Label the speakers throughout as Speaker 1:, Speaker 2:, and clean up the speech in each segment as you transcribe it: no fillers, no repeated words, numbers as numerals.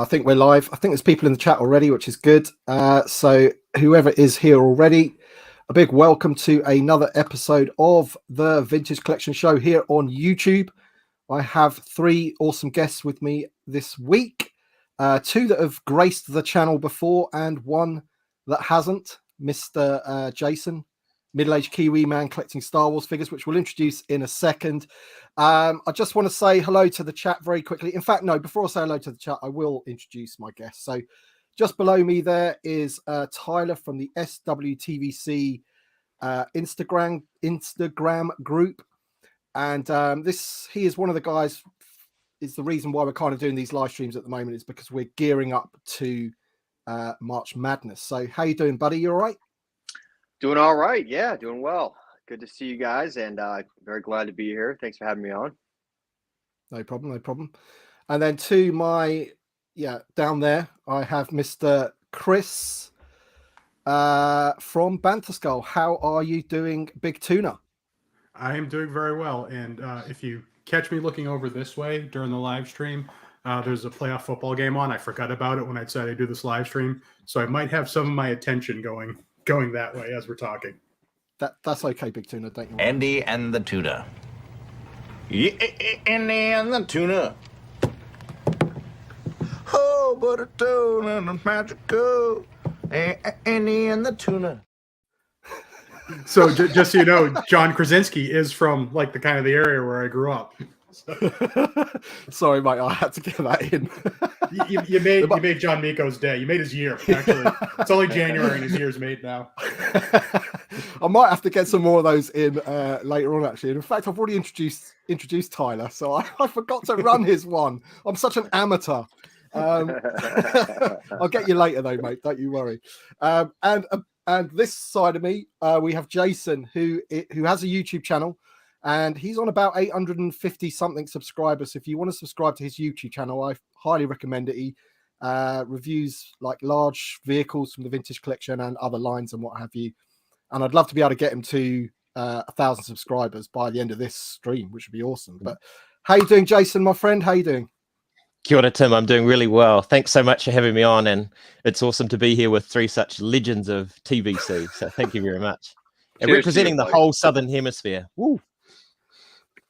Speaker 1: I think we're live. I think there's people in the chat already, which is good. So whoever is here already, a big welcome to another episode of the Vintage Collection Show here on YouTube. I have three awesome guests with me this week. Two that have graced the channel before and one that hasn't. Mr. Jason, middle-aged Kiwi man collecting Star Wars figures, which we'll introduce in a second. I just want to say hello to the chat very quickly. In fact, no, before I say hello to the chat, I will introduce my guest. So just below me there is Tyler from the SWTVC Instagram group. And he is one of the guys, is the reason why we're kind of doing these live streams at the moment, is because we're gearing up to March Madness. So how you doing, buddy? You all right?
Speaker 2: Doing all right. Yeah, doing well. Good to see you guys, and very glad to be here. Thanks for having me on.
Speaker 1: No problem, no problem. And then to my, down there, I have Mr. Chris from Banthaskull. How are you doing, Big Tuna?
Speaker 3: I am doing very well. And if you catch me looking over this way during the live stream, there's a playoff football game on. I forgot about it when I decided to do this live stream. So I might have some of my attention going that way as we're talking.
Speaker 1: That's okay, Big Tuna. Don't you worry.
Speaker 4: Andy and the Tuna. Andy and the Tuna. Oh, but a tuna and magical. Andy and the Tuna.
Speaker 3: So just so you know, John Krasinski is from like the kind of the area where I grew up. So.
Speaker 1: Sorry, mate, I had to get that in.
Speaker 3: you made John Miko's day. You made his year. Actually, it's only January and his year's made now.
Speaker 1: I might have to get some more of those in later on. Actually, and in fact, I've already introduced Tyler, so I forgot to run his one. I'm such an amateur. I'll get you later, though, mate. Don't you worry. And this side of me, we have Jason, who has a YouTube channel. And he's on about 850 something subscribers. If you want to subscribe to his YouTube channel, I highly recommend it. He reviews like large vehicles from the vintage collection and other lines and what have you. And I'd love to be able to get him to 1,000 subscribers by the end of this stream, which would be awesome. But how you doing, Jason, my friend? How you doing?
Speaker 5: Kia ora, Tim. I'm doing really well. Thanks so much for having me on. And it's awesome to be here with three such legends of TVC. So thank you very much. And representing the whole Southern Hemisphere. Woo.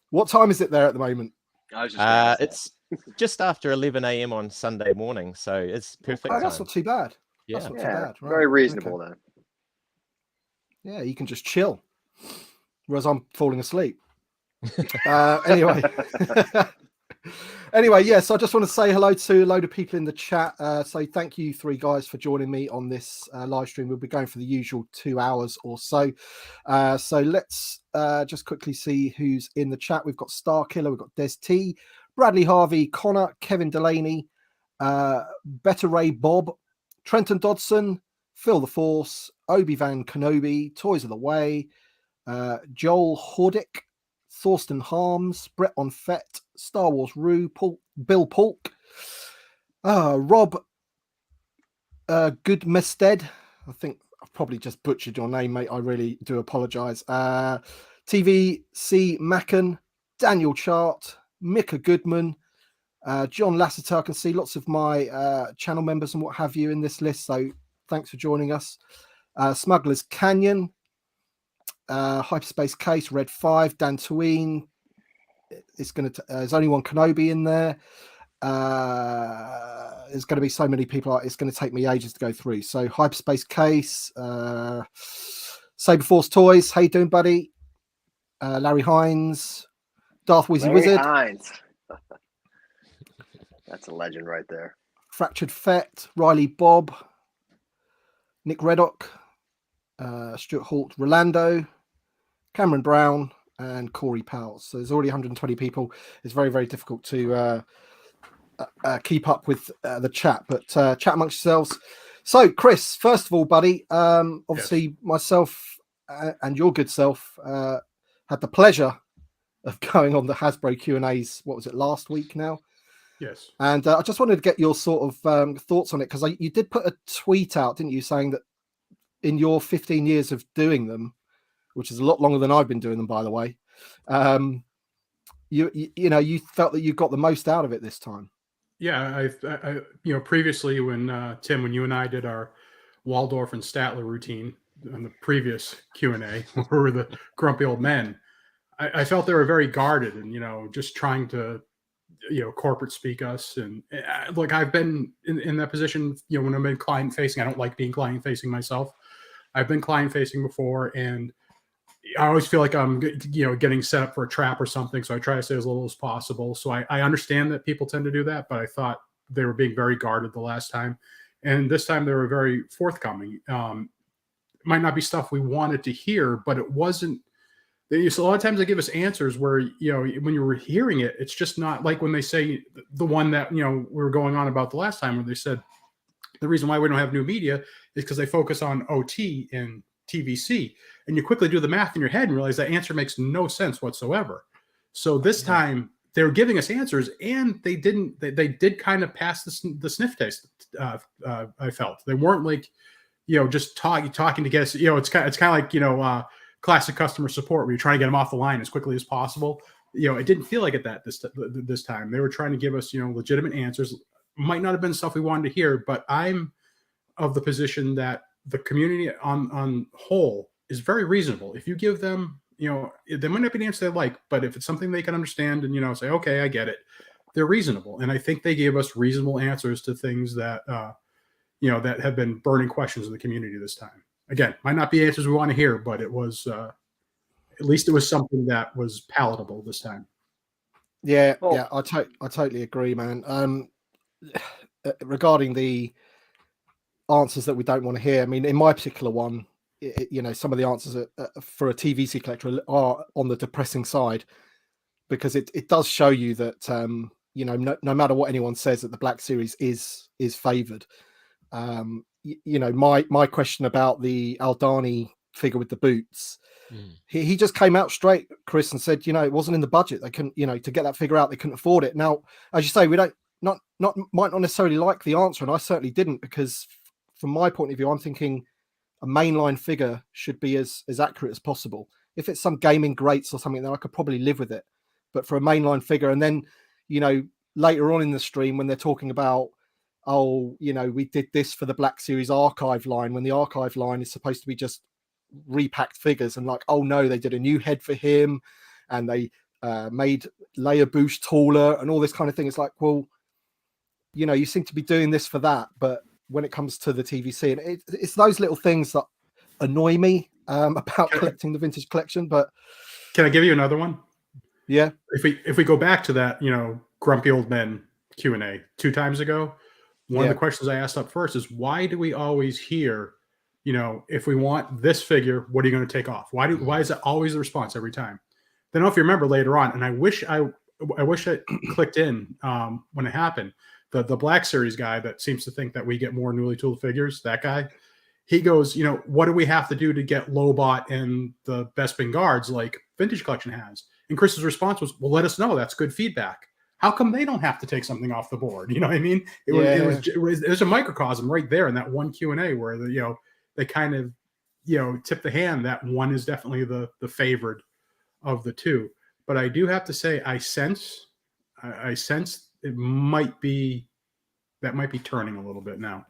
Speaker 1: What time is it there at the moment?
Speaker 5: It's just after 11 a.m. on Sunday morning, so it's perfect.
Speaker 1: Oh, that's not too bad.
Speaker 5: Yeah,
Speaker 1: that's not too bad. Right.
Speaker 2: Very reasonable then.
Speaker 1: Yeah, you can just chill, whereas I'm falling asleep. Anyway, yes, I just want to say hello to a load of people in the chat. So thank you, three guys, for joining me on this live stream. We'll be going for the usual 2 hours or so. So let's just quickly see who's in the chat. We've got Star Killer, we've got Des T, Bradley Harvey, Connor, Kevin Delaney, Better Ray Bob, Trenton Dodson, Phil the Force, Obi-Wan Kenobi, Toys of the Way, Joel Hordick, Thorsten Harms, Brett on Fett, Star Wars Rue, Bill Polk, Rob Goodmested. I think I've probably just butchered your name, mate. I really do apologize. TVC Macken, Daniel Chart, Mika Goodman, John Lasseter. I can see lots of my channel members and what have you in this list. So thanks for joining us. Smugglers Canyon, Hyperspace Case, Red 5, Dan Tween. It's going to there's only one Kenobi in there. There's going to be so many people, it's going to take me ages to go through. So Hyperspace Case, Saberforce Toys, how you doing, buddy? Larry Hines, Darth Wizzy Wizard.
Speaker 2: Hines. That's a legend right there.
Speaker 1: Fractured Fett, Riley Bob, Nick Reddock, Stuart Holt, Rolando, Cameron Brown, and Corey Powell. So there's already 120 people. It's very, very difficult to keep up with the chat, but chat amongst yourselves. So, Chris, first of all, buddy, obviously myself and your good self had the pleasure of going on the Hasbro Q&As, what was it, last week now?
Speaker 3: Yes. And
Speaker 1: I just wanted to get your sort of thoughts on it, because you did put a tweet out, didn't you, saying that in your 15 years of doing them, which is a lot longer than I've been doing them, by the way, you felt that you got the most out of it this time.
Speaker 3: Yeah, previously when Tim, when you and I did our Waldorf and Statler routine on the previous Q&A, where we were the grumpy old men, I felt they were very guarded and, just trying to, corporate speak us. And look, I've been in that position, when I've been client facing. I don't like being client facing myself. I've been client facing before, and I always feel like I'm, getting set up for a trap or something. So I try to say as little as possible. So I understand that people tend to do that, but I thought they were being very guarded the last time. And this time they were very forthcoming. Might not be stuff we wanted to hear, but it wasn't. So a lot of times they give us answers where, when you were hearing it, it's just not like when they say the one that, we were going on about the last time, where they said the reason why we don't have new media is because they focus on OT and TVC. And you quickly do the math in your head and realize that answer makes no sense whatsoever. So this time they were giving us answers, and they did kind of pass the sniff test. I felt they weren't like, just talking to get us, it's kind of like, classic customer support where you're trying to get them off the line as quickly as possible. It didn't feel like it that this time. They were trying to give us, legitimate answers. Might not have been stuff we wanted to hear, but I'm of the position that the community on whole is very reasonable. If you give them, they might not be the answer they like, but if it's something they can understand and, say, okay, I get it, they're reasonable. And I think they gave us reasonable answers to things that, that have been burning questions in the community this time. Again, might not be answers we want to hear, but it was, at least it was something that was palatable this time.
Speaker 1: Yeah, yeah, I totally agree, man. Regarding the answers that we don't want to hear, I mean, in my particular one, some of the answers for a TVC collector are on the depressing side, because it does show you that no matter what anyone says, that the Black Series is favored. My question about the Aldani figure with the boots, he just came out straight, Chris, and said, it wasn't in the budget. They couldn't, to get that figure out, they couldn't afford it. Now, as you say, we might not necessarily like the answer, and I certainly didn't, because from my point of view, I'm thinking a mainline figure should be as accurate as possible. If it's some gaming greats or something, then I could probably live with it. But for a mainline figure, and then, later on in the stream when they're talking about, we did this for the Black Series archive line, when the archive line is supposed to be just repacked figures, and like, oh no, they did a new head for him, and they made Leia Boosh taller and all this kind of thing. It's like, well, you seem to be doing this for that, but when it comes to the TVC, and it's those little things that annoy me about collecting the vintage collection. But
Speaker 3: can I give you another one?
Speaker 1: Yeah.
Speaker 3: If we go back to that, grumpy old men Q&A 2 times ago, one of the questions I asked up first is, why do we always hear, if we want this figure, what are you going to take off? Why is that always the response every time? Then if you remember later on, and I wish I clicked in when it happened, the Black Series guy that seems to think that we get more newly tooled figures, that guy, he goes, what do we have to do to get Lobot and the Bespin guards like Vintage Collection has? And Chris's response was, well, let us know. That's good feedback. How come they don't have to take something off the board? You know what I mean? It was a microcosm right there in that one Q&A where they kind of tip the hand that one is definitely the favored of the two. But I do have to say, I sense it might be turning a little bit now.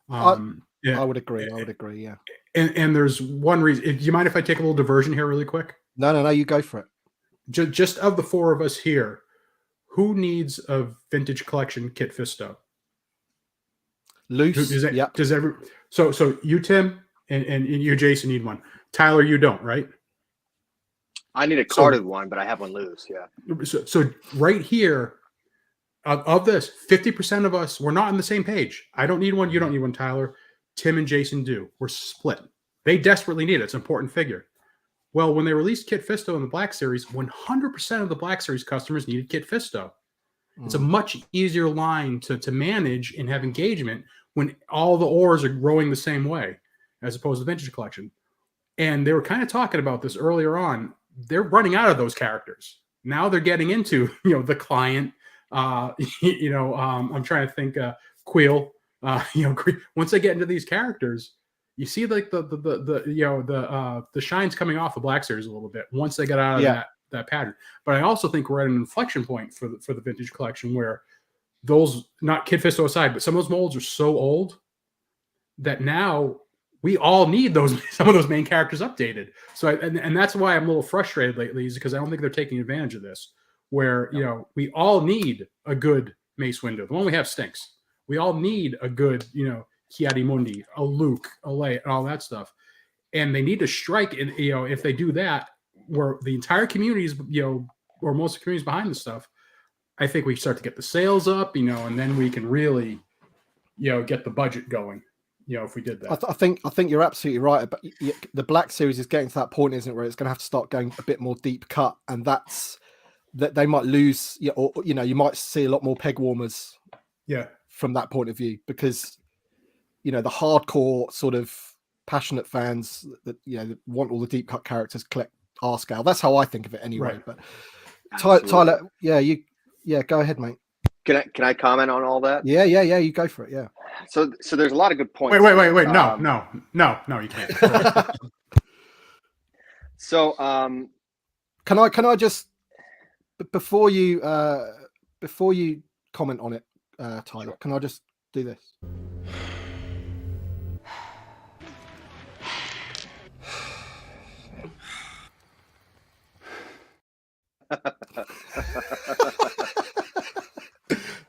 Speaker 1: I would agree. Yeah.
Speaker 3: And there's one reason. Do you mind if I take a little diversion here really quick?
Speaker 1: No, you go for it.
Speaker 3: Just of the 4 of us here, who needs a Vintage Collection Kit Fisto?
Speaker 1: Loose.
Speaker 3: So you, Tim, and you, Jason, need one. Tyler, you don't, right?
Speaker 2: I need a carded one, but I have one loose. Yeah.
Speaker 3: So right here, of this, 50% of us, we're not on the same page. I don't need one. You don't need one, Tyler. Tim and Jason do. We're split. They desperately need it. It's an important figure. Well, when they released Kit Fisto in the Black Series, 100% of the Black Series customers needed Kit Fisto. It's a much easier line to manage and have engagement when all the ores are growing the same way, as opposed to Vintage Collection. And they were kind of talking about this earlier on. They're running out of those characters. Now they're getting into, the client. I'm trying to think, Queel. Once they get into these characters, you see like the shine's coming off the Black Series a little bit once they get out of that pattern. But I also think we're at an inflection point for the Vintage Collection where those, not Kid Fisto aside, but some of those molds are so old that now we all need some of those main characters updated. So, and that's why I'm a little frustrated lately, is because I don't think they're taking advantage of this. Where we all need a good Mace Windu. The one we have stinks. We all need a good Ki-Adi-Mundi, a Luke, a Leia, and all that stuff. And they need to strike. And if they do that, where the entire community is, or most of the community is behind this stuff, I think we start to get the sales up, and then we can really, get the budget going. If we did that,
Speaker 1: I think you're absolutely right. But the Black Series is getting to that point, isn't it, where it's going to have to start going a bit more deep cut, and that they might lose, or you might see a lot more peg warmers, from that point of view, because the hardcore sort of passionate fans that that want all the deep cut characters collect R scale. That's how I think of it anyway. Right. But Tyler, go ahead, mate.
Speaker 2: Can I comment on all that?
Speaker 1: Yeah. You go for it. Yeah.
Speaker 2: So there's a lot of good points.
Speaker 3: Wait. No, you can't.
Speaker 2: So
Speaker 1: can I just before you comment on it, Tyler? Sure. Can I just do this?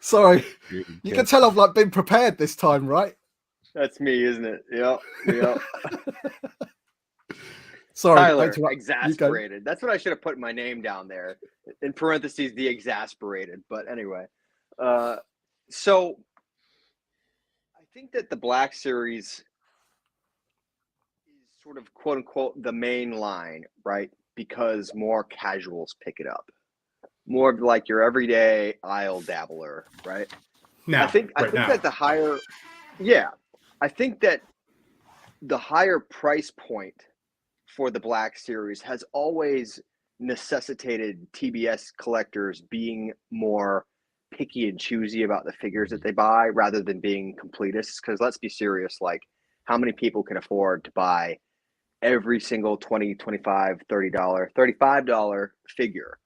Speaker 1: Sorry, you can tell I've been prepared this time, right?
Speaker 2: That's me, isn't it? Yeah.
Speaker 1: Sorry,
Speaker 2: Tyler, exasperated. That's what I should have put my name down there in parentheses. The exasperated, but anyway. So I think that the Black Series is sort of quote unquote the main line, right? Because more casuals pick it up. More of like your everyday aisle dabbler, right?
Speaker 3: Now,
Speaker 2: I think that the higher price point for the Black Series has always necessitated TBS collectors being more picky and choosy about the figures that they buy rather than being completists. Because let's be serious, like how many people can afford to buy every single $20, $25, $30, $35 figure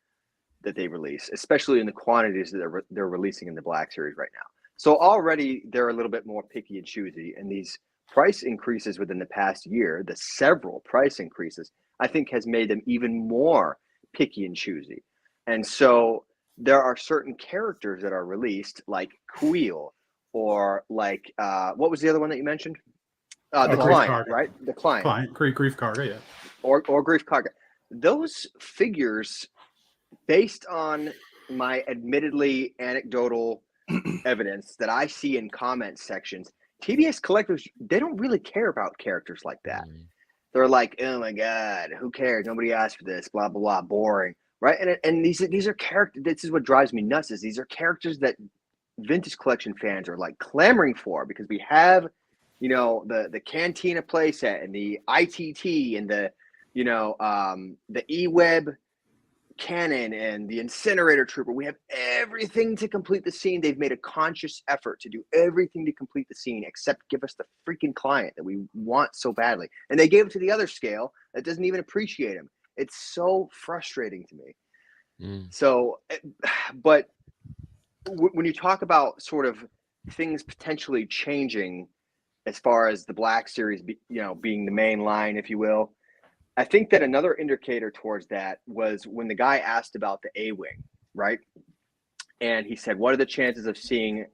Speaker 2: that they release, especially in the quantities that they're releasing in the Black Series right now. So already they're a little bit more picky and choosy, and these price increases within the past year, the several price increases, I think has made them even more picky and choosy. And so there are certain characters that are released like Quill or like, what was the other one that you mentioned? The Client, Karga. Right? The Client.
Speaker 3: Grief Karga, yeah.
Speaker 2: Or Grief Karga. Those figures, based on my admittedly anecdotal evidence that I see in comment sections, TBS collectors, they don't really care about characters like that. They're like, oh my God, who cares? Nobody asked for this, blah, blah, blah, boring, right? And these are characters, this is what drives me nuts, is these are characters that vintage collection fans are like clamoring for, because we have, the Cantina playset and the ITT and the E-Web cannon and the Incinerator Trooper. We have everything to complete the scene. They've made a conscious effort to do everything to complete the scene except give us the freaking Client that we want so badly. And they gave it to the other scale that doesn't even appreciate him. It's so frustrating to me. So, but when you talk about sort of things potentially changing as far as the Black Series, being the main line, if you will, I think that another indicator towards that was when the guy asked about the A-Wing, right? And he said, what are the chances of seeing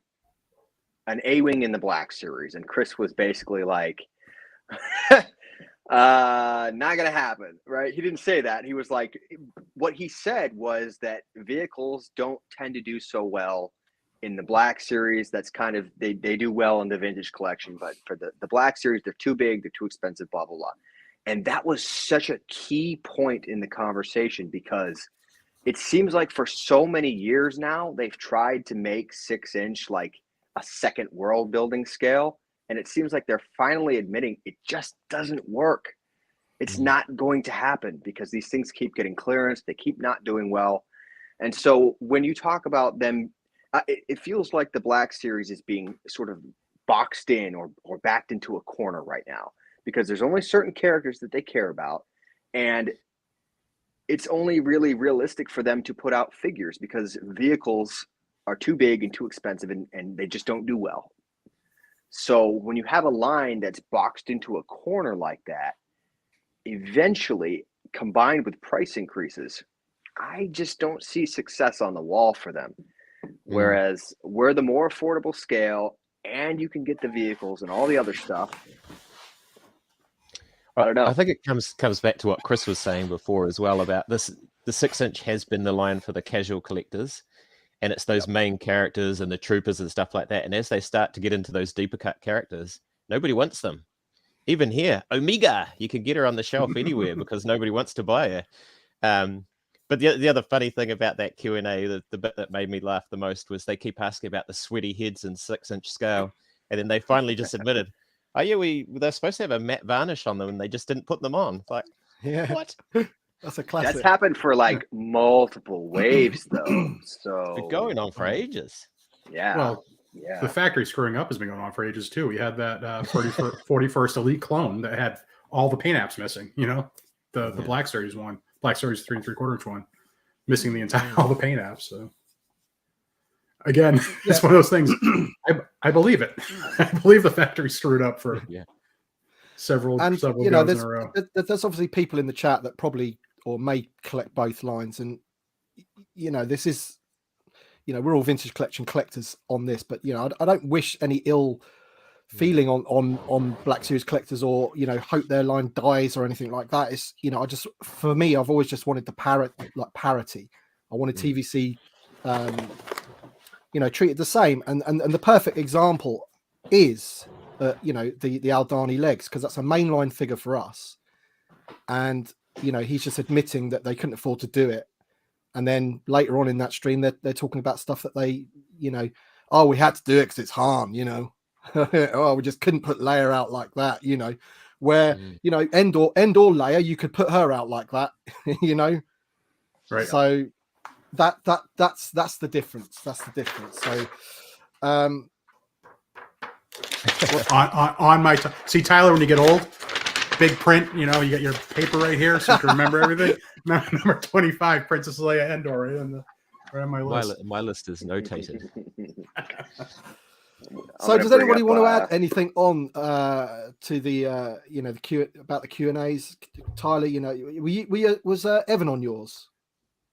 Speaker 2: an A-Wing in the Black Series? And Chris was basically like, not going to happen, right? He didn't say that. He was like, what he said was that vehicles don't tend to do so well in the Black Series. That's kind of, they do well in the vintage collection, but for the Black Series, they're too big, they're too expensive, blah, blah, blah. And that was such a key point in the conversation, because it seems like for so many years now, they've tried to make 6-inch like a second world building scale. And it seems like they're finally admitting it just doesn't work. It's not going to happen because these things keep getting clearance. They keep not doing well. And so when you talk about them, it feels like the Black Series is being sort of boxed in or backed into a corner right now, because there's only certain characters that they care about. And it's only really realistic for them to put out figures because vehicles are too big and too expensive, and they just don't do well. So when you have a line that's boxed into a corner like that, eventually, combined with price increases, I just don't see success on the wall for them. Whereas we're the more affordable scale, and you can get the vehicles and all the other stuff. I don't know.
Speaker 5: I think it comes back to what Chris was saying before as well about this. The 6-inch has been the line for the casual collectors, and it's those main characters and the troopers and stuff like that. And as they start to get into those deeper cut characters, nobody wants them. Even here, Omega, you can get her on the shelf anywhere because nobody wants to buy her. But the other funny thing about that Q&A, the bit that made me laugh the most was they keep asking about the sweaty heads and 6-inch scale. And then they finally just admitted, oh yeah, they're supposed to have a matte varnish on them and they just didn't put them on. It's like,
Speaker 1: Yeah.
Speaker 5: what?
Speaker 1: That's a classic.
Speaker 2: That's happened for like multiple waves though. So
Speaker 5: It's been going on for ages.
Speaker 2: Yeah.
Speaker 3: Well,
Speaker 2: yeah.
Speaker 3: the factory screwing up has been going on for ages too. We had that 41st Elite clone that had all the paint apps missing. You know, the Black Series one, Black Series 3 3/4 inch one, missing the entire all the paint apps. So again, it's one of those things. I believe it. I believe the factory screwed up for several goes in a row.
Speaker 1: There's obviously people in the chat that probably or may collect both lines, and this is. We're all vintage collection collectors on this, but I don't wish any ill feeling on Black Series collectors or hope their line dies or anything like that. It's for me, I've always just wanted the parity. I wanted TVC treated the same, and the perfect example is the Aldani legs, because that's a mainline figure for us, and he's just admitting that they couldn't afford to do it. And then later on in that stream, they're talking about stuff that they, oh, we had to do it because it's Han, oh, we just couldn't put Leia out like that, where, Andor Leia, you could put her out like that,
Speaker 3: Right.
Speaker 1: So that's the difference. That's the difference. So,
Speaker 3: on my see, Tyler, when you get old, big print, you get your paper right here so you can remember everything. Number 25, Princess Leia Andor, right on my list.
Speaker 5: My list is notated.
Speaker 1: So does anybody want to add anything on to the the about the Q&As? Tyler, was Evan on yours?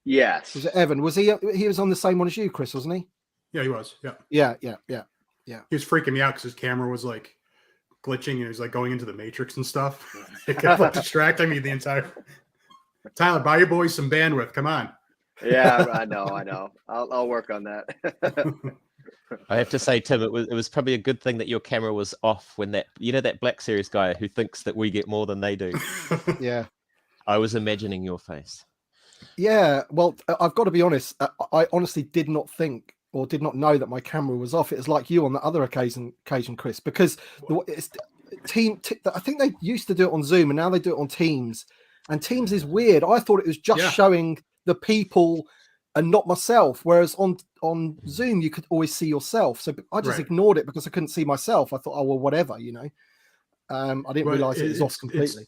Speaker 2: Yes.
Speaker 1: Was it Evan? Was he was on the same one as you, Chris, wasn't he?
Speaker 3: Yeah, he was. Yeah.
Speaker 1: Yeah.
Speaker 3: He was freaking me out because his camera was like glitching and he was like going into the Matrix and stuff. It kept like distracting me the entire. Tyler, buy your boys some bandwidth. Come on.
Speaker 2: Yeah, I know. I'll work on that.
Speaker 5: I have to say, Tim, it was probably a good thing that your camera was off when that Black Series guy who thinks that we get more than they do.
Speaker 1: Yeah. I
Speaker 5: was imagining your face.
Speaker 1: Yeah. Well, I've got to be honest. I honestly did not think or did not know that my camera was off. It was like you on the other occasion, Chris, because it's I think they used to do it on Zoom and now they do it on Teams. And Teams is weird. I thought it was just showing the people and not myself. Whereas on Zoom, you could always see yourself. So I just ignored it because I couldn't see myself. I thought, oh, well, whatever, I didn't realize it was off completely.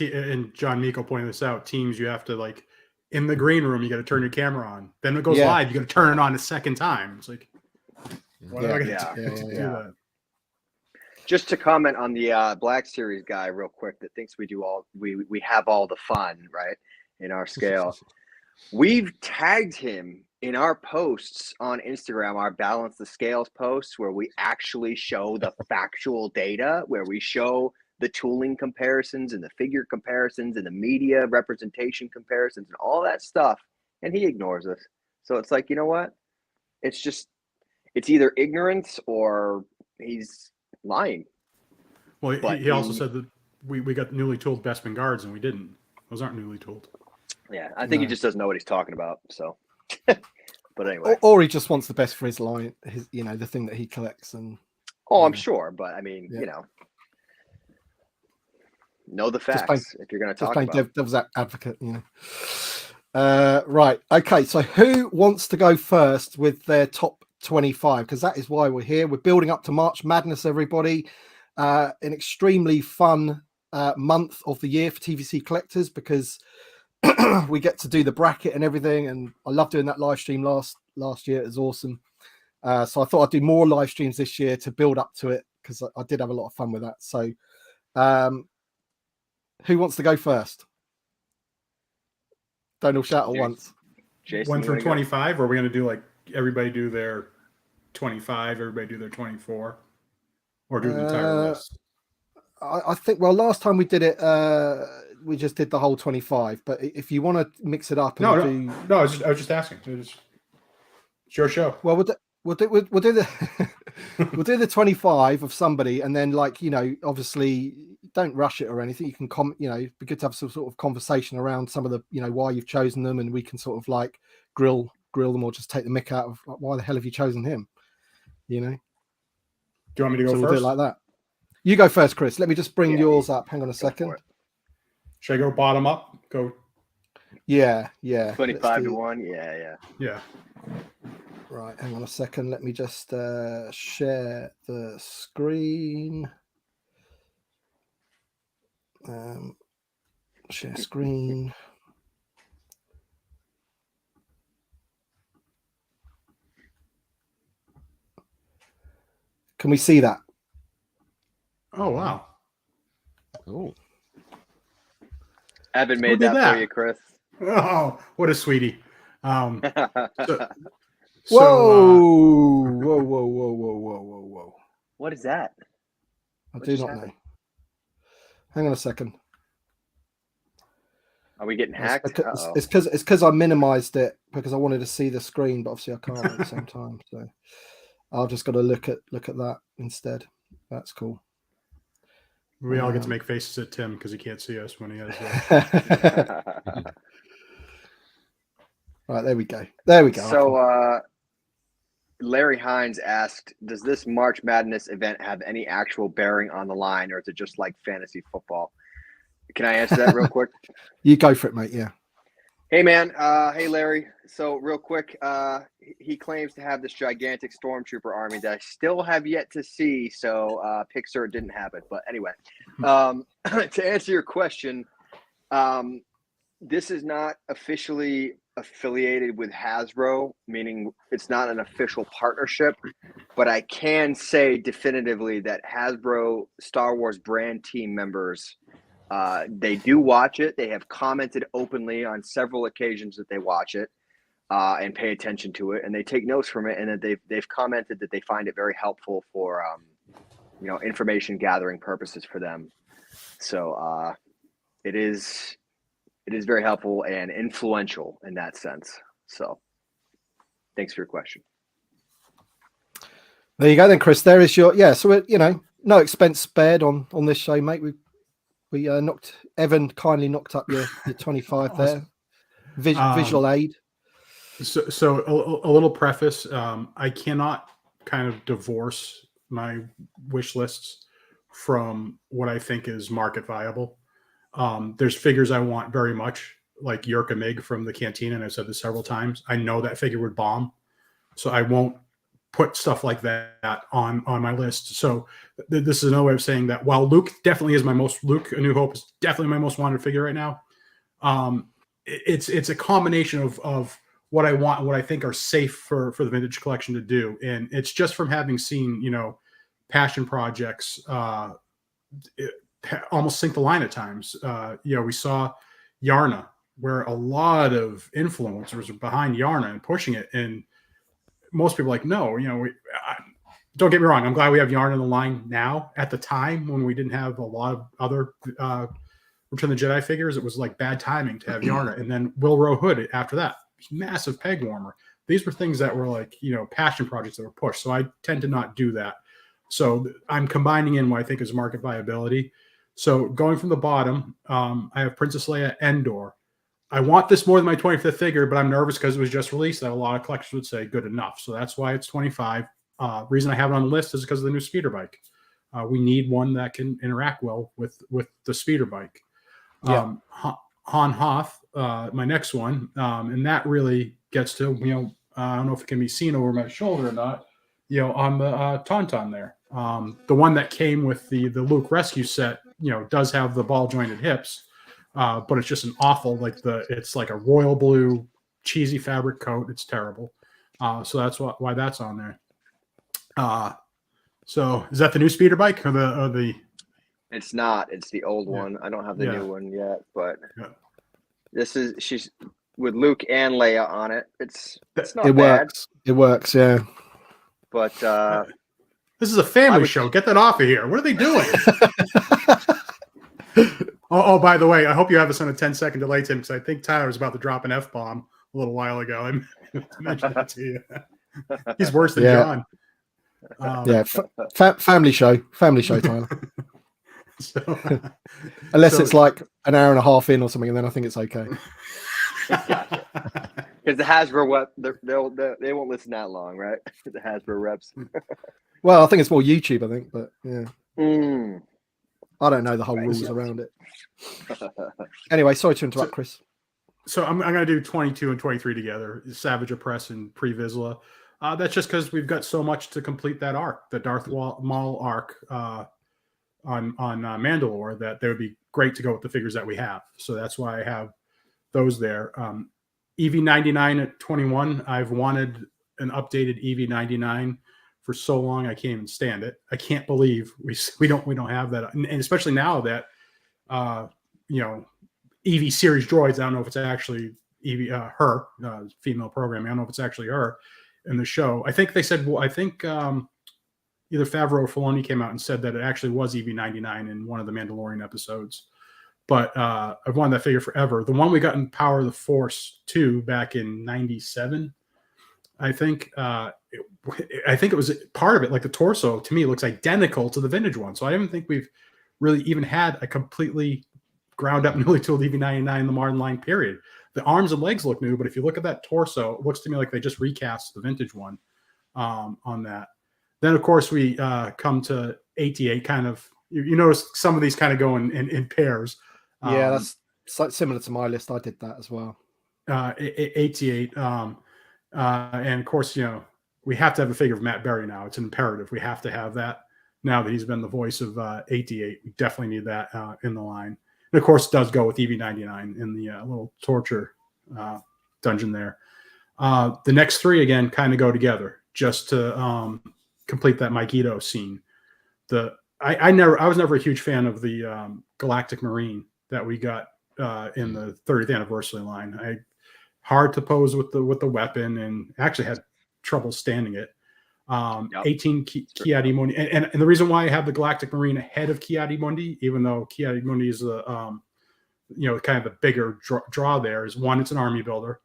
Speaker 3: And John Miko pointed this out. Teams, you have to in the green room, you got to turn your camera on. Then it goes live. You got to turn it on a second time. It's like, why am I going to do that?
Speaker 2: Just to comment on the Black Series guy real quick that thinks we have all the fun, right, in our scale. We've tagged him in our posts on Instagram, our Balance the Scales posts, where we actually show the factual data, where we show the tooling comparisons and the figure comparisons and the media representation comparisons and all that stuff. And he ignores us. So it's like, you know what? It's either ignorance or he's lying.
Speaker 3: Well, he also said that we got newly tooled Bespin guards and we didn't. Those aren't newly tooled.
Speaker 2: Yeah, I think he just doesn't know what he's talking about. So, but anyway,
Speaker 1: or he just wants the best for his line, the thing that he collects. And
Speaker 2: I'm sure, but I mean, know the facts if you're going to talk about it.
Speaker 1: Devil's advocate, Right. Okay. So who wants to go first with their top 25? Because that is why we're here. We're building up to March Madness, everybody. An extremely fun month of the year for TVC collectors because we get to do the bracket and everything. And I love doing that live stream last last year. It was awesome. So I thought I'd do more live streams this year to build up to it, because I did have a lot of fun with that. So who wants to go first? Don't all shout at once.
Speaker 2: Jason,
Speaker 3: 1
Speaker 2: you
Speaker 3: through
Speaker 2: wanna go?
Speaker 3: 25, or are we going to do like everybody do their 25, everybody do their 24, or do the entire list?
Speaker 1: I think, well, last time we did it, we just did the whole 25. But if you want to mix it up and do,
Speaker 3: no, I was just asking. It's your show.
Speaker 1: well, we'll do the we'll do the 25 of somebody, and then, like, you know, obviously don't rush it or anything. You can you know, it'd be good to have some sort of conversation around some of the, you know, why you've chosen them, and we can sort of like grill them, or just take the mick out of, like, why the hell have you chosen him? You know.
Speaker 3: Do you want me to go
Speaker 1: So
Speaker 3: first?
Speaker 1: we'll do it like that. You go first, Chris. Let me just bring yours up. Hang on a second.
Speaker 3: Should I go bottom up? Go.
Speaker 1: Yeah.
Speaker 2: 25 to 1. Yeah.
Speaker 1: Right, hang on a second. Let me just share the screen. Share screen. Can we see that?
Speaker 3: Oh, wow.
Speaker 5: Oh,
Speaker 2: Evan
Speaker 3: Who
Speaker 2: made
Speaker 3: did
Speaker 2: that
Speaker 3: that?
Speaker 2: for you, Chris.
Speaker 3: Oh, what a sweetie.
Speaker 1: Whoa!
Speaker 3: So,
Speaker 1: Whoa!
Speaker 2: What is that?
Speaker 1: I
Speaker 2: What
Speaker 1: do
Speaker 2: just
Speaker 1: not know.
Speaker 2: happened?
Speaker 1: Hang on a second.
Speaker 2: Are we getting hacked? Uh-oh.
Speaker 1: It's because I minimized it because I wanted to see the screen, but obviously I can't at the same time. So I've just got to look at that instead. That's cool.
Speaker 3: we all get to make faces at Tim because he can't see us when he has
Speaker 1: Right, there we go.
Speaker 2: So Larry Hines asked, does this March Madness event have any actual bearing on the line, or is it just like fantasy football? Can I answer that real quick?
Speaker 1: You go for it, mate. Yeah.
Speaker 2: Hey, man. Hey, Larry. So real quick, he claims to have this gigantic stormtrooper army that I still have yet to see. So Pixar didn't have it. But anyway, to answer your question, this is not officially affiliated with Hasbro, meaning it's not an official partnership. But I can say definitively that Hasbro Star Wars brand team members, they do watch it. They have commented openly on several occasions that they watch it and pay attention to it, and they take notes from it. And that they've commented that they find it very helpful for you know, information gathering purposes for them. So it is very helpful and influential in that sense. So thanks for your question.
Speaker 1: There you go, then, Chris. There is your So you know, no expense spared on this show, mate. We Evan kindly knocked up your 25 there. Visual aid.
Speaker 3: So a little preface. I cannot kind of divorce my wish lists from what I think is market viable. There's figures I want very much, like Yurka Mig from the Cantina, and I've said this several times. I know that figure would bomb, so I won't put stuff like that on my list. So this is another way of saying that while Luke definitely is Luke A New Hope is definitely my most wanted figure right now. It's a combination of what I want and what I think are safe for the vintage collection to do. And it's just from having seen, you know, passion projects almost sink the line at times. You know, we saw Yarna, where a lot of influencers are behind Yarna and pushing it, and most people are like, no, you know, don't get me wrong. I'm glad we have Yarn on the line now. At the time when we didn't have a lot of other Return of the Jedi figures, it was like bad timing to have Yarna. And then Wilro Hood after that, massive peg warmer. These were things that were like, you know, passion projects that were pushed. So I tend to not do that. So I'm combining in what I think is market viability. So going from the bottom, I have Princess Leia Andor. I want this more than my 25th figure, but I'm nervous because it was just released that a lot of collectors would say good enough. So that's why it's 25. Reason I have it on the list is because of the new speeder bike. We need one that can interact well with the speeder bike.
Speaker 1: Yeah.
Speaker 3: Han Hoth, my next one, and that really gets to, you know, I don't know if it can be seen over my shoulder or not, you know, on the Tauntaun there. The one that came with the Luke Rescue set, you know, does have the ball jointed hips. But it's just an awful, it's like a royal blue cheesy fabric coat. It's terrible. So that's why that's on there. So is that the new speeder bike or the?
Speaker 2: It's not. It's the old
Speaker 3: Yeah.
Speaker 2: one. I don't have the
Speaker 3: Yeah.
Speaker 2: new one yet, but
Speaker 3: Yeah.
Speaker 2: she's with Luke and Leia on it. It's not
Speaker 1: It
Speaker 2: bad,
Speaker 1: works. It works. Yeah.
Speaker 2: but
Speaker 3: This is a family show. Get that off of here. What are they doing? Oh, by the way, I hope you have us on a 10-second delay, Tim, because I think Tyler was about to drop an F-bomb a little while ago. I mentioned that to you. He's worse than John.
Speaker 1: Family show, Tyler.
Speaker 3: So,
Speaker 1: Unless it's like an hour and a half in or something, and then I think it's okay.
Speaker 2: because the Hasbro rep, they won't listen that long, right? The Hasbro reps.
Speaker 1: Well, I think it's more YouTube, I think, but yeah.
Speaker 2: Mm.
Speaker 1: I don't know the whole rules around it. Anyway, sorry to interrupt, Chris.
Speaker 3: So I'm going to do 22 and 23 together, Savage Oppress and Pre-Vizsla. That's just because we've got so much to complete that arc, the Darth Maul arc on Mandalore, that they would be great to go with the figures that we have. So that's why I have those there. EV99 at 21. I've wanted an updated EV99 for so long. I can't even stand it. I can't believe we don't have that, and especially now that EV series droids. I don't know if it's actually her female programming. I don't know if it's actually her in the show. I think they said. Well, I think either Favreau or Filoni came out and said that it actually was EV99 in one of the Mandalorian episodes. But I've wanted that figure forever. The one we got in Power of the Force 2 back in '97, I think. I think it was part of it. Like the torso, to me, it looks identical to the vintage one. So I don't think we've really even had a completely ground up, newly tooled EV99 in the modern line period. The arms and legs look new, but if you look at that torso, it looks to me like they just recast the vintage one on that. Then, of course, we come to 88. Kind of, you notice some of these kind of go in pairs.
Speaker 1: Yeah, that's similar to my list. I did that as well.
Speaker 3: 88. And of course, we have to have a figure of Matt Berry now. It's an imperative. We have to have that now that he's been the voice of 88. We definitely need that in the line. And of course, it does go with EV99 in the little torture dungeon there. The next three, again, kind of go together just to complete that Mike Ito scene. I was never a huge fan of the Galactic Marine that we got in the 30th anniversary line. Hard to pose with the weapon, and actually had trouble standing it. 18 Ki-Adi-Mundi, and the reason why I have the Galactic Marine ahead of Ki-Adi-Mundi, even though Ki-Adi-Mundi is the kind of the bigger draw there, is one, it's an army builder.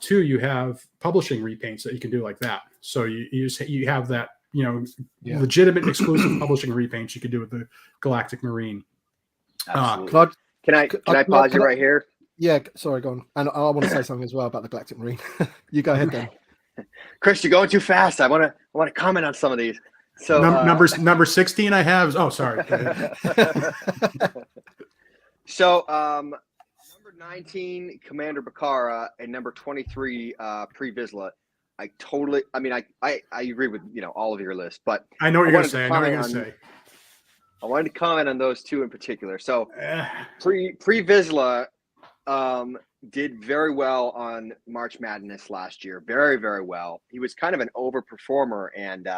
Speaker 3: Two, you have publishing repaints that you can do like that. So you have that legitimate exclusive publishing repaints you could do with the Galactic Marine.
Speaker 2: Can I pause you right here?
Speaker 1: Yeah, sorry, go on. And I want to say something as well about the Galactic Marine. You go ahead then.
Speaker 2: Chris, you're going too fast. I want to comment on some of these. So
Speaker 3: number 16 I have is sorry.
Speaker 2: So number 19 Commander Bakara and number 23 Pre-Vizsla. I agree with all of your list, but
Speaker 3: I know what you're going to say.
Speaker 2: I wanted to comment on those two in particular. So Pre-Vizsla did very well on March Madness last year. Very, very well. He was kind of an overperformer and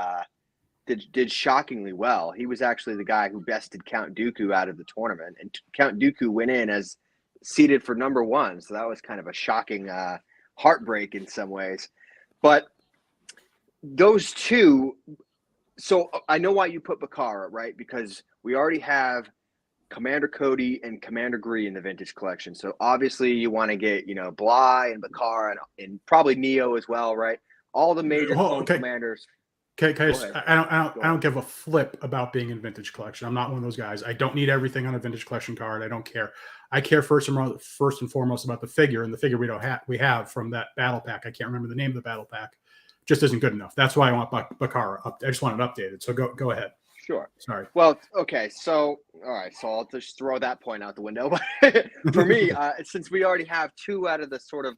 Speaker 2: did shockingly well. He was actually the guy who bested Count Dooku out of the tournament, and Count Dooku went in as seeded for number 1. So that was kind of a shocking heartbreak in some ways. But those two, so I know why you put Bakara, right? Because we already have Commander Cody and Commander Gree in the vintage collection. So obviously you want to get, Bly and Bakara and probably Neo as well, right? All the major commanders.
Speaker 3: Okay, I don't give a flip about being in vintage collection. I'm not one of those guys. I don't need everything on a vintage collection card. I don't care. I care first and foremost about the figure, and the figure we have from that battle pack. I can't remember the name of the battle pack. Just isn't good enough. That's why I want Bakara up. I just want it updated. So go ahead.
Speaker 2: Sure.
Speaker 3: Sorry.
Speaker 2: Well, okay. So, all right. So I'll just throw that point out the window. For me, since we already have 2 out of the sort of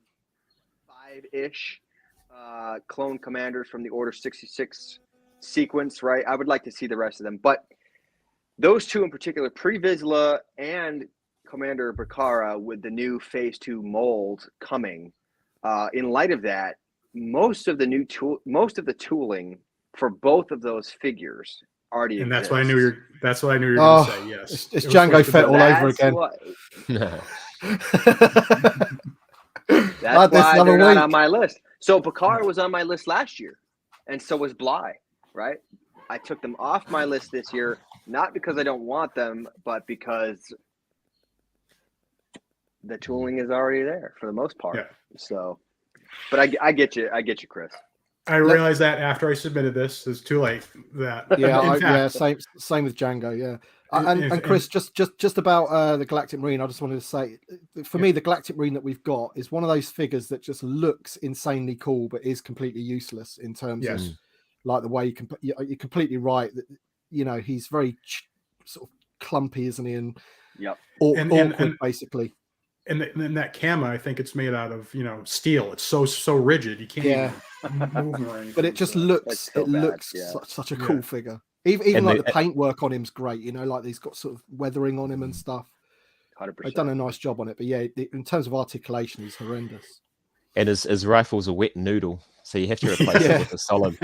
Speaker 2: 5-ish clone commanders from the Order 66 sequence, right? I would like to see the rest of them. But those 2 in particular, Pre-Vizsla and Commander Bakara, with the new Phase 2 mold coming, in light of that, most of the tooling for both of those figures already
Speaker 3: And
Speaker 2: exists.
Speaker 3: that's what I knew you were going to say. Yes,
Speaker 1: it's
Speaker 3: It was
Speaker 1: Django
Speaker 3: supposed to
Speaker 1: Fett
Speaker 3: be-
Speaker 1: all over
Speaker 2: That's
Speaker 1: again.
Speaker 2: That's
Speaker 1: This
Speaker 2: why
Speaker 1: another
Speaker 2: they're not
Speaker 1: week.
Speaker 2: on my list. So Bakar was on my list last year, and so was Bly, right? I took them off my list this year, not because I don't want them, but because the tooling is already there for the most part.
Speaker 3: Yeah.
Speaker 2: So, but I get you, Chris.
Speaker 3: I realized that after I submitted this, it's too late. That
Speaker 1: Yeah,
Speaker 3: in fact,
Speaker 1: same with Django. Yeah,
Speaker 3: And-
Speaker 1: and Chris, just about the Galactic Marine. I just wanted to say, for me, the Galactic Marine that we've got is one of those figures that just looks insanely cool, but is completely useless in terms of like the way you can. You're completely right that he's very sort of clumpy, isn't he? And
Speaker 2: Yep.
Speaker 1: awkward, basically.
Speaker 3: And that camera, I think it's made out of steel. It's so rigid you can't even move him or anything.
Speaker 1: But it just
Speaker 3: so.
Speaker 1: looks
Speaker 2: so bad,
Speaker 1: such a cool figure. Even
Speaker 5: And
Speaker 1: like the paintwork on him's great. Like he's got sort of weathering on him and stuff.
Speaker 2: 100%.
Speaker 1: They've done a nice job on it, but yeah, in terms of articulation, he's horrendous.
Speaker 5: And his rifle's a wet noodle, so you have to replace it with a solid.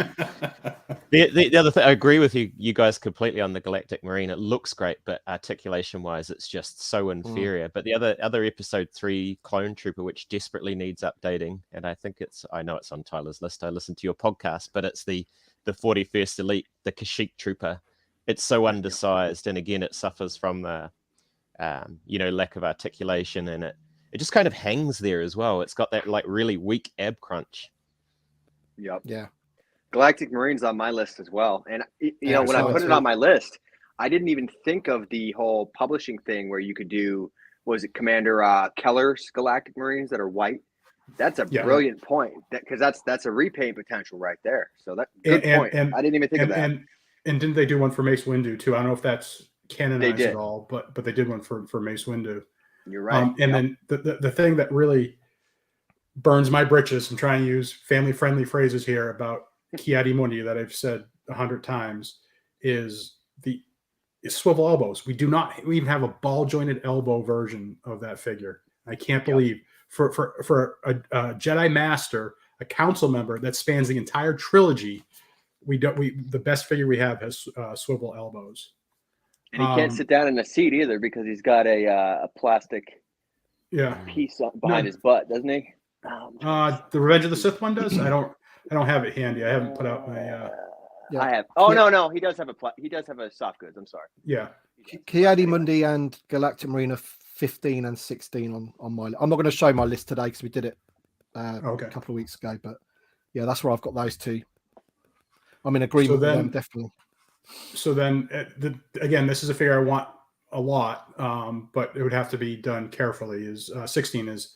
Speaker 5: The other thing, I agree with you guys completely on the Galactic Marine. It looks great, but articulation-wise, it's just so inferior. But the other episode 3 clone trooper, which desperately needs updating, and I know it's on Tyler's list. I listened to your podcast, but it's the 41st Elite, the Kashyyyk trooper. It's so undersized, and again, it suffers from the lack of articulation, and it just kind of hangs there as well. It's got that like really weak ab crunch.
Speaker 2: Yep.
Speaker 1: Yeah.
Speaker 2: Galactic Marine's on my list as well. And when I
Speaker 1: so
Speaker 2: put it
Speaker 1: too.
Speaker 2: on my list, I didn't even think of the whole publishing thing where you could do, was it Commander Keller's Galactic Marines that are white? That's a brilliant point, because that's a repaint potential right there. So good point. I didn't even think of that.
Speaker 3: And didn't they do one for Mace Windu too? I don't know if that's canonized at
Speaker 2: did.
Speaker 3: all, but they did one for Mace Windu.
Speaker 2: You're right.
Speaker 3: Then the thing that really burns my britches, I'm trying to use family-friendly phrases here about Kiadi Mundi that I've said 100 times, is swivel elbows. We even have a ball-jointed elbow version of that figure. I can't believe for a Jedi Master, a council member that spans the entire trilogy, the best figure we have has swivel elbows.
Speaker 2: And he can't sit down in a seat either because he's got a plastic piece behind his butt, doesn't he?
Speaker 3: The Revenge of the Sith one does. I don't have it handy. I haven't put out my.
Speaker 2: I have. Oh no, he does have a soft goods. I'm sorry.
Speaker 3: Yeah.
Speaker 1: Kiadi Mundi and Galactic Marine are 15 and 16 on my. I'm not going to show my list today because we did it a couple of weeks ago, but yeah, that's where I've got those two. I'm in agreement with them, definitely.
Speaker 3: So then, again, this is a figure I want a lot, but it would have to be done carefully. 16 is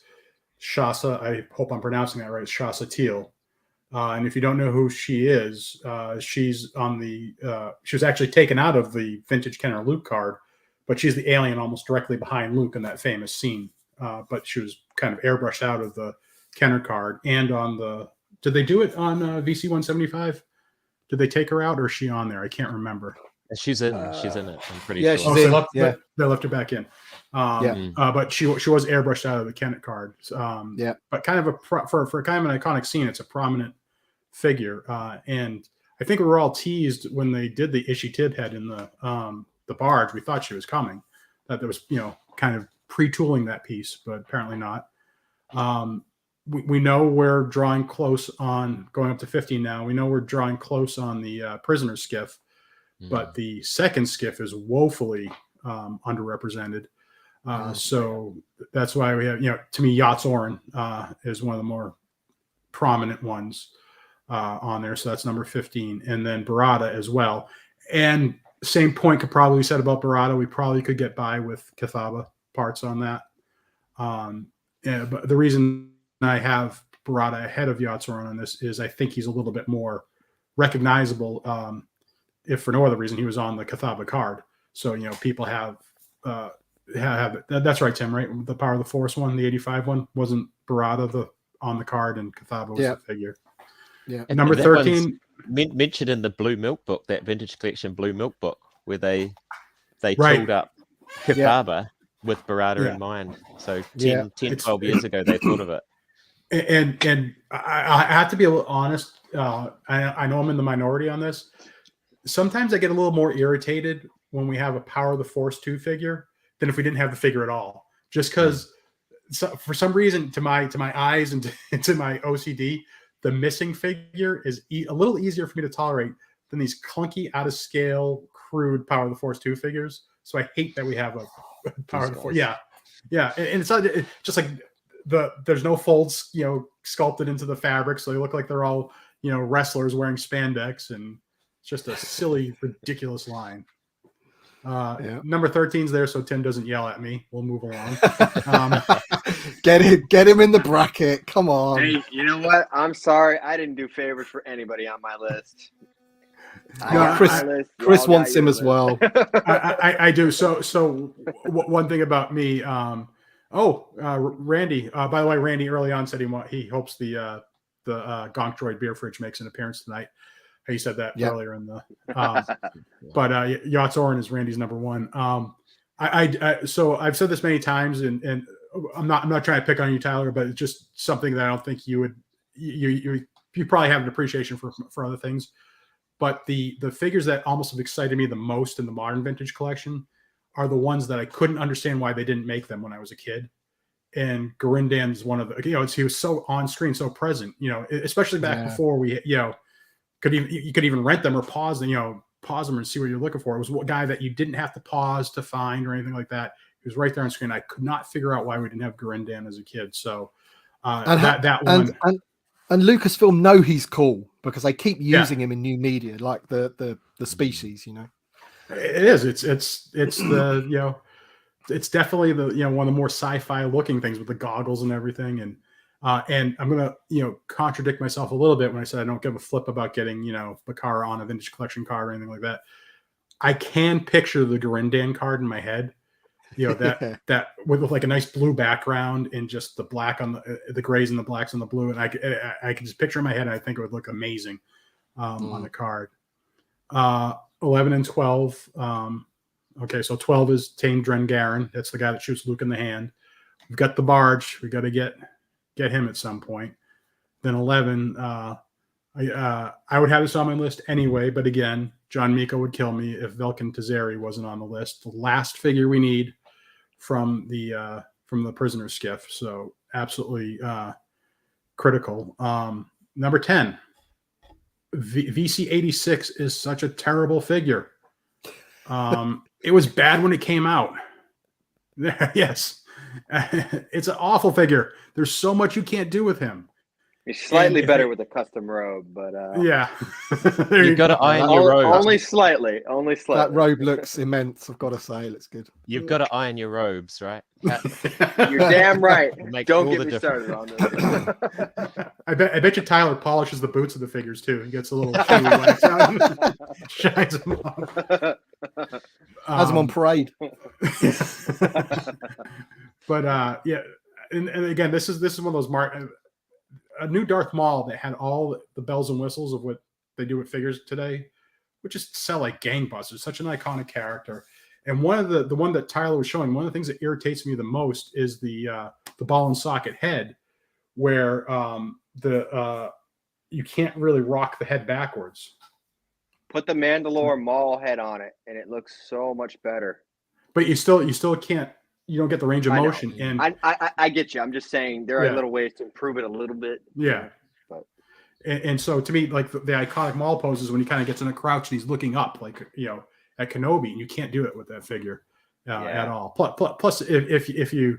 Speaker 3: Shasa. I hope I'm pronouncing that right. Shasa Teal. And if you don't know who she is, she's on she was actually taken out of the vintage Kenner Luke card, but she's the alien almost directly behind Luke in that famous scene. But she was kind of airbrushed out of the Kenner card and did they do it on VC 175? Did they take her out or is she on there? I can't remember.
Speaker 5: She's in it. I'm pretty
Speaker 1: yeah,
Speaker 5: sure.
Speaker 1: she's in.
Speaker 3: They left her back in. But she was airbrushed out of the Kenner card. But kind of for kind of an iconic scene, it's a prominent figure. And I think we were all teased when they did the Ishi Tib head in the barge. We thought she was coming. That there was kind of pre-tooling that piece, but apparently not. We know we're drawing close on going up to 15 now. We know we're drawing close on the prisoner skiff, but the second skiff is woefully underrepresented. So that's why we have, to me, Yachts Orin is one of the more prominent ones on there. So that's number 15. And then Barada as well. And same point could probably be said about Barada. We probably could get by with Cathaba parts on that. But the reason I have Barada ahead of Yachts Orin on this is I think he's a little bit more recognizable. If for no other reason, he was on the Cathaba card. So, people have that's right, Tim, right? The Power of the Force one, the 85 one, wasn't Barada on the card and Cathaba was the figure. Yeah. And number 13
Speaker 5: mentioned in the Blue Milk book, that vintage collection Blue Milk book, where they tooled up Cathaba with Barada in mind. So 10, 12 years ago, they thought of it.
Speaker 3: And I have to be a little honest. I know I'm in the minority on this. Sometimes I get a little more irritated when we have a Power of the Force 2 figure than if we didn't have the figure at all. Just because, for some reason, to my eyes and to my OCD, the missing figure is a little easier for me to tolerate than these clunky, out of scale, crude Power of the Force 2 figures. So I hate that we have a Power of the Force. Yeah, and it's just like there's no folds, sculpted into the fabric, so they look like they're all wrestlers wearing spandex, and it's just a silly, ridiculous line. Number 13's there, so Tim doesn't yell at me. We'll move along.
Speaker 1: Get him in the bracket. Come on.
Speaker 2: Hey, you know what? I'm sorry, I didn't do favors for anybody on my list.
Speaker 1: Chris wants him as well.
Speaker 3: I do. So one thing about me. Randy. By the way, Randy early on said he hopes the Gonk Droid beer fridge makes an appearance tonight. He said that earlier in the. But Yachts Orin is Randy's number one. So I've said this many times, and I'm not trying to pick on you, Tyler, but it's just something that I don't think you would. You probably have an appreciation for other things. But the figures that almost have excited me the most in the modern vintage collection are the ones that I couldn't understand why they didn't make them when I was a kid. And Garindan's one of the, he was so on screen, so present, especially back before we, you could even rent them or pause them, and see what you're looking for. It was a guy that you didn't have to pause to find or anything like that. He was right there on screen. I could not figure out why we didn't have Garindan as a kid. So that one.
Speaker 1: And Lucasfilm know he's cool because they keep using him in new media, like the species,
Speaker 3: It is. It's the it's definitely the one of the more sci-fi looking things with the goggles and everything. And I'm gonna contradict myself a little bit when I said I don't give a flip about getting Bakara on a vintage collection card or anything like that. I can picture the Garindan card in my head. That with like a nice blue background and just the black on the grays and the blacks and the blue, and I can just picture in my head, and I think it would look amazing on the card. 11 and 12. Okay, so 12 is Tame Dren Garen. That's the guy that shoots Luke in the hand. We've got the Barge. We got to get him at some point. Then 11. I would have this on my list anyway, but again, John Miko would kill me if Velkin Tazeri wasn't on the list. The last figure we need from the prisoner skiff. So absolutely critical. Number 10, VC86 is such a terrible figure. It was bad when it came out. Yes. It's an awful figure. There's so much you can't do with him.
Speaker 2: He's slightly better with a custom robe, but
Speaker 3: yeah.
Speaker 5: You've got to iron your robes.
Speaker 2: Only slightly.
Speaker 1: That robe looks immense. I've got to say, it looks good.
Speaker 5: You've got to iron your robes, right?
Speaker 2: You're damn right.
Speaker 5: Makes
Speaker 2: Don't
Speaker 5: all
Speaker 2: get
Speaker 5: the
Speaker 2: me started on this.
Speaker 3: I bet you Tyler polishes the boots of the figures too. He gets a little Kiwi wax out, shines them off.
Speaker 1: Has them on parade.
Speaker 3: But and again, this is one of those a new Darth Maul that had all the bells and whistles of what they do with figures today, would just sell like gangbusters. Such an iconic character. And one of the one that Tyler was showing, one of the things that irritates me the most is the ball and socket head, where you can't really rock the head backwards.
Speaker 2: Put the Mandalore Maul head on it, and it looks so much better.
Speaker 3: But you still can't. You don't get the range of motion. And
Speaker 2: I get you. I'm just saying there are little ways to improve it a little bit.
Speaker 3: Yeah.
Speaker 2: But
Speaker 3: and so to me, like the iconic Maul poses when he kind of gets in a crouch and he's looking up, like at Kenobi, and you can't do it with that figure at all. Plus, if you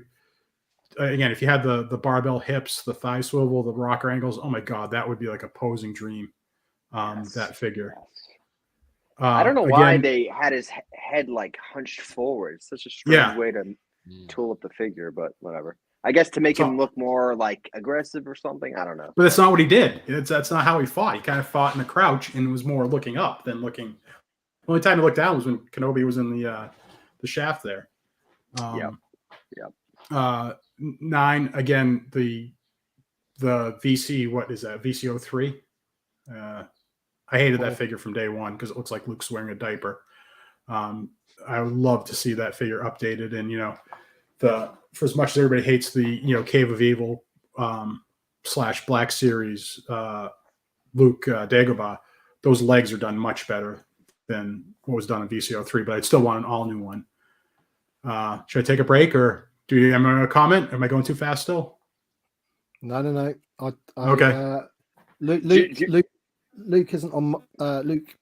Speaker 3: had the barbell hips, the thigh swivel, the rocker angles, oh my god, that would be like a posing dream. That figure.
Speaker 2: Yes. I don't know why they had his head like hunched forward. It's such a strange way to tool up the figure, but whatever. I guess to make him look more like aggressive or something. I don't know.
Speaker 3: But that's not what he did. That's not how he fought. He kind of fought in a crouch and was more looking up than looking. The only time he looked down was when Kenobi was in the shaft there. 9 again. The VC. What is that? VC03. I hated that figure from day one because it looks like Luke's wearing a diaper. I would love to see that figure updated, and for as much as everybody hates the Cave of Evil / Black Series Luke Dagobah, those legs are done much better than what was done in VCO3, but I'd still want an all new one. Should I take a break, or am I going to comment? Am I going too fast still?
Speaker 1: No.
Speaker 3: Okay.
Speaker 1: Luke isn't on Luke.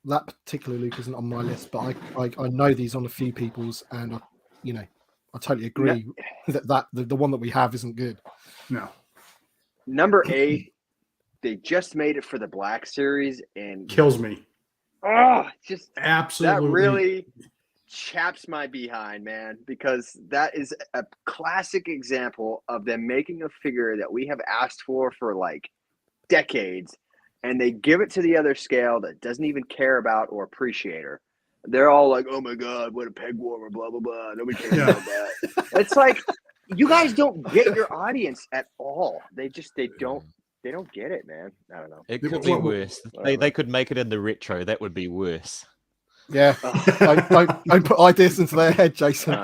Speaker 1: That particular Luke isn't on my list, but I know these on a few people's, and I totally agree that the one that we have isn't good.
Speaker 3: No.
Speaker 2: Number 8, they just made it for the Black Series, and
Speaker 3: kills me.
Speaker 2: Oh, just
Speaker 3: absolutely.
Speaker 2: That really chaps my behind, man, because that is a classic example of them making a figure that we have asked for like decades, and they give it to the other scale that doesn't even care about or appreciate her. They're all like, "Oh my god, what a peg warmer, blah blah blah." Nobody cares about that. It's like, you guys don't get your audience at all. They don't get it, man. I don't know.
Speaker 5: It could be worse. They could make it in the retro. That would be worse.
Speaker 1: Yeah. don't put ideas into their head, Jason.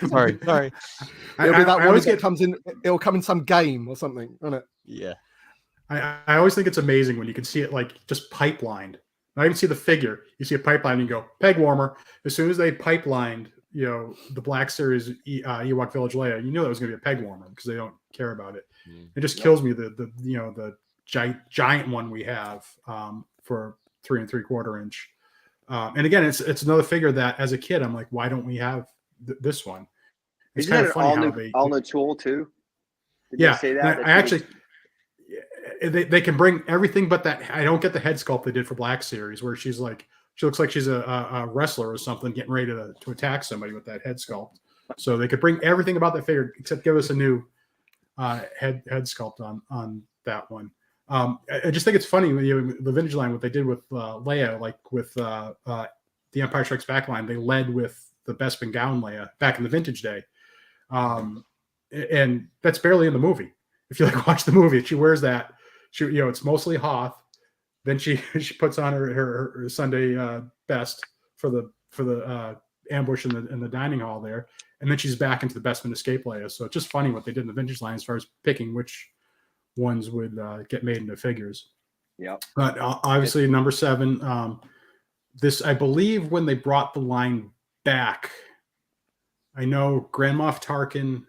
Speaker 5: Sorry.
Speaker 1: It'll be that one that comes in. It'll come in some game or something, won't it?
Speaker 5: Yeah.
Speaker 3: I always think it's amazing when you can see it like just pipelined. Not even see the figure. You see a pipeline and you go, peg warmer. As soon as they pipelined, the Black Series Ewok Village Leia, you knew that was going to be a peg warmer because they don't care about it. It just kills me the giant one we have for 3 3/4 inch. And again, it's another figure that as a kid I'm like, why don't we have this one? It's
Speaker 2: Isn't that an all new tool too? Did
Speaker 3: yeah,
Speaker 2: they say that?
Speaker 3: I actually. They can bring everything but that. I don't get the head sculpt they did for Black Series, where she looks like she's a wrestler or something getting ready to attack somebody with that head sculpt. So they could bring everything about that figure except give us a new head sculpt on that one. I just think it's funny when the vintage line, what they did with Leia, like with the Empire Strikes Back line, they led with the Bespin gown Leia back in the vintage day, and that's barely in the movie. If you watch the movie, she wears that. It's mostly Hoth. Then she puts on her Sunday best for the ambush in the dining hall there, and then she's back into the Bespin Escape Leia. So it's just funny what they did in the vintage line as far as picking which ones would get made into figures.
Speaker 2: Yeah.
Speaker 3: But obviously number 7. This, I believe, when they brought the line back, I know Grand Moff Tarkin,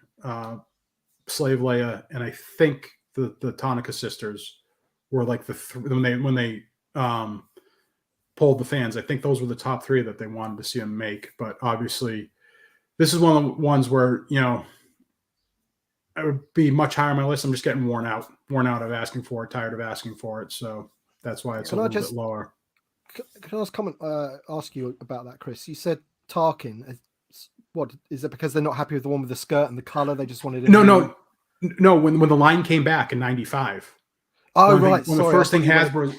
Speaker 3: Slave Leia, and I think the Tonica sisters were like when they polled the fans. I think those were the top 3 that they wanted to see them make. But obviously, this is one of the ones where I would be much higher on my list. I'm just getting worn out of asking for it, tired of asking for it. So that's why it's a little bit lower.
Speaker 1: Can I ask you about that, Chris? You said Tarkin. What is it? Because they're not happy with the one with the skirt and the color? They just wanted it.
Speaker 3: No. When the line came back in '95.
Speaker 1: Oh, right.
Speaker 3: When the first thing Hasbro.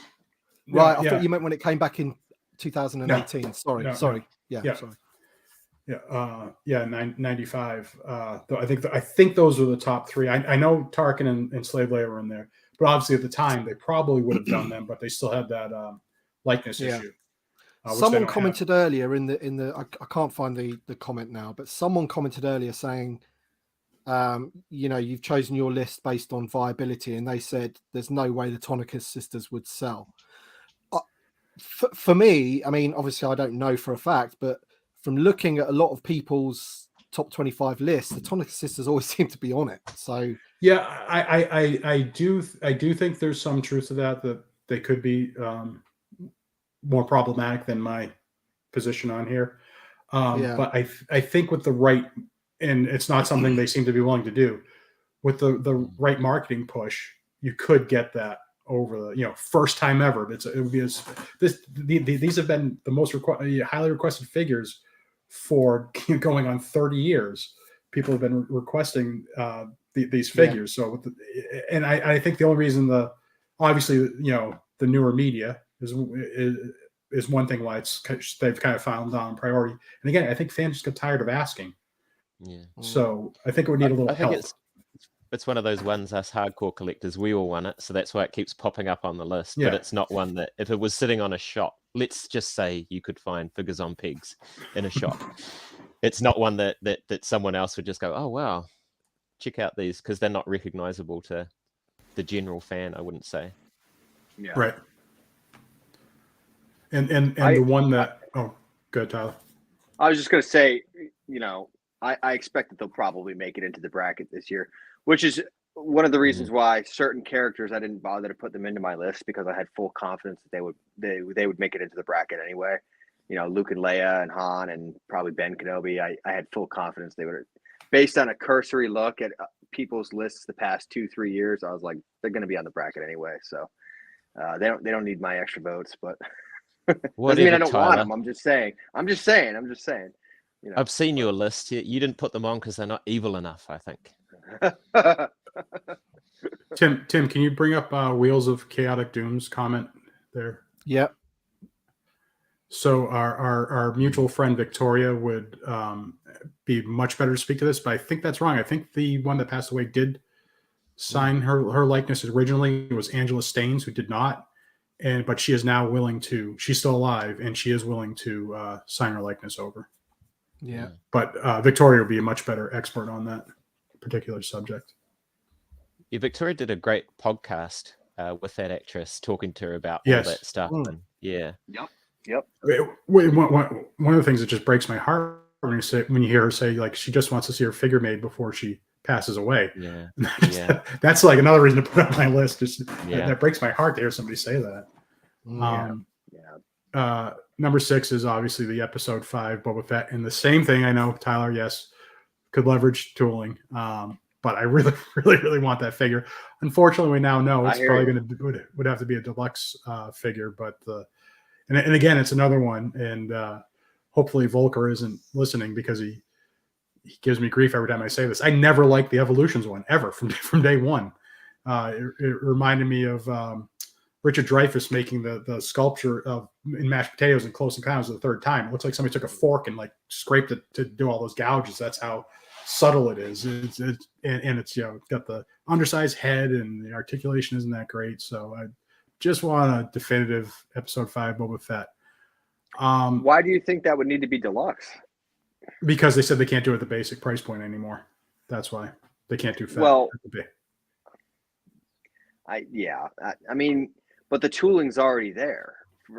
Speaker 1: Right. I thought you meant when it came back in 2018. No. Sorry. Yeah. Sorry.
Speaker 3: Yeah. 95. I think those were the top 3. I know Tarkin and Slave Leia were in there, but obviously at the time they probably would have done them, but they still had that likeness issue.
Speaker 1: Someone commented earlier in the I can't find the comment now, but someone commented earlier saying, you've chosen your list based on viability, and they said there's no way the Tonica sisters would sell. For me, I mean, obviously I don't know for a fact, but from looking at a lot of people's top 25 lists, the Tonica sisters always seem to be on it. So
Speaker 3: yeah, I do think there's some truth to that they could be more problematic than my position on here. But I think with the right, and it's not something they seem to be willing to do, with the right marketing push, you could get that over the first time ever. These have been the most highly requested figures for going on 30 years. People have been requesting these figures. So and I think the only reason obviously the newer media is one thing why they've kind of found on priority. And again, I think fans just got tired of asking.
Speaker 5: Yeah.
Speaker 3: So I think it would need a little help.
Speaker 5: It's one of those ones us hardcore collectors, we all want it, so that's why it keeps popping up on the list.
Speaker 3: Yeah.
Speaker 5: But it's not one that if it was sitting on a shop, let's just say you could find figures on pegs in a shop. It's not one that someone else would just go, oh wow, check out these because they're not recognizable to the general fan, I wouldn't say.
Speaker 2: Yeah.
Speaker 3: Right. And the one that good, Tyler.
Speaker 2: I was just gonna say, I expect that they'll probably make it into the bracket this year, which is one of the reasons why certain characters I didn't bother to put them into my list because I had full confidence that they would make it into the bracket anyway. Luke and Leia and Han and probably Ben Kenobi. I had full confidence they would, based on a cursory look at people's lists the past 2-3 years. I was like, they're going to be on the bracket anyway, so they don't need my extra votes, but. Doesn't mean I don't want them. I'm just saying.
Speaker 5: I've seen your list. You didn't put them on because they're not evil enough, I think.
Speaker 3: Tim, can you bring up Wheels of Chaotic Doom's comment there?
Speaker 1: Yep.
Speaker 3: So our mutual friend Victoria would be much better to speak to this, but I think that's wrong. I think the one that passed away did sign her likeness originally. It was Angela Staines who did not. But she is now willing to. She's still alive, and she is willing to sign her likeness over.
Speaker 1: Yeah.
Speaker 3: But Victoria would be a much better expert on that particular subject.
Speaker 5: Yeah, Victoria did a great podcast with that actress, talking to her about
Speaker 3: Yes.
Speaker 5: all that stuff. And, yeah.
Speaker 2: Yep.
Speaker 3: One of the things that just breaks my heart when you hear her say like she just wants to see her figure made before she passes away.
Speaker 5: Yeah.
Speaker 3: That's like another reason to put it on my list. Just
Speaker 5: Yeah.
Speaker 3: that breaks my heart to hear somebody say that. Number 6 is obviously the episode 5 Boba Fett, and the same thing. I know Tyler, yes, could leverage tooling, but I really, really, really want that figure. Unfortunately, we now know it's probably going to would have to be a deluxe figure, but and again, it's another one, and hopefully Volker isn't listening because he gives me grief every time I say this. I never liked the Evolutions one ever from day one. It reminded me of Richard Dreyfuss making the sculpture in mashed potatoes and Close Encounters the Third Time. It looks like somebody took a fork and like scraped it to do all those gouges. That's how subtle it is. It's got the undersized head and the articulation isn't that great. So I just want a definitive episode 5 Boba Fett.
Speaker 2: Why do you think that would need to be deluxe?
Speaker 3: Because they said they can't do it at the basic price point anymore. That's why they can't do Fett.
Speaker 2: Well, I mean, but the tooling's already there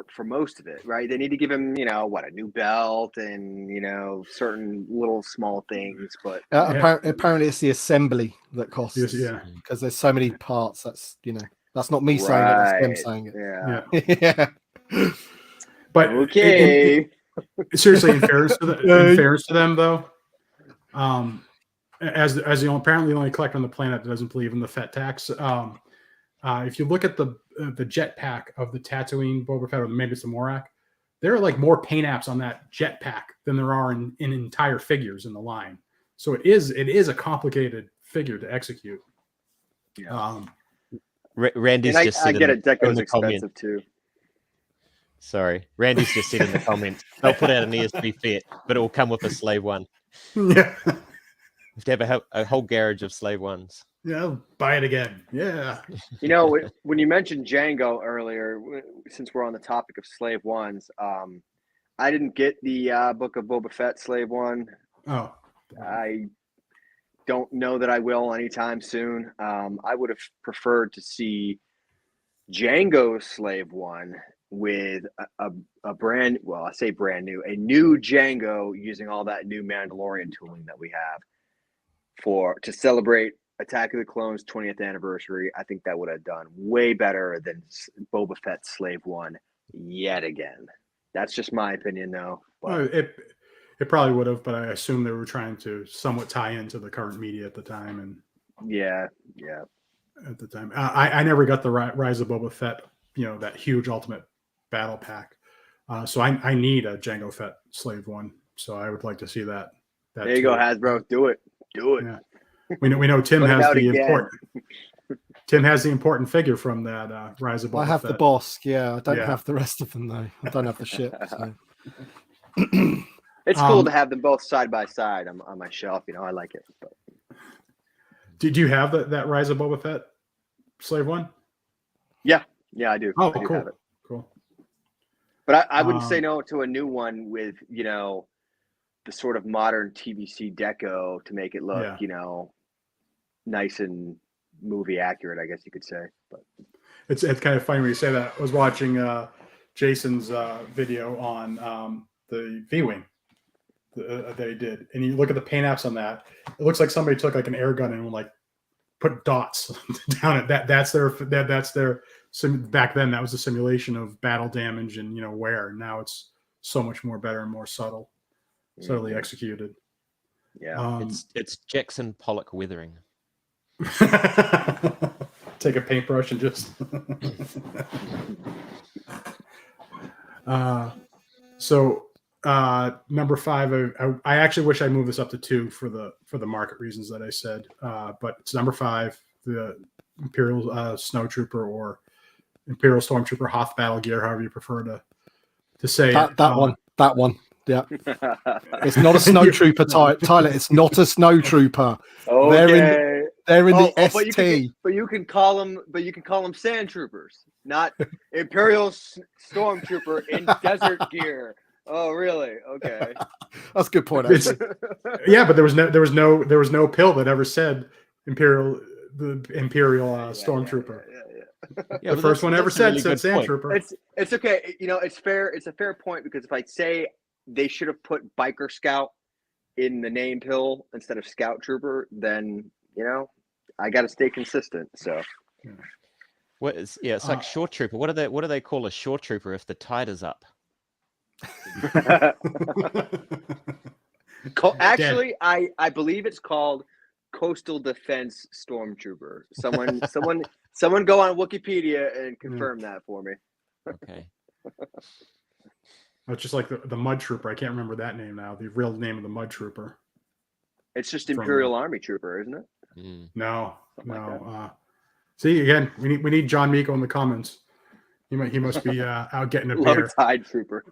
Speaker 2: for most of it, right? They need to give him, a new belt and, certain little small things. But
Speaker 1: apparently it's the assembly that costs.
Speaker 3: Yeah.
Speaker 1: Because there's so many parts. That's, that's not me saying it. That's them saying it.
Speaker 2: Yeah.
Speaker 1: Yeah.
Speaker 3: But
Speaker 2: okay.
Speaker 3: Seriously, in fairness to them, though, as the only collector on the planet that doesn't believe in the Fett tax, if you look at the jetpack of the Tatooine Boba Fett or the Mantis of Morak, there are like more paint apps on that jetpack than there are in entire figures in the line. So it is a complicated figure to execute.
Speaker 2: Yeah.
Speaker 5: Randy's
Speaker 2: and
Speaker 5: just
Speaker 2: I
Speaker 5: said
Speaker 2: get it. Deco's expensive
Speaker 5: comment.
Speaker 2: too.
Speaker 5: Sorry, Randy's just said in the comments they'll put out an ESP Fett, but it will come with a Slave One.
Speaker 3: Yeah.
Speaker 5: You have to have a whole garage of Slave Ones.
Speaker 3: Yeah, I'll buy it again. Yeah.
Speaker 2: When you mentioned Django earlier, since we're on the topic of Slave Ones, I didn't get the Book of Boba Fett Slave One.
Speaker 3: Oh.
Speaker 2: I don't know that I will anytime soon. I would have preferred to see Django's Slave One with a brand, well, I say brand new, a new Django using all that new Mandalorian tooling that we have to celebrate Attack of the Clones 20th anniversary. I think that would have done way better than Boba Fett Slave One yet again. That's just my opinion, though.
Speaker 3: Well, it probably would have, but I assume they were trying to somewhat tie into the current media at the time. And
Speaker 2: yeah.
Speaker 3: At the time, I never got the Rise of Boba Fett, that huge Ultimate Battle Pack. So I need a Jango Fett Slave One. So I would like to see that.
Speaker 2: There you go, Hasbro. Do it.
Speaker 3: Yeah. We know Tim has the important. Tim has the important figure from that Rise of Boba
Speaker 1: I have
Speaker 3: Fett.
Speaker 1: the Bossk. Yeah, I don't have the rest of them though. I don't have the ship. So.
Speaker 2: It's cool to have them both side by side on my shelf. I like it. But.
Speaker 3: Did you have that Rise of Boba Fett Slave One?
Speaker 2: Yeah, I do.
Speaker 3: Oh,
Speaker 2: I do
Speaker 3: cool.
Speaker 2: have it.
Speaker 3: Cool.
Speaker 2: But I wouldn't say no to a new one with, the sort of modern TVC deco to make it look, nice and movie accurate, I guess you could say. But
Speaker 3: It's kind of funny when you say that. I was watching Jason's video on the V-Wing that he did, and you look at the paint apps on that. It looks like somebody took like an air gun and like put dots down it. That's their back then. That was a simulation of battle damage and wear. Now it's so much more better and more subtly executed.
Speaker 2: Yeah,
Speaker 5: It's Jackson Pollock weathering.
Speaker 3: Take a paintbrush and just number 5, I actually wish I moved this up to 2 for the market reasons that I said, but it's number 5, the Imperial Snowtrooper or Imperial Stormtrooper Hoth Battle Gear, however you prefer to say
Speaker 1: that one. Yeah, it's not a snowtrooper, Tyler. It's not a snowtrooper.
Speaker 2: Okay.
Speaker 1: They're in the ST.
Speaker 2: But you can call them sand troopers, not Imperial Stormtrooper in desert gear. Oh, really? Okay.
Speaker 1: That's a good point. Actually.
Speaker 3: Yeah, but there was no pill that ever said Imperial Stormtrooper.
Speaker 5: Yeah,
Speaker 3: the first one ever said
Speaker 5: really
Speaker 3: sand trooper.
Speaker 2: It's okay. It's fair. It's a fair point because if I say they should have put Biker Scout in the name pill instead of Scout Trooper, then I got to stay consistent. So,
Speaker 5: it's like Shore Trooper. What do they call a Shore Trooper if the tide is up?
Speaker 2: Actually, I believe it's called Coastal Defense Stormtrooper. Someone go on Wikipedia and confirm that for me.
Speaker 5: Okay.
Speaker 3: It's just like the Mud Trooper. I can't remember that name now. The real name of the Mud Trooper.
Speaker 2: It's just Imperial Army Trooper, isn't it?
Speaker 3: No.
Speaker 2: Like
Speaker 3: See, again, we need John Miko in the comments. He must be out getting a beer.
Speaker 2: Low Tide Trooper.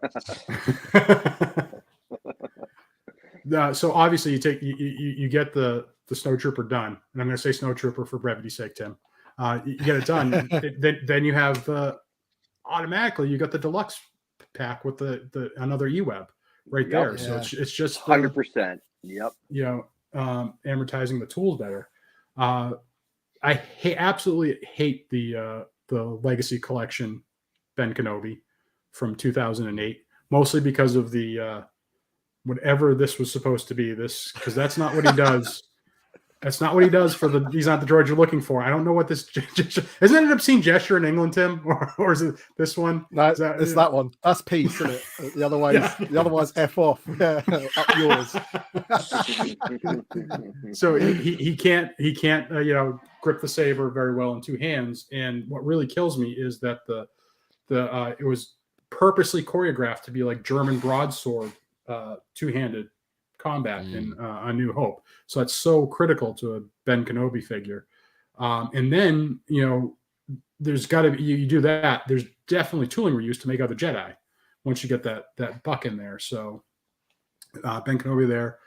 Speaker 3: So obviously you get the Snow Trooper done, and I'm going to say Snow Trooper for brevity's sake, Tim. You get it done. then you have automatically you got the deluxe pack with the another E-Web right there. So it's just
Speaker 2: 100%. Yep.
Speaker 3: Amortizing the tools better. I absolutely hate the Legacy Collection Ben Kenobi from 2008, mostly because of the whatever this was supposed to be. Because that's not what he does. That's not what he does for these aren't the droids you're looking for. I don't know what this isn't it an obscene gesture in England, Tim, or is it this one?
Speaker 1: No, it's that one. That's peace, isn't it? The other one's F off. Yeah, up yours.
Speaker 3: So he can't grip the saber very well in two hands. And what really kills me is that it was purposely choreographed to be like German broadsword, two-handed combat in A New Hope. So that's so critical to a Ben Kenobi figure. And then, there's got to be, you do that. There's definitely tooling reuse to make other Jedi once you get that buck in there. So Ben Kenobi there.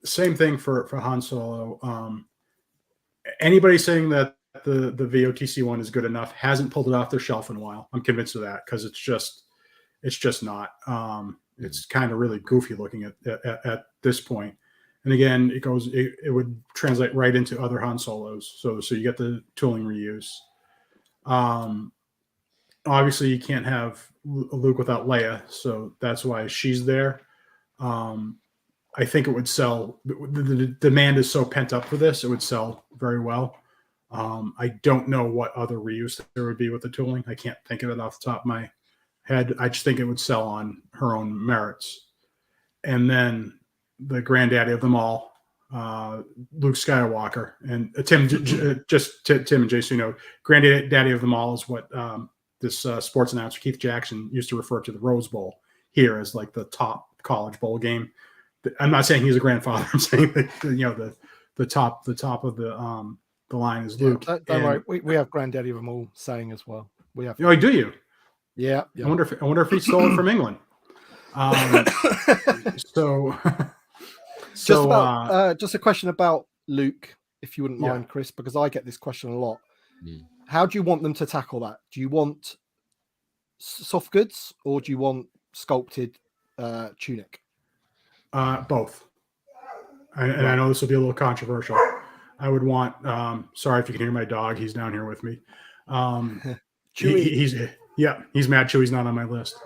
Speaker 3: Same thing for Han Solo. Anybody saying that the VOTC one is good enough hasn't pulled it off their shelf in a while. I'm convinced of that because it's just not. It's kind of really goofy looking at this point. And again, it would translate right into other Han Solos. So you get the tooling reuse. Obviously you can't have Luke without Leia. So that's why she's there. I think it would sell. The demand is so pent up for this. It would sell very well. I don't know what other reuse there would be with the tooling. I can't think of it off the top of my head. I just think it would sell on her own merits. And then the granddaddy of them all, Luke Skywalker, and Tim and Jason, granddaddy of them all is what this sports announcer Keith Jackson used to refer to the Rose Bowl here as like the top college bowl game. I'm not saying he's a grandfather. I'm saying that, the top of the line is Luke.
Speaker 1: Don't worry, we have granddaddy of them all saying as well. We have.
Speaker 3: Oh, do you?
Speaker 1: Yeah.
Speaker 3: I wonder if he stole it from England.
Speaker 1: Just a question about Luke, if you wouldn't mind, Chris, because I get this question a lot. How do you want them to tackle that? Do you want soft goods or do you want sculpted tunic?
Speaker 3: Both. And I know this will be a little controversial. I would want. Sorry if you can hear my dog. He's down here with me. He's mad. Chewy's not on my list.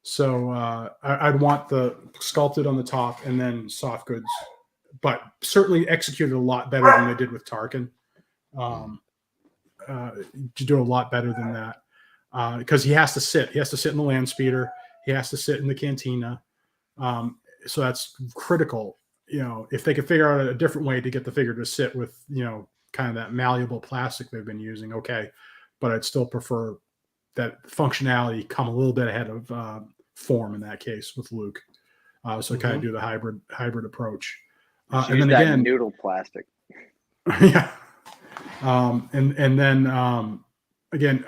Speaker 3: So I'd want the sculpted on the top and then soft goods, but certainly executed a lot better than they did with Tarkin. To do a lot better than that because he has to sit. He has to sit in the land speeder. He has to sit in the cantina. So that's critical. If they could figure out a different way to get the figure to sit with, kind of that malleable plastic they've been using, okay. But I'd still prefer that functionality come a little bit ahead of form in that case with Luke. So kind of do the hybrid approach. And then again,
Speaker 2: noodle plastic.
Speaker 3: Yeah. And then again,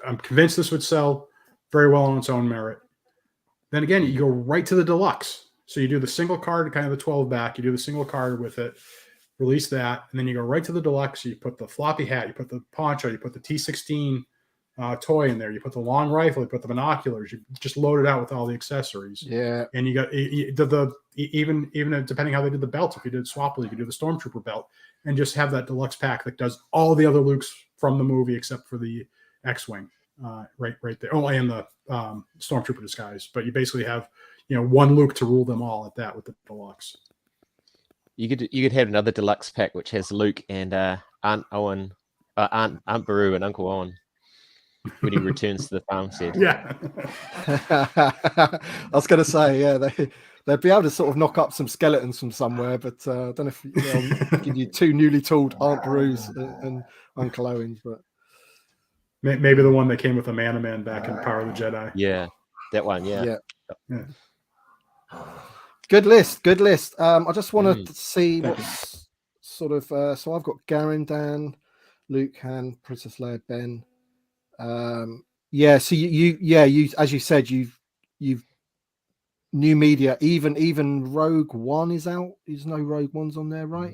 Speaker 3: I'm convinced this would sell very well on its own merit. Then again, you go right to the deluxe. So you do the single card, kind of the 12 back, you do the single card with it, release that, and then you go right to the deluxe. You put the floppy hat, you put the poncho, you put the T16 toy in there, you put the long rifle, you put the binoculars, you just load it out with all the accessories.
Speaker 1: Yeah.
Speaker 3: And you got even depending how they did the belts, if you did Swapple, you could do the Stormtrooper belt and just have that deluxe pack that does all the other Lukes from the movie except for the X-Wing right there. Oh, and the Stormtrooper disguise. But you basically have one Luke to rule them all at that with the deluxe.
Speaker 5: You could have another deluxe pack which has Luke and Aunt Beru and Uncle Owen when he returns to the farm shed.
Speaker 3: Yeah.
Speaker 1: I was going to say, yeah, they'd be able to sort of knock up some skeletons from somewhere, but I don't know if they'll give you two newly tooled Aunt Beru's and Uncle Owens, but
Speaker 3: maybe the one that came with a Man back in Power of the Jedi.
Speaker 5: Yeah, that one. Yeah.
Speaker 1: Good list. I just want to see what's sort of. So I've got Garen, Dan, Luke, Han, Princess Leia, Ben. So you as you said, you've new media. Even Rogue One is out. There's no Rogue Ones on there, right?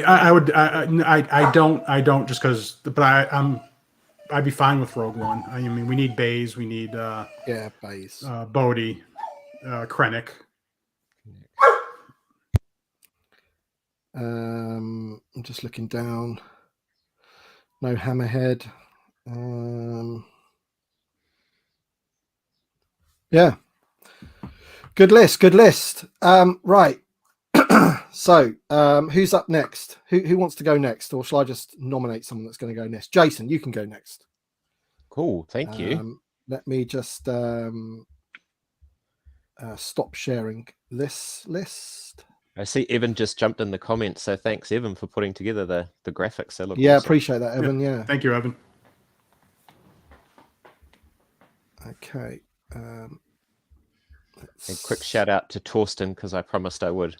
Speaker 3: I don't just because, but I'd be fine with Rogue One. I mean, we need Baze, we need
Speaker 1: Baze,
Speaker 3: Bodhi, Krennic.
Speaker 1: I'm just looking down. No Hammerhead. Yeah. Good list. Right. So, who's up next? Who wants to go next? Or shall I just nominate someone that's going to go next? Jason, you can go next.
Speaker 5: Cool. Thank you.
Speaker 1: Let me just stop sharing this list.
Speaker 5: I see Evan just jumped in the comments, so thanks, Evan, for putting together the graphics.
Speaker 1: Yeah, awesome. Appreciate that, Evan. Yeah.
Speaker 3: Thank you, Evan.
Speaker 1: Okay.
Speaker 5: A quick shout out to Torsten because I promised I would.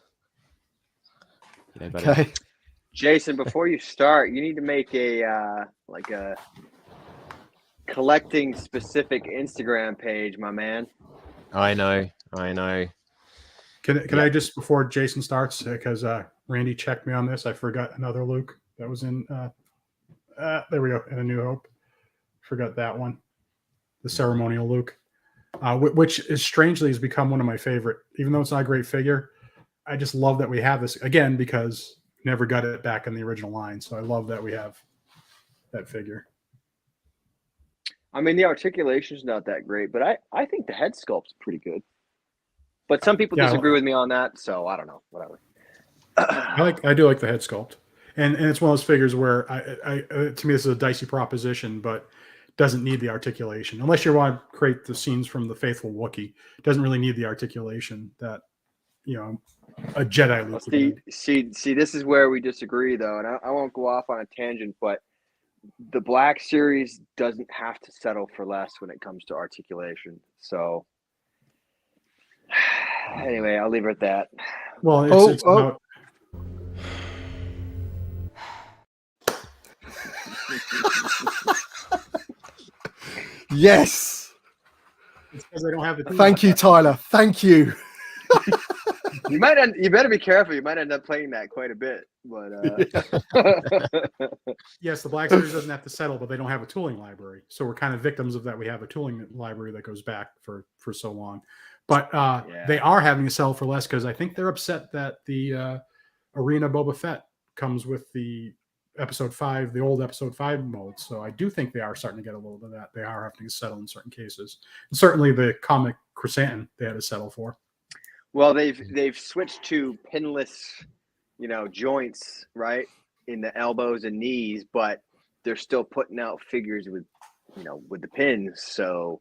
Speaker 1: Okay.
Speaker 2: Jason, before you start, you need to make a collecting specific Instagram page, my man.
Speaker 5: I know.
Speaker 3: Can I just, before Jason starts, because Randy checked me on this, I forgot another Luke that was in. There we go, in A New Hope. Forgot that one, the ceremonial Luke, which is strangely has become one of my favorite. Even though it's not a great figure, I just love that we have this again because we never got it back in the original line. So I love that we have that figure.
Speaker 2: I mean, the articulation's not that great, but I think the head sculpt's pretty good. But some people disagree with me on that, so I don't know. Whatever.
Speaker 3: I do like the head sculpt, and it's one of those figures where I to me this is a dicey proposition, but doesn't need the articulation unless you want to create the scenes from the Faithful Wookiee. It doesn't really need the articulation that a Jedi Luke would need.
Speaker 2: See, this is where we disagree, though, and I won't go off on a tangent, but the Black Series doesn't have to settle for less when it comes to articulation. So. Anyway, I'll leave it at that.
Speaker 3: Well, it's about...
Speaker 1: Yes.
Speaker 3: It's because I don't have the.
Speaker 1: Thank you, Tyler. Thank you.
Speaker 2: You better be careful. You might end up playing that quite a bit. But
Speaker 3: yes, the Black Series doesn't have to settle, but they don't have a tooling library, so we're kind of victims of that. We have a tooling library that goes back for so long. But they are having to sell for less because I think they're upset that the Arena Boba Fett comes with the episode 5, the old episode 5 mold. So I do think they are starting to get a little bit of that. They are having to settle in certain cases. And certainly the comic chrysanthemum they had to settle for.
Speaker 2: Well, they've switched to pinless, joints, right, in the elbows and knees, but they're still putting out figures with, with the pins. So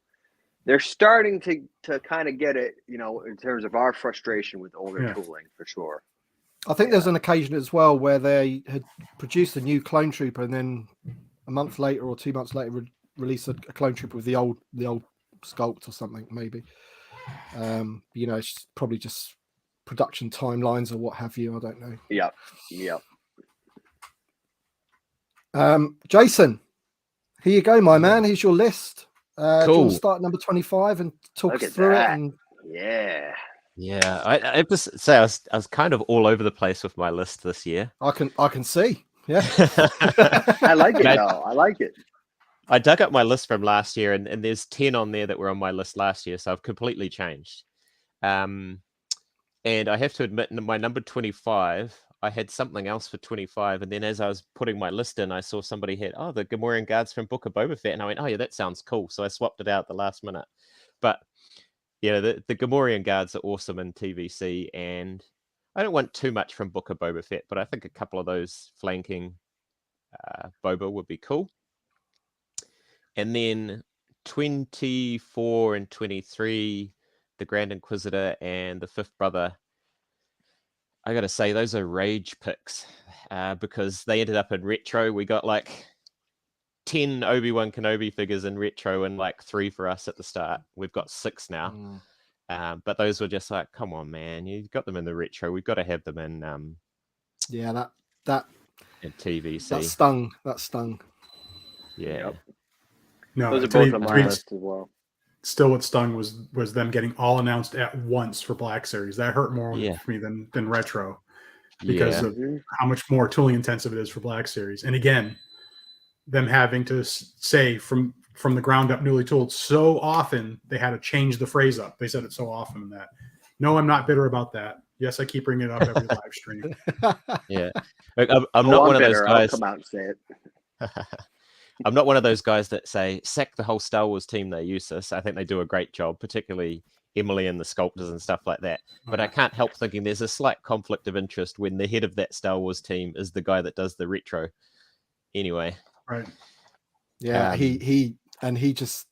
Speaker 2: they're starting to kind of get it, in terms of our frustration with older tooling, for sure.
Speaker 1: I think there's an occasion as well where they had produced a new clone trooper, and then a month later or 2 months later released a clone trooper with the old sculpt or something, maybe. It's probably just production timelines or what have you. I don't know.
Speaker 2: Yeah.
Speaker 1: Jason, here you go, my man. Here's your list. Do you want
Speaker 5: Cool.
Speaker 1: to start at number 25 and talk
Speaker 2: Look
Speaker 1: us
Speaker 2: at
Speaker 1: through
Speaker 2: that.
Speaker 1: it? And
Speaker 5: Yeah, I just say I was kind of all over the place with my list this year.
Speaker 1: I can see. Yeah.
Speaker 2: I like it, though. I like it.
Speaker 5: I dug up my list from last year, and there's 10 on there that were on my list last year, so I've completely changed. And I have to admit, in my number 25, I had something else for 25, and then as I was putting my list in, I saw somebody had, the Gamorrean guards from Book of Boba Fett, and I went, oh yeah, that sounds cool. So I swapped it out at the last minute. But the Gamorrean guards are awesome in TVC, and I don't want too much from Book of Boba Fett, but I think a couple of those flanking Boba would be cool. And then 24 and 23, the Grand Inquisitor and the Fifth Brother. I got to say, those are rage picks because they ended up in retro. We got like 10 Obi-Wan Kenobi figures in retro and like 3 for us at the start. We've got 6 now. But those were just like, come on, man. You've got them in the retro. We've got to have them in
Speaker 1: that
Speaker 5: in TVC.
Speaker 1: That stung.
Speaker 5: Yeah.
Speaker 2: Yep.
Speaker 3: No,
Speaker 2: Those are
Speaker 3: I tell
Speaker 2: both
Speaker 3: you,
Speaker 2: on my
Speaker 3: between-
Speaker 2: list as well.
Speaker 3: still what stung was them getting all announced at once for Black Series. That hurt more
Speaker 5: Yeah.
Speaker 3: for me than retro because
Speaker 5: Yeah.
Speaker 3: of how much more tooling intensive it is for Black Series. And again, them having to say from the ground up newly tooled so often, they had to change the phrase up. They said it so often that, no, I'm not bitter about that. Yes, I keep bringing it up every live stream.
Speaker 5: Yeah. Look, I'm not one of those
Speaker 2: bitter.
Speaker 5: guys.
Speaker 2: I'll come out and say it.
Speaker 5: I'm not one of those guys that say, sack the whole Star Wars team, they're useless. I think they do a great job, particularly Emily and the sculptors and stuff like that. But I can't help thinking there's a slight conflict of interest when the head of that Star Wars team is the guy that does the retro. Anyway.
Speaker 3: Right.
Speaker 1: Yeah, he just,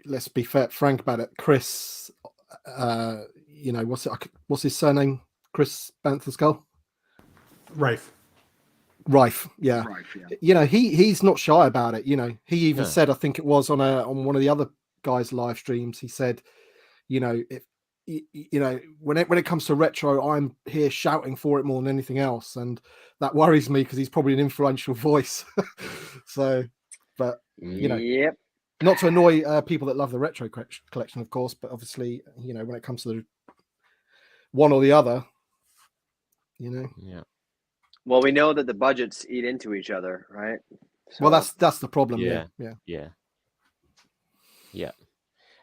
Speaker 1: let's be frank about it. Chris, what's his surname? Chris Banthaskull?
Speaker 3: Rife.
Speaker 1: Yeah.
Speaker 2: Rife, yeah.
Speaker 1: He's not shy about it. He even said, I think it was on one of the other guys' live streams, he said, if when it comes to retro, I'm here shouting for it more than anything else, and that worries me because he's probably an influential voice. So, but
Speaker 2: Yep.
Speaker 1: not to annoy people that love the retro collection, of course, but obviously, when it comes to the one or the other,
Speaker 5: Yeah.
Speaker 2: Well, we know that the budgets eat into each other, right? So,
Speaker 1: well, that's the problem.
Speaker 5: Yeah.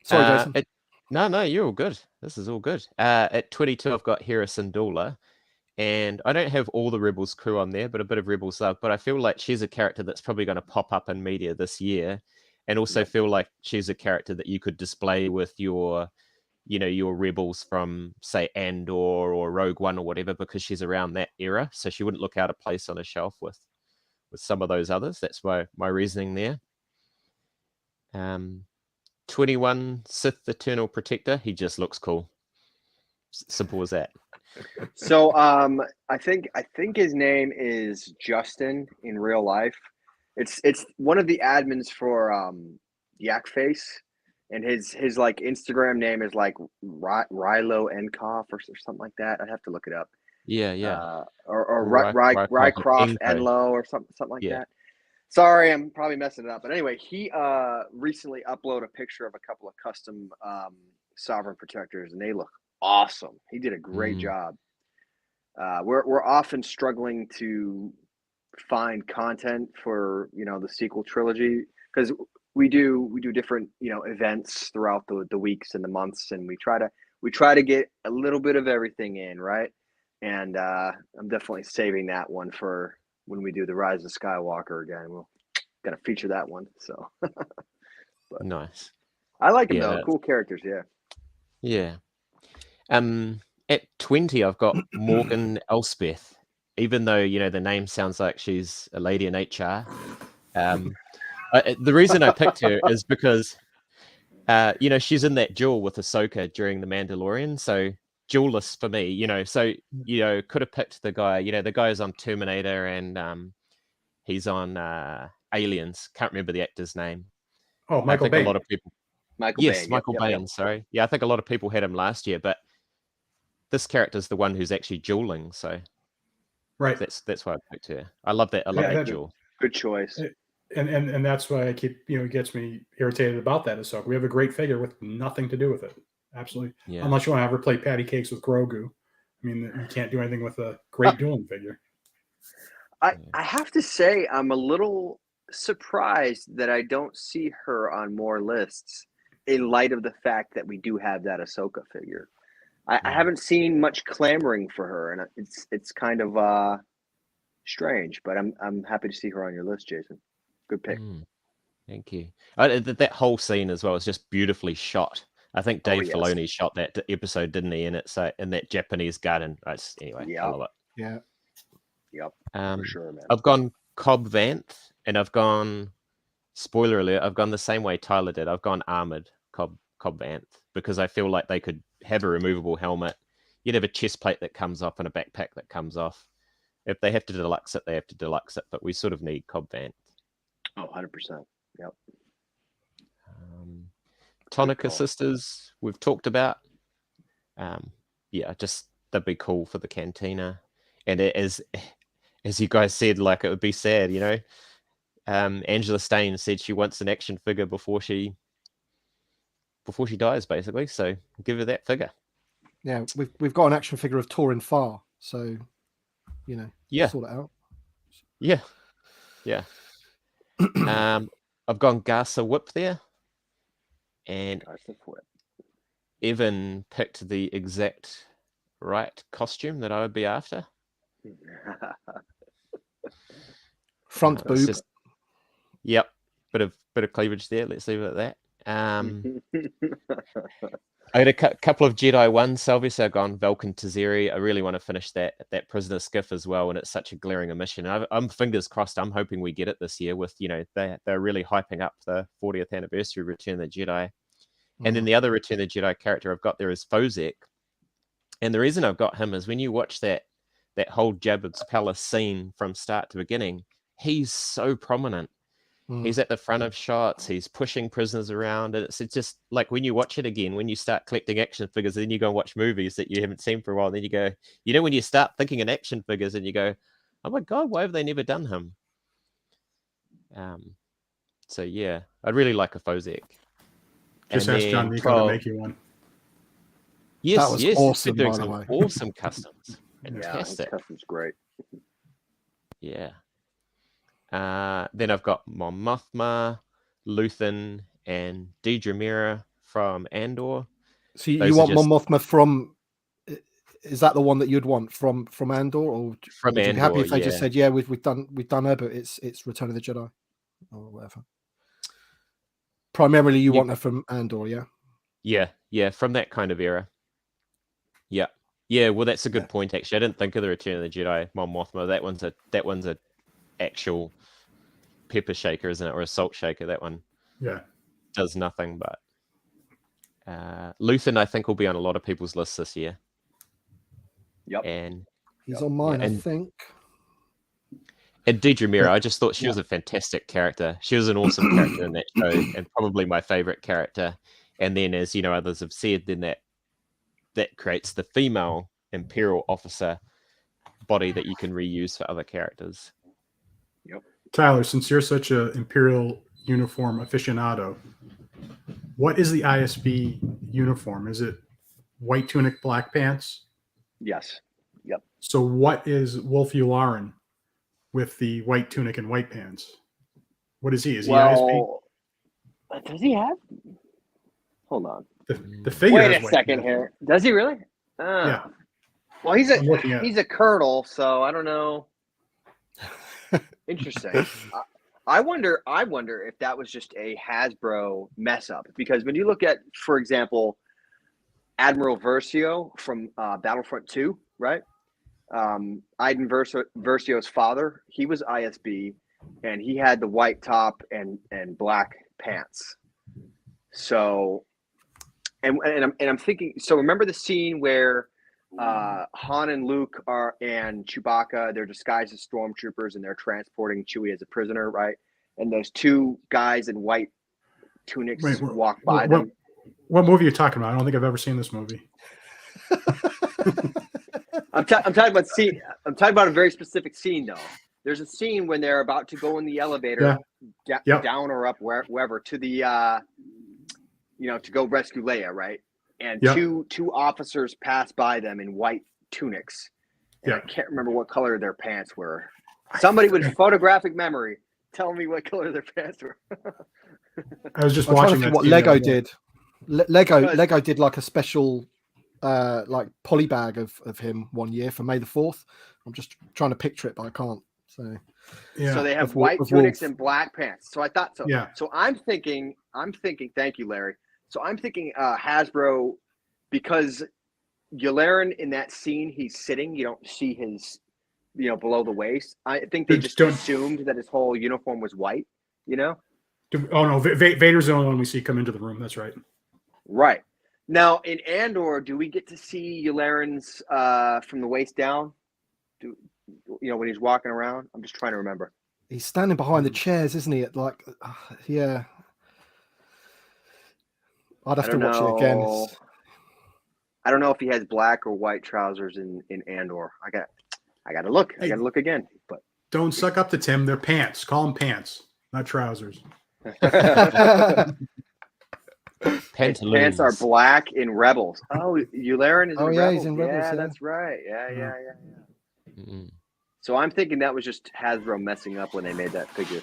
Speaker 1: Sorry, Jason.
Speaker 5: No, you're all good. This is all good. At 22, I've got Hera Syndulla, and I don't have all the Rebels crew on there, but a bit of Rebels love. But I feel like she's a character that's probably going to pop up in media this year, and also feel like she's a character that you could display with your Rebels from, say, Andor or Rogue One or whatever, because she's around that era, so she wouldn't look out of place on a shelf with some of those others. That's my reasoning there. 21, Sith Eternal Protector. He just looks cool. Simple as that.
Speaker 2: So I think his name is Justin in real life. It's one of the admins for Yak Face, and his like Instagram name is like Rilo Enkoff or something like that. I'd have to look it up.
Speaker 5: Yeah.
Speaker 2: Or Rycroft Enlo or something like that. Sorry, I'm probably messing it up. But anyway, he recently uploaded a picture of a couple of custom Sovereign Protectors, and they look awesome. He did a great job. We're often struggling to find content for the sequel trilogy because we do different events throughout the weeks and the months, and we try to get a little bit of everything in, right? and I'm definitely saving that one for when we do the Rise of Skywalker again. We'll gotta feature that one. So
Speaker 5: Nice.
Speaker 2: I like them
Speaker 5: Yeah,
Speaker 2: though.
Speaker 5: that's-
Speaker 2: Cool characters. Yeah.
Speaker 5: Yeah. At 20, I've got Morgan Elspeth. Even though the name sounds like she's a lady in HR, the reason I picked her is because she's in that duel with Ahsoka during the Mandalorian, so duelist for me. So could have picked the guy. The guy's on Terminator and he's on Aliens. Can't remember the actor's name.
Speaker 3: Oh, Michael
Speaker 5: I think
Speaker 3: Bay.
Speaker 5: a lot of people.
Speaker 2: Michael
Speaker 5: Yes,
Speaker 2: Biehn.
Speaker 5: Michael
Speaker 2: Yep.
Speaker 5: Biehn. Sorry, yeah, I think a lot of people had him last year, but this character's the one who's actually dueling, so
Speaker 3: Right.
Speaker 5: that's why I picked her. I love that. I love that duel.
Speaker 2: Good choice.
Speaker 3: And that's why I keep, it gets me irritated about that Ahsoka. We have a great figure with nothing to do with it. Absolutely.
Speaker 5: Yeah.
Speaker 3: Unless you want to have her play patty cakes with Grogu. I mean, you can't do anything with a great dueling figure.
Speaker 2: I have to say, I'm a little surprised that I don't see her on more lists in light of the fact that we do have that Ahsoka figure. I haven't seen much clamoring for her, and it's kind of strange. But I'm happy to see her on your list, Jason. Good pick.
Speaker 5: Thank you. That whole scene as well is just beautifully shot. I think Dave Filoni shot that episode, didn't he? And it's in that Japanese garden. Anyway, I love it.
Speaker 1: Yeah.
Speaker 2: Yep. For sure, man.
Speaker 5: I've gone Cobb Vanth, and I've gone. Spoiler alert! I've gone the same way Tyler did. I've gone armored Cobb Vanth because I feel like they could have a removable helmet. You'd have a chest plate that comes off and a backpack that comes off. If they have to deluxe it, they have to deluxe it. But we sort of need Cobb Vanth.
Speaker 2: Oh, 100%. Yep.
Speaker 5: Tonica sisters, we've talked about. Just that'd be cool for the cantina. And as you guys said, like it would be sad, Angela Stain said she wants an action figure before she dies, basically. So give her that figure.
Speaker 1: Yeah, we've got an action figure of Torin Farr, so sort it out.
Speaker 5: Yeah. I've gone Garza Whip there, and Evan picked the exact right costume that I would be after.
Speaker 1: Front boob.
Speaker 5: Yep, bit of cleavage there. Let's leave it at that. I had a couple of Jedi ones. So obviously I've gone Velkin Tazeri. I really want to finish that prisoner skiff as well, and it's such a glaring omission. I'm fingers crossed. I'm hoping we get it this year. With they're really hyping up the 40th anniversary Return of the Jedi, and then the other Return of the Jedi character I've got there is Fozek, and the reason I've got him is when you watch that whole Jabba's palace scene from start to beginning, he's so prominent. He's at the front of shots. He's pushing prisoners around. And it's just like when you watch it again, when you start collecting action figures, then you go and watch movies that you haven't seen for a while. And then you go, when you start thinking in action figures and you go, oh my God, why have they never done him? So yeah, I'd really like a Fozek.
Speaker 3: Just ask John Nico to make you one.
Speaker 5: Yes,
Speaker 1: that was awesome,
Speaker 5: doing
Speaker 1: by the
Speaker 5: some
Speaker 1: way.
Speaker 5: awesome customs.
Speaker 2: Yeah,
Speaker 5: Fantastic.
Speaker 2: custom's great.
Speaker 5: Yeah. Then I've got Mon Mothma, Luthen, and Deidre Mira from Andor.
Speaker 1: So you want Mon Mothma from? Is that the one that you'd want from Andor, or
Speaker 5: from
Speaker 1: would you
Speaker 5: Andor?
Speaker 1: be happy if they just said, "Yeah, we've done her, but it's Return of the Jedi," or whatever? Primarily, you want her from Andor, yeah.
Speaker 5: Yeah, from that kind of era. Yeah. Well, that's a good point. Actually, I didn't think of the Return of the Jedi Mon Mothma. That one's a actual pepper shaker, isn't it, or a salt shaker? That one does nothing. But Luthen, I think, will be on a lot of people's lists this year.
Speaker 2: Yep,
Speaker 5: and
Speaker 1: he's on mine, I think.
Speaker 5: And Deidre Mira, I just thought she was a fantastic character. She was an awesome character in that show, and probably my favorite character. And then, as others have said, then that creates the female Imperial officer body that you can reuse for other characters.
Speaker 2: Yep.
Speaker 3: Tyler, since you're such an Imperial uniform aficionado, what is the ISB uniform? Is it white tunic, black pants?
Speaker 2: Yes. Yep.
Speaker 3: So what is Wolf Yularen with the white tunic and white pants? What is he? Is he ISB?
Speaker 2: Does he have? Hold on.
Speaker 3: The figure.
Speaker 2: Wait a second here. Does he really?
Speaker 3: Yeah.
Speaker 2: Well,
Speaker 3: I'm looking at
Speaker 2: he's a colonel, so I don't know. Interesting. I wonder if that was just a Hasbro mess up, because when you look at, for example, Admiral Versio from Battlefront 2, right? Iden Versio's father, he was ISB, and he had the white top and black pants. So, and I'm thinking. So remember the scene where Han and Luke and Chewbacca, they're disguised as stormtroopers and they're transporting Chewie as a prisoner, right? And those two guys in white tunics walk by them.
Speaker 3: What movie are you talking about? I don't think I've ever seen this movie.
Speaker 2: I'm talking about scene. I'm talking about a very specific scene, though. There's a scene when they're about to go in the elevator, down or up, wherever, to the, to go rescue Leia, right? And two officers pass by them in white tunics. And I can't remember what color their pants were. Somebody with photographic memory, tell me what color their pants were.
Speaker 3: I was just watching that.
Speaker 1: What Lego did. Lego did like a special like poly bag of him one year for May the 4th. I'm just trying to picture it, but I can't. So
Speaker 2: so they have white tunics and black pants. So I thought so.
Speaker 3: Yeah.
Speaker 2: So I'm thinking. Thank you, Larry. So I'm thinking Hasbro, because Yularen in that scene, he's sitting. You don't see his, below the waist. I think they just assumed that his whole uniform was white. Oh
Speaker 3: no, Vader's the only one we see come into the room. That's right.
Speaker 2: Right. Now in Andor, do we get to see Yularen's from the waist down? When he's walking around? I'm just trying to remember.
Speaker 1: He's standing behind the chairs, isn't he? Yeah. I'd have to watch it again.
Speaker 2: I don't know if he has black or white trousers in Andor. I got to look. I got to look again. But
Speaker 3: don't suck up to Tim. They're pants. Call them pants, not trousers.
Speaker 2: Pants are black in Rebels. Oh, Yularen is in Rebels.
Speaker 1: He's in Rebels.
Speaker 2: Yeah, that's right. Yeah.
Speaker 5: Mm-mm.
Speaker 2: So I'm thinking that was just Hasbro messing up when they made that figure.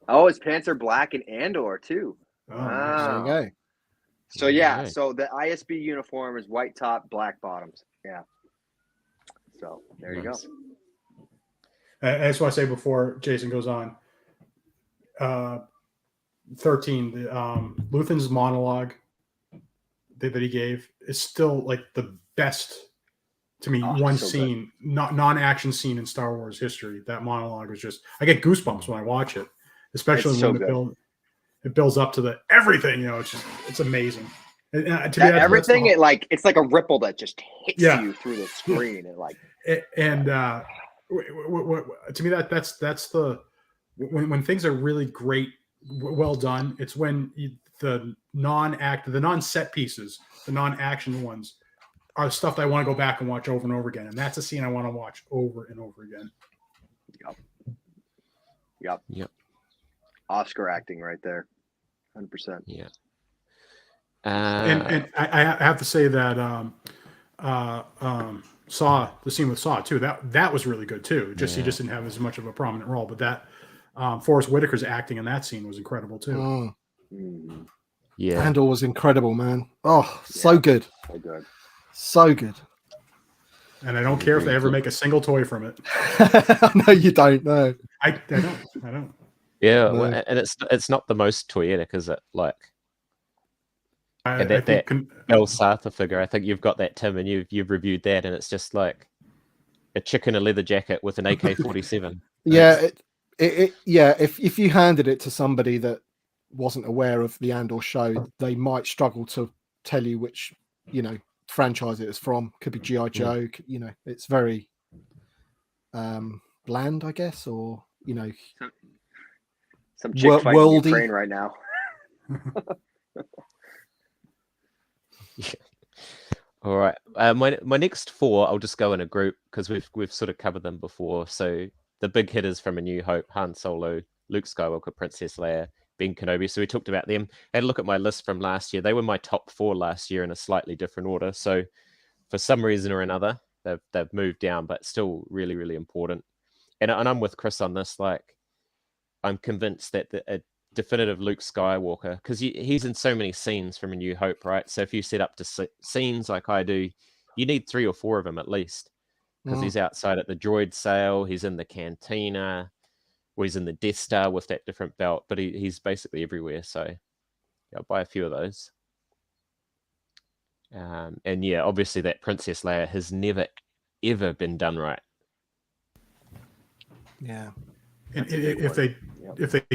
Speaker 2: Oh, his pants are black in Andor too.
Speaker 3: Oh,
Speaker 2: wow.
Speaker 1: There you go.
Speaker 2: So yeah, so the ISB uniform is white top, black bottoms. Yeah. So there you go.
Speaker 3: That's what I say before Jason goes on. 13, Luthen's monologue that he gave is still like the best to me. One so scene, not non-action scene in Star Wars history. That monologue was just, I get goosebumps when I watch it, especially when it builds up to the everything. It's amazing. And, to me,
Speaker 2: everything, it's like a ripple that just hits you through the screen, and to me that's the when things are really great, well done. It's when the non-set pieces, the non-action ones, are stuff that I want to go back and watch over and over again, and that's a scene I want to watch over and over again. Yep. Oscar acting right there, 100%.
Speaker 5: Yeah.
Speaker 3: And I have to say that the scene with Saw too, that was really good too. He just didn't have as much of a prominent role, but that Forrest Whitaker's acting in that scene was incredible too.
Speaker 5: Yeah,
Speaker 1: Andor was incredible, man. Oh, so good. So good.
Speaker 3: And I don't care if they ever make a single toy from it.
Speaker 1: No, you don't. No,
Speaker 3: I don't.
Speaker 5: Yeah, no. And it's not the most toyetic, is it? Like, that Bel Sartha figure. I think you've got that, Tim, and you've reviewed that, and it's just like a chick in a leather jacket with an AK-47.
Speaker 1: Yeah, if you handed it to somebody that wasn't aware of the Andor show, they might struggle to tell you which franchise it is from. Could be G.I. Joe. It's very bland, I guess, or
Speaker 2: some chick fighting in Ukraine right now.
Speaker 5: Yeah. All right. My next four, I'll just go in a group because we've sort of covered them before. So the big hitters from A New Hope: Han Solo, Luke Skywalker, Princess Leia, Ben Kenobi. So we talked about them. I had a look at my list from last year. They were my top four last year in a slightly different order. So for some reason or another, they've moved down, but still really, really important. And I'm with Chris on this. Like, I'm convinced that a definitive Luke Skywalker, because he's in so many scenes from A New Hope, right? So if you set up to scenes like I do, you need 3 or 4 of them at least, because he's outside at the droid sale, he's in the cantina, or he's in the Death Star with that different belt, but he's basically everywhere. So yeah, I'll buy a few of those. And yeah, obviously that Princess Leia has never ever been done right.
Speaker 1: Yeah.
Speaker 3: And if they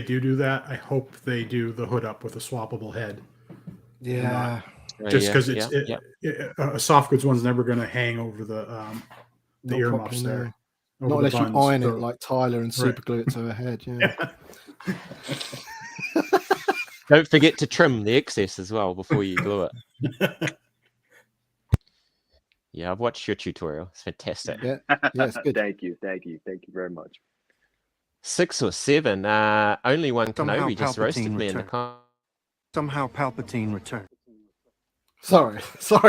Speaker 3: do that, I hope they do the hood up with a swappable head.
Speaker 1: Yeah.
Speaker 3: Just because a soft goods one's never going to hang over the earmuffs there.
Speaker 1: Not unless you iron it like Tyler and super glue it to her head. Yeah.
Speaker 5: Don't forget to trim the excess as well before you glue it. Yeah, I've watched your tutorial. It's fantastic.
Speaker 1: Yeah, it's good.
Speaker 2: Thank you very much.
Speaker 5: 6 or 7. Only one
Speaker 6: Somehow
Speaker 5: Kenobi just roasted
Speaker 6: Palpatine
Speaker 5: me in the
Speaker 6: returned. Somehow Palpatine returned.
Speaker 1: Sorry,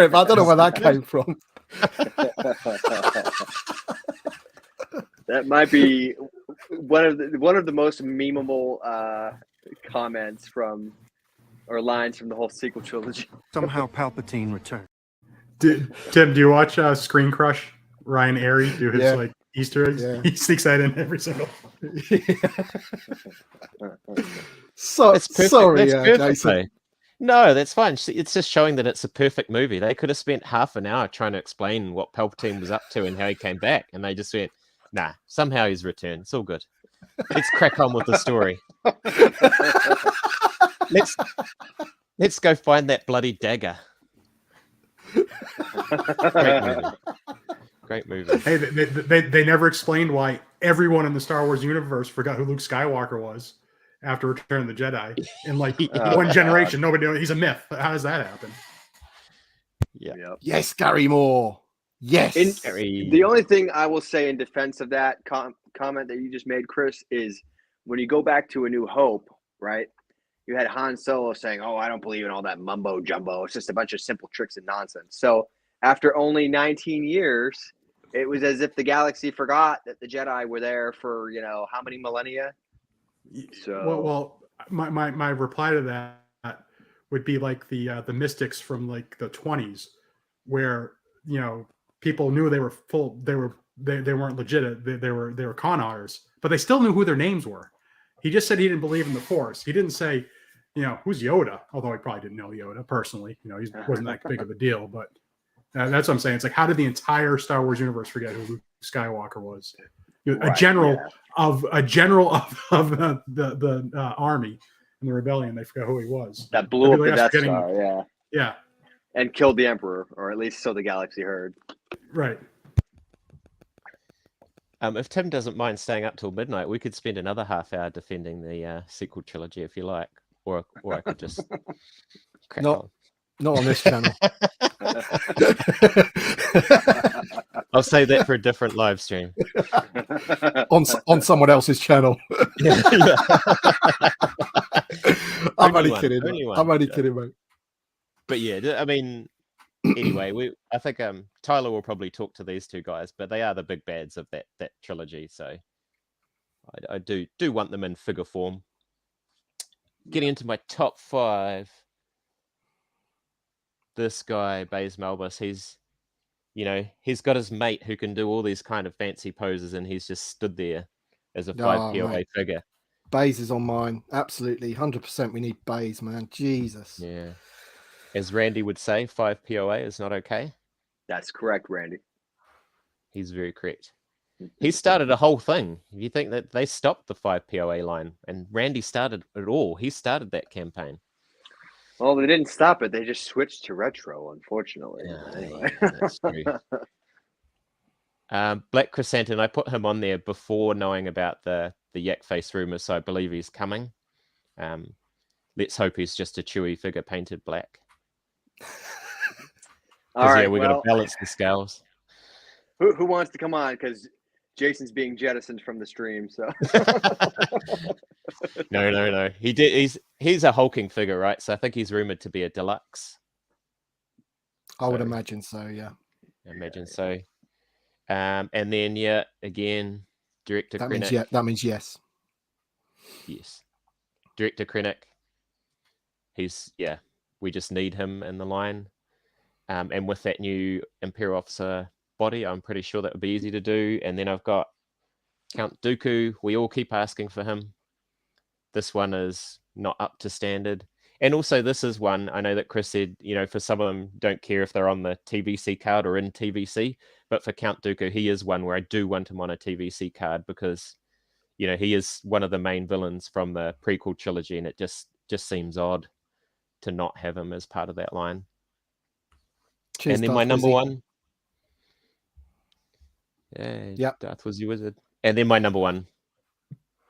Speaker 1: but I don't know where that came from.
Speaker 2: That might be one of the most memeable comments from or lines from the whole sequel trilogy.
Speaker 6: Somehow Palpatine returned.
Speaker 3: Tim, do you watch Screen Crush? Ryan Airy do his like Easter eggs. Yeah. He sneaks that in every single.
Speaker 1: So
Speaker 5: it's perfect.
Speaker 1: Sorry,
Speaker 5: Jason. No, that's fine. It's just showing that it's a perfect movie. They could have spent half an hour trying to explain what Palpatine was up to and how he came back, and they just went, "Nah, somehow he's returned. It's all good. Let's crack on with the story. Let's go find that bloody dagger." Great movie.
Speaker 3: Hey, they never explained why everyone in the Star Wars universe forgot who Luke Skywalker was after Return of the Jedi. In like one generation, nobody knew. He's a myth. How does that happen?
Speaker 5: Yeah.
Speaker 2: Yep.
Speaker 1: Yes, Gary Moore. Yes.
Speaker 2: The only thing I will say in defense of that comment that you just made, Chris, is when you go back to A New Hope, right? You had Han Solo saying, "Oh, I don't believe in all that mumbo jumbo. It's just a bunch of simple tricks and nonsense." So after only 19 years, it was as if the galaxy forgot that the Jedi were there for, how many millennia? So
Speaker 3: well, my reply to that would be like the mystics from like the 20s, where people knew they were they weren't legit, they were con artists, but they still knew who their names were. He just said he didn't believe in the Force. He didn't say, who's Yoda, although he probably didn't know Yoda personally. He wasn't that big of a deal, but that's what I'm saying. It's like, how did the entire Star Wars universe forget who Luke Skywalker was? A general of the army in the rebellion. They forgot who he was.
Speaker 2: That blew up the Death Star.
Speaker 3: Yeah,
Speaker 2: and killed the Emperor, or at least so the galaxy heard.
Speaker 3: Right.
Speaker 5: If Tim doesn't mind staying up till midnight, we could spend another half hour defending the sequel trilogy if you like, or I could just crack on.
Speaker 1: Not on this channel.
Speaker 5: I'll save that for a different live stream.
Speaker 1: on someone else's channel. I'm only kidding. I'm only kidding, mate.
Speaker 5: But yeah, I mean, anyway, I think Tyler will probably talk to these two guys, but they are the big bads of that trilogy. So I do want them in figure form. Getting into my top 5. This guy, Baze Malbus, he's got his mate who can do all these kind of fancy poses, and he's just stood there as a 5 POA figure.
Speaker 1: Baze is on mine. Absolutely. 100% we need Baze, man. Jesus.
Speaker 5: Yeah. As Randy would say, 5 POA is not okay.
Speaker 2: That's correct, Randy.
Speaker 5: He's very correct. He started a whole thing. You think that they stopped the 5 POA line, and Randy started it all. He started that campaign.
Speaker 2: Well, they didn't stop it. They just switched to retro, unfortunately.
Speaker 5: Yeah,
Speaker 2: anyway.
Speaker 5: That's true. Black Chrysanthemum, I put him on there before knowing about the yak face rumor, so I believe he's coming. Let's hope he's just a Chewie figure painted black.
Speaker 2: All right,
Speaker 5: we've got to balance the scales.
Speaker 2: Who wants to come on? Because Jason's being jettisoned from the stream. So
Speaker 5: no. He's a hulking figure, right? So I think he's rumored to be a deluxe.
Speaker 1: I would imagine so. Yeah.
Speaker 5: I imagine so. And then again, Director Krennic.
Speaker 1: That means yes.
Speaker 5: Yes. Director Krennic. We just need him in the line. and with that new Imperial Officer body, I'm pretty sure that would be easy to do. And then I've got Count Dooku. We all keep asking for him. This one is not up to standard. And also, this is one, I know that Chris said, for some of them, don't care if they're on the TVC card or in TVC. But for Count Dooku, he is one where I do want him on a TVC card because, he is one of the main villains from the prequel trilogy. And it just seems odd to not have him as part of that line.
Speaker 1: Cheers,
Speaker 5: and then
Speaker 1: Darth
Speaker 5: my number
Speaker 1: Wizzy.
Speaker 5: one. Yeah, Darth Wizzy Wizard. And then my number one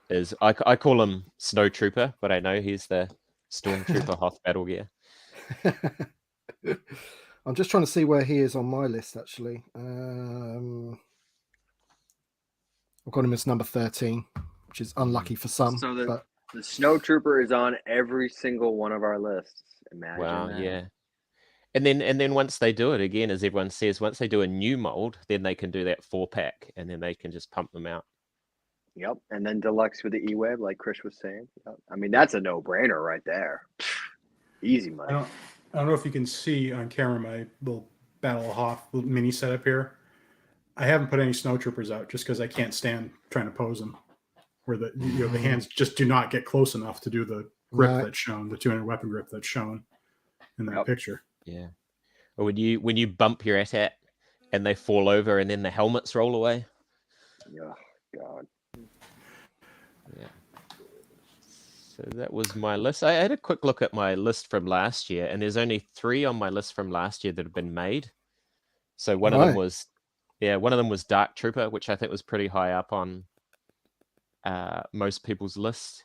Speaker 5: is, I call him Snowtrooper, but I know he's the Stormtrooper Hoth battle gear.
Speaker 1: I'm just trying to see where he is on my list, actually. I've got him as number 13, which is unlucky for some.
Speaker 2: So
Speaker 1: but
Speaker 2: the Snowtrooper is on every single one of our lists. Imagine
Speaker 5: Wow,
Speaker 2: that.
Speaker 5: yeah. And then once they do it, again, as everyone says, once they do a new mold, then they can do that 4-pack, and then they can just pump them out.
Speaker 2: Yep. And then deluxe with the E-Web, like Chris was saying. Yep. I mean, that's a no-brainer right there. Easy money.
Speaker 3: I don't know if you can see on camera my little Battle of Hoth mini setup here. I haven't put any snowtroopers out just because I can't stand trying to pose them, where the the hands just do not get close enough to do the grip
Speaker 1: Right.
Speaker 3: that's shown, the 200 weapon grip that's shown in that picture.
Speaker 5: Yeah. Or when you bump your AT-AT and they fall over and then the helmets roll away.
Speaker 2: Oh, God.
Speaker 5: Yeah. So that was my list. I had a quick look at my list from last year, and there's only 3 on my list from last year that have been made. So one of them was Dark Trooper, which I think was pretty high up on most people's list.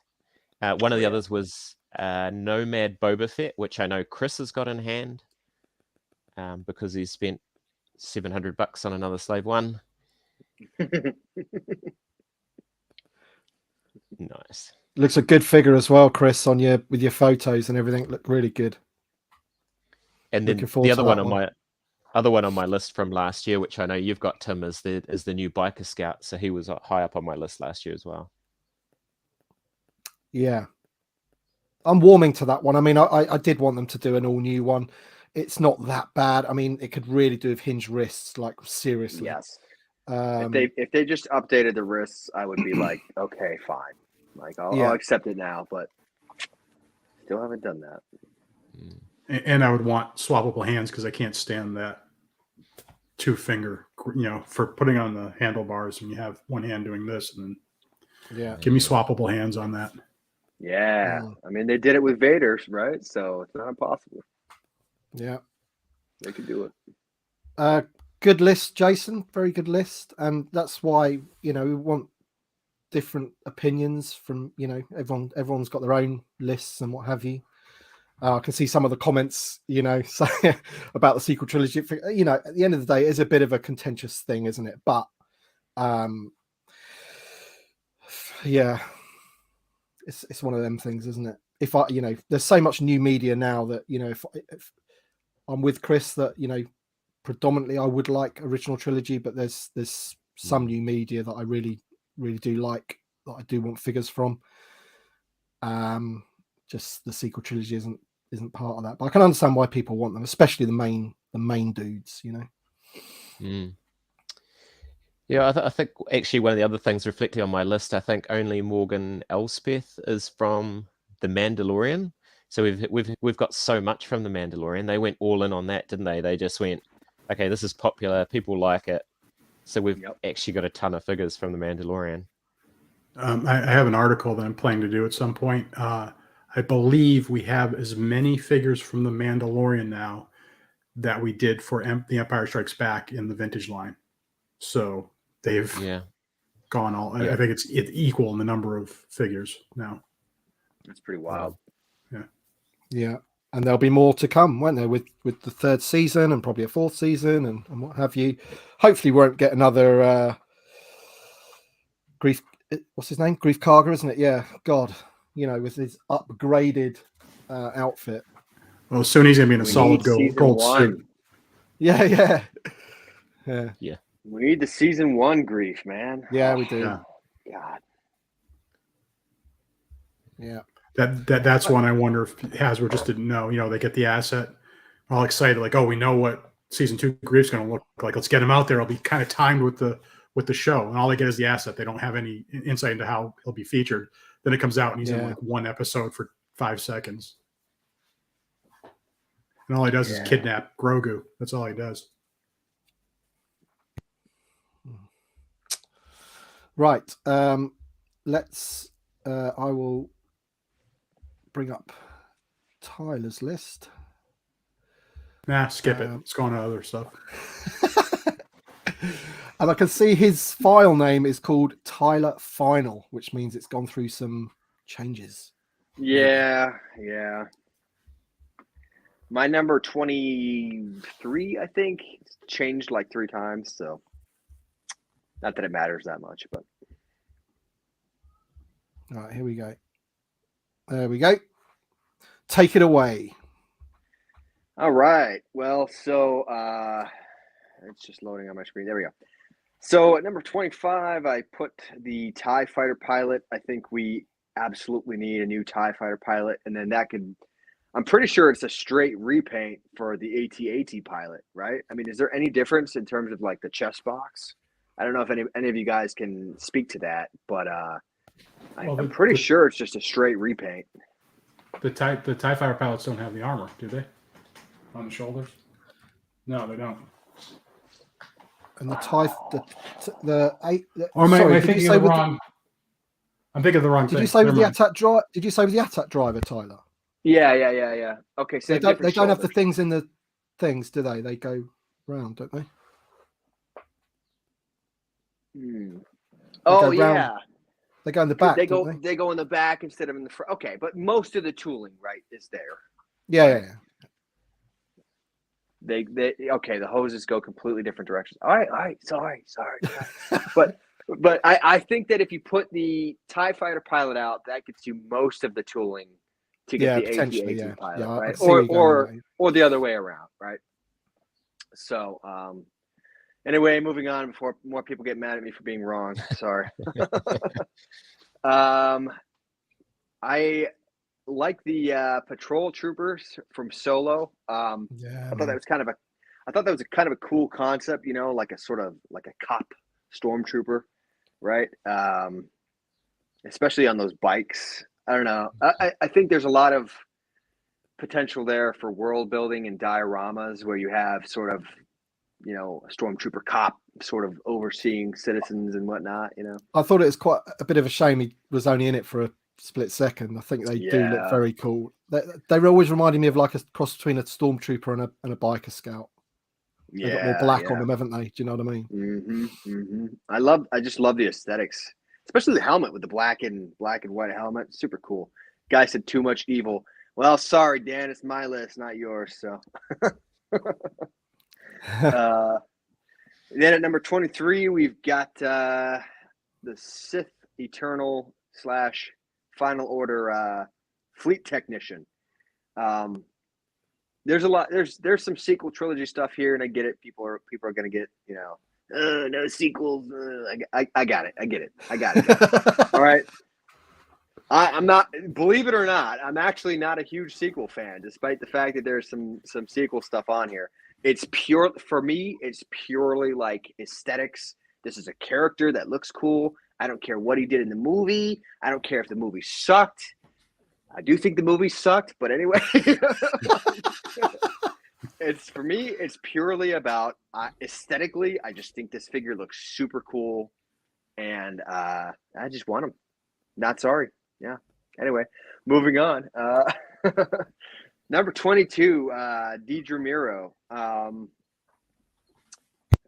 Speaker 5: One of the others was Nomad Boba Fett, which I know Chris has got in hand because he spent $700 on another Slave One. Nice.
Speaker 1: looks a good figure as well, Chris, on with your photos and everything. Look really good.
Speaker 5: And then
Speaker 1: Looking forward
Speaker 5: the
Speaker 1: to
Speaker 5: other one
Speaker 1: that
Speaker 5: on
Speaker 1: one.
Speaker 5: my other one on my list from last year, which I know you've got, Tim, is the new Biker Scout. So he was high up on my list last year as well.
Speaker 1: Yeah. I'm warming to that one. I mean, I did want them to do an all new one. It's not that bad. I mean, it could really do with hinged wrists, like seriously.
Speaker 2: Yes.
Speaker 1: Um,
Speaker 2: If they just updated the wrists, I would be like, okay, fine. Like I'll accept it now, but still haven't done that.
Speaker 3: And I would want swappable hands because I can't stand that 2-finger, for putting on the handlebars and you have one hand doing this, and then give me swappable hands on that.
Speaker 2: Yeah. I mean, they did it with Vader, right? So it's not impossible.
Speaker 1: Yeah.
Speaker 2: They could do it.
Speaker 1: Good list, Jason. Very good list. And that's why, we want different opinions from, everyone's got their own lists and what have you. I can see some of the comments, say about the sequel trilogy. At the end of the day, it is a bit of a contentious thing, isn't it? But, yeah, it's one of them things, isn't it? If there's so much new media now that, if I'm with Chris that, predominantly I would like original trilogy, but there's some new media that I really, really do like, that I do want figures from. Just the sequel trilogy isn't part of that, but I can understand why people want them, especially the main dudes.
Speaker 5: Yeah, I think actually one of the other things reflecting on my list, I think only Morgan Elspeth is from The Mandalorian. So we've got so much from The Mandalorian. They went all in on that, didn't they? They just went, okay, this is popular, people like it. So we've actually got a ton of figures from The Mandalorian.
Speaker 3: I have an article that I'm planning to do at some point. I believe we have as many figures from The Mandalorian now that we did for The Empire Strikes Back in the vintage line. So they've gone all. I think it's equal in the number of figures now.
Speaker 2: That's pretty wild.
Speaker 1: Yeah, and there'll be more to come, won't there? With the 3rd season and probably a 4th season and what have you. Hopefully, we won't get another Grief. What's his name? Grief Karga, isn't it? Yeah. God, with his upgraded outfit.
Speaker 3: Well, soon he's gonna be in a solid gold suit.
Speaker 1: Yeah.
Speaker 2: We need the season 1 Grief, man.
Speaker 1: Yeah, we do.
Speaker 3: Yeah.
Speaker 2: God.
Speaker 1: Yeah.
Speaker 3: That's one I wonder if Hasbro just didn't know. They get the asset all excited, like, oh, we know what season 2 Grief's going to look like. Let's get him out there. It'll be kind of timed with the show, and all they get is the asset. They don't have any insight into how he'll be featured. Then it comes out, and he's in like one episode for 5 seconds, and all he does is kidnap Grogu. That's all he does.
Speaker 1: Right. Let's. I will bring up Tyler's list.
Speaker 3: Nah, skip it. Let's go on to other stuff.
Speaker 1: And I can see his file name is called Tyler Final, which means it's gone through some changes.
Speaker 2: Yeah. My number 23, I think, changed like 3 times. So, not that it matters that much, but.
Speaker 1: All right, here we go. There we go. Take it away.
Speaker 2: All right. Well, so it's just loading on my screen. There we go. So at number 25, I put the TIE fighter pilot. I think we absolutely need a new TIE fighter pilot. And then I'm pretty sure it's a straight repaint for the AT-AT pilot, right? I mean, is there any difference in terms of like the chest box? I don't know if any of you guys can speak to that, but I'm pretty sure it's just a straight repaint.
Speaker 3: The TIE fighter pilots don't have the armor, do they? On the shoulders? No, they don't.
Speaker 1: And the TIE,
Speaker 3: or am I thinking of the wrong? I'm thinking of the wrong thing.
Speaker 1: Did you say with the ATAT drive? Did you say with the ATAT driver, Tyler?
Speaker 2: Yeah. Okay, so
Speaker 1: they don't have the things in the things, do they? They go round, don't they?
Speaker 2: Oh yeah.
Speaker 1: They go in the back.
Speaker 2: They go in the back instead of in the front. Okay, but most of the tooling, right, is there.
Speaker 1: Yeah.
Speaker 2: They okay. The hoses go completely different directions. All right. Sorry. but I think that if you put the TIE fighter pilot out, that gets you most of the tooling to get the AT-AT pilot, right? Or the other way around, right? So anyway, moving on before more people get mad at me for being wrong. Sorry. I like the patrol troopers from Solo. I thought that was kind of a cool concept, like a sort of like a cop stormtrooper, right? Especially on those bikes. I don't know. I think there's a lot of potential there for world building and dioramas where you have sort of, a stormtrooper cop sort of overseeing citizens and whatnot,
Speaker 1: I thought it was quite a bit of a shame he was only in it for a split second. I think they do look very cool. They always reminded me of like a cross between a stormtrooper and a biker scout. They've got more black on them, haven't they? Do you know what I mean?
Speaker 2: I just love the aesthetics, especially the helmet with the black and white helmet. Super cool. Guy said too much evil. Well, sorry, Dan, it's my list, not yours. So then at number 23, we've got the Sith Eternal / Final Order fleet technician. There's a lot. There's some sequel trilogy stuff here, and I get it. People are going to get no sequels. I got it. I get it. All right. I'm not. Believe it or not, I'm actually not a huge sequel fan, despite the fact that there's some sequel stuff on here. It's pure for me. It's purely like aesthetics. This is a character that looks cool. I don't care what he did in the movie. I don't care if the movie sucked. I do think the movie sucked, but anyway, it's for me. It's purely about aesthetically. I just think this figure looks super cool, and I just want him. Not sorry. Yeah. Anyway, moving on. Number 22, Deidre Miro.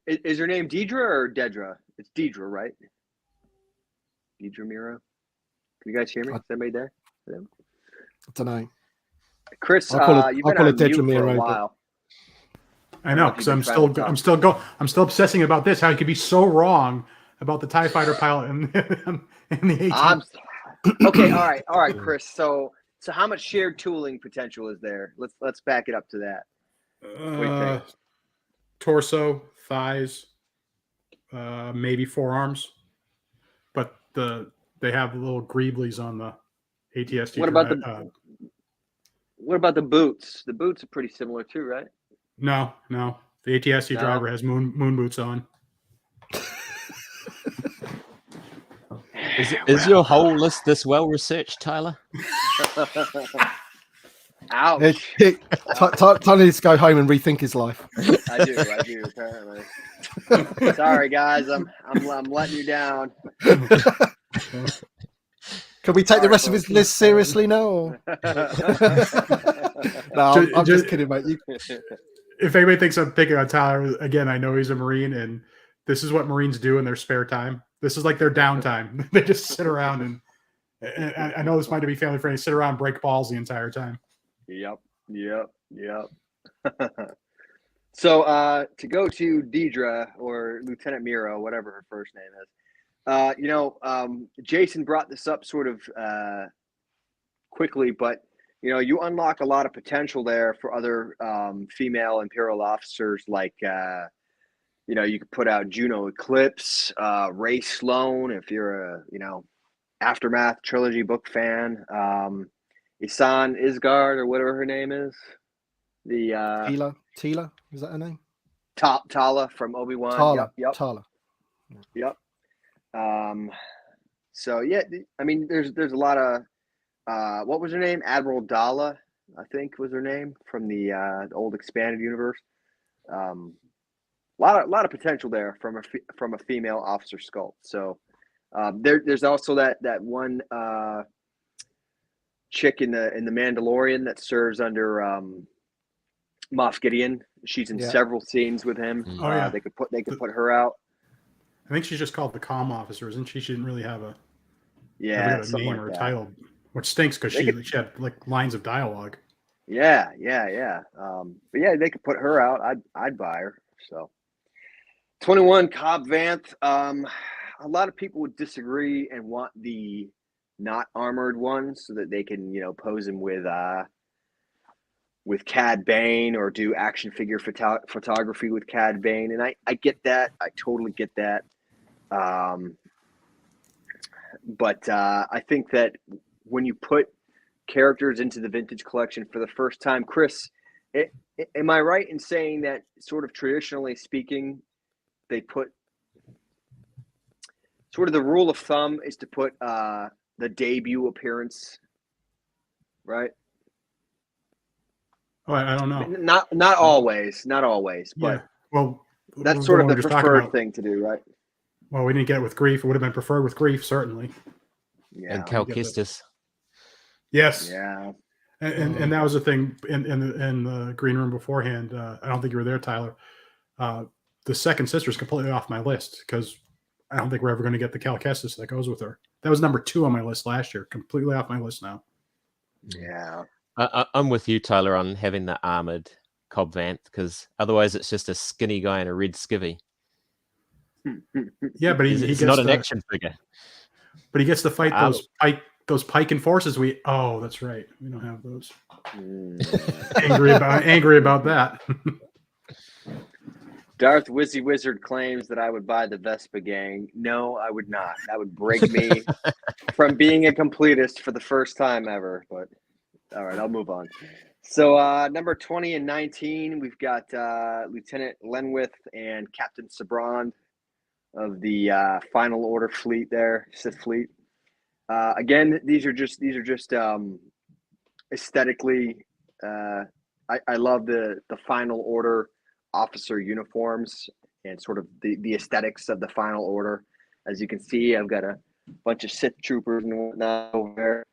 Speaker 2: Is her name Deidre or Dedra? It's Deidre, right? Deidre Miro. Can you guys hear me? Is anybody there?
Speaker 1: I don't know.
Speaker 2: Chris, you've been on mute for a while.
Speaker 3: I know, because I'm still obsessing about this. How he could be so wrong about the TIE fighter pilot and the AT.
Speaker 2: Okay, all right, Chris. So how much shared tooling potential is there? Let's back it up to that. What do you think?
Speaker 3: Torso, thighs, maybe forearms, but they have little greeblies on the ATST.
Speaker 2: What about the What about the boots? The boots are pretty similar too, right?
Speaker 3: No. The ATSC
Speaker 2: No?
Speaker 3: driver has moon boots on.
Speaker 5: Is your whole list this well researched, Tyler?
Speaker 2: Ouch.
Speaker 1: Tony needs to go home and rethink his life.
Speaker 2: I do, apparently. Sorry, guys. I'm letting you down.
Speaker 1: Can we take the rest of his list seriously now? Or? No, I'm just kidding, mate.
Speaker 3: If anybody thinks I'm picking on Tyler, again, I know he's a Marine, and this is what Marines do in their spare time. This is like their downtime. They just sit around and I know this might be family friendly. Sit around, and break balls the entire time.
Speaker 2: Yep. So to go to Deidre or Lieutenant Miro, whatever her first name is. Jason brought this up sort of quickly, but you unlock a lot of potential there for other female Imperial officers, like you could put out Juno Eclipse, Ray Sloan, if you're a Aftermath trilogy book fan, Isan Isgard or whatever her name is, the
Speaker 1: Tila, is that her name?
Speaker 2: Tala from Obi-Wan.
Speaker 1: Tala.
Speaker 2: Yep.
Speaker 1: Tala.
Speaker 2: Yep. So yeah, I mean, there's a lot of what was her name? Admiral Dala, I think was her name, from the old expanded universe. A lot of potential there from a female officer sculpt. So there's also that one chick in the Mandalorian that serves under Moff Gideon. She's in several scenes with him.
Speaker 3: Oh, yeah.
Speaker 2: They could put her out.
Speaker 3: I think she's just called the comm officer, isn't she? She didn't really have a
Speaker 2: Yeah,
Speaker 3: a name
Speaker 2: like
Speaker 3: or a
Speaker 2: that.
Speaker 3: title, which stinks because she had like lines of dialogue.
Speaker 2: Yeah. But yeah, they could put her out. I'd buy her. So 21 Cobb Vanth. A lot of people would disagree and want the not armored ones so that they can pose him with Cad Bane or do action figure photography with Cad Bane, and I get that. I totally get that. But I think that when you put characters into the vintage collection for the first time, Chris, am I right in saying that sort of traditionally speaking, they put sort of the rule of thumb is to put the debut appearance, right?
Speaker 3: Oh, I don't know.
Speaker 2: Not always, but
Speaker 3: Yeah. Well,
Speaker 2: that's sort of
Speaker 3: we
Speaker 2: the
Speaker 3: were just talking
Speaker 2: preferred
Speaker 3: about-
Speaker 2: thing to do, right?
Speaker 3: Well, we didn't get it with Grief. It would have been preferred with Grief, certainly.
Speaker 2: Yeah.
Speaker 5: And Cal Kestis.
Speaker 3: Yes.
Speaker 2: Yeah.
Speaker 3: And that was the thing in the green room beforehand. I don't think you were there, Tyler. The second sister is completely off my list because I don't think we're ever going to get the Cal Kestis that goes with her. That was number 2 on my list last year. Completely off my list now.
Speaker 2: Yeah.
Speaker 5: I'm with you, Tyler, on having the armored Cobb Vanth because otherwise it's just a skinny guy in a red skivvy.
Speaker 3: Yeah, but he
Speaker 5: He's
Speaker 3: gets
Speaker 5: not an action figure.
Speaker 3: But he gets to fight those pike enforcers. That's right. We don't have those. Angry about that.
Speaker 2: Darth Wizzy Wizard claims that I would buy the Vespa gang. No, I would not. That would break me from being a completist for the first time ever. But all right, I'll move on. So number 20 and 19, we've got Lieutenant Lenwith and Captain Sabrand of the Final Order fleet there, Sith fleet. Again, these are just aesthetically. I love the Final Order officer uniforms and sort of the aesthetics of the Final Order. As you can see, I've got a bunch of Sith troopers and whatnot over there.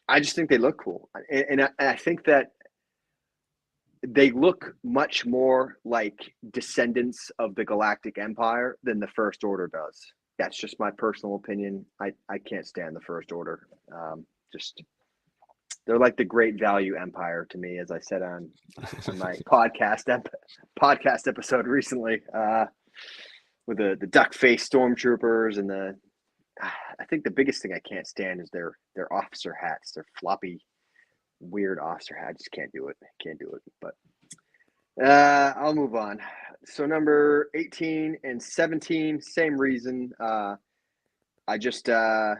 Speaker 2: I just think they look cool, and I think that they look much more like descendants of the Galactic Empire than the First Order does. That's just my personal opinion. I can't stand the First Order. They're like the Great Value Empire to me, as I said on my podcast episode recently, with the duck face stormtroopers and I think the biggest thing I can't stand is their officer hats. Their floppy, weird officer hat. I just can't do it. But I'll move on. So number 18 and 17, same reason. I just the